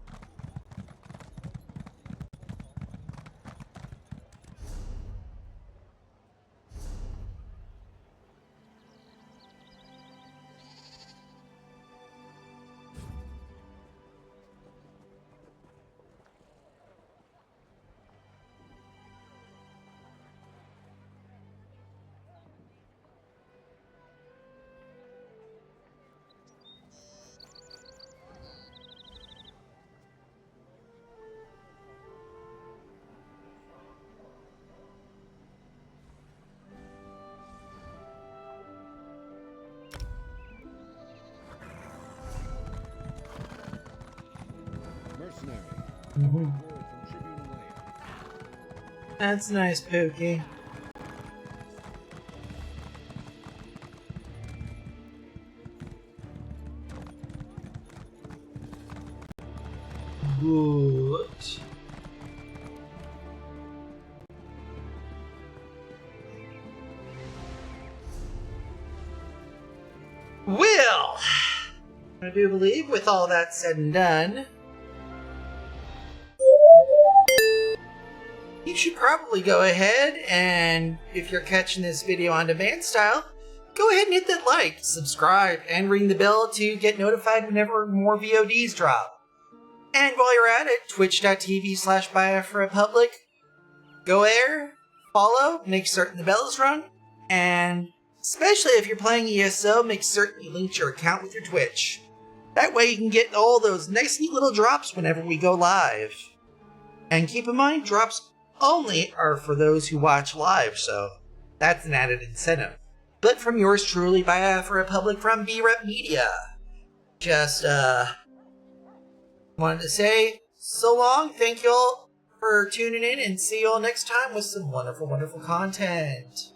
Mercenary. Mhm. Word from Tribune Leia. That's nice, Pookie. Good. Well, I do believe with all that said and done, you should probably go ahead and, if you're catching this video on demand style, go ahead and hit that like, subscribe, and ring the bell to get notified whenever more VODs drop. And while you're at it, twitch.tv/BiafraRepublic, go there, follow, make certain the bell is rung, and especially if you're playing ESO, make certain you link your account with your Twitch. That way you can get all those nice neat little drops whenever we go live. And keep in mind, drops only are for those who watch live, so that's an added incentive. But from yours truly, Biafra Republic from B-Rep Media. Just, wanted to say so long, thank you all for tuning in, and see you all next time with some wonderful, wonderful content.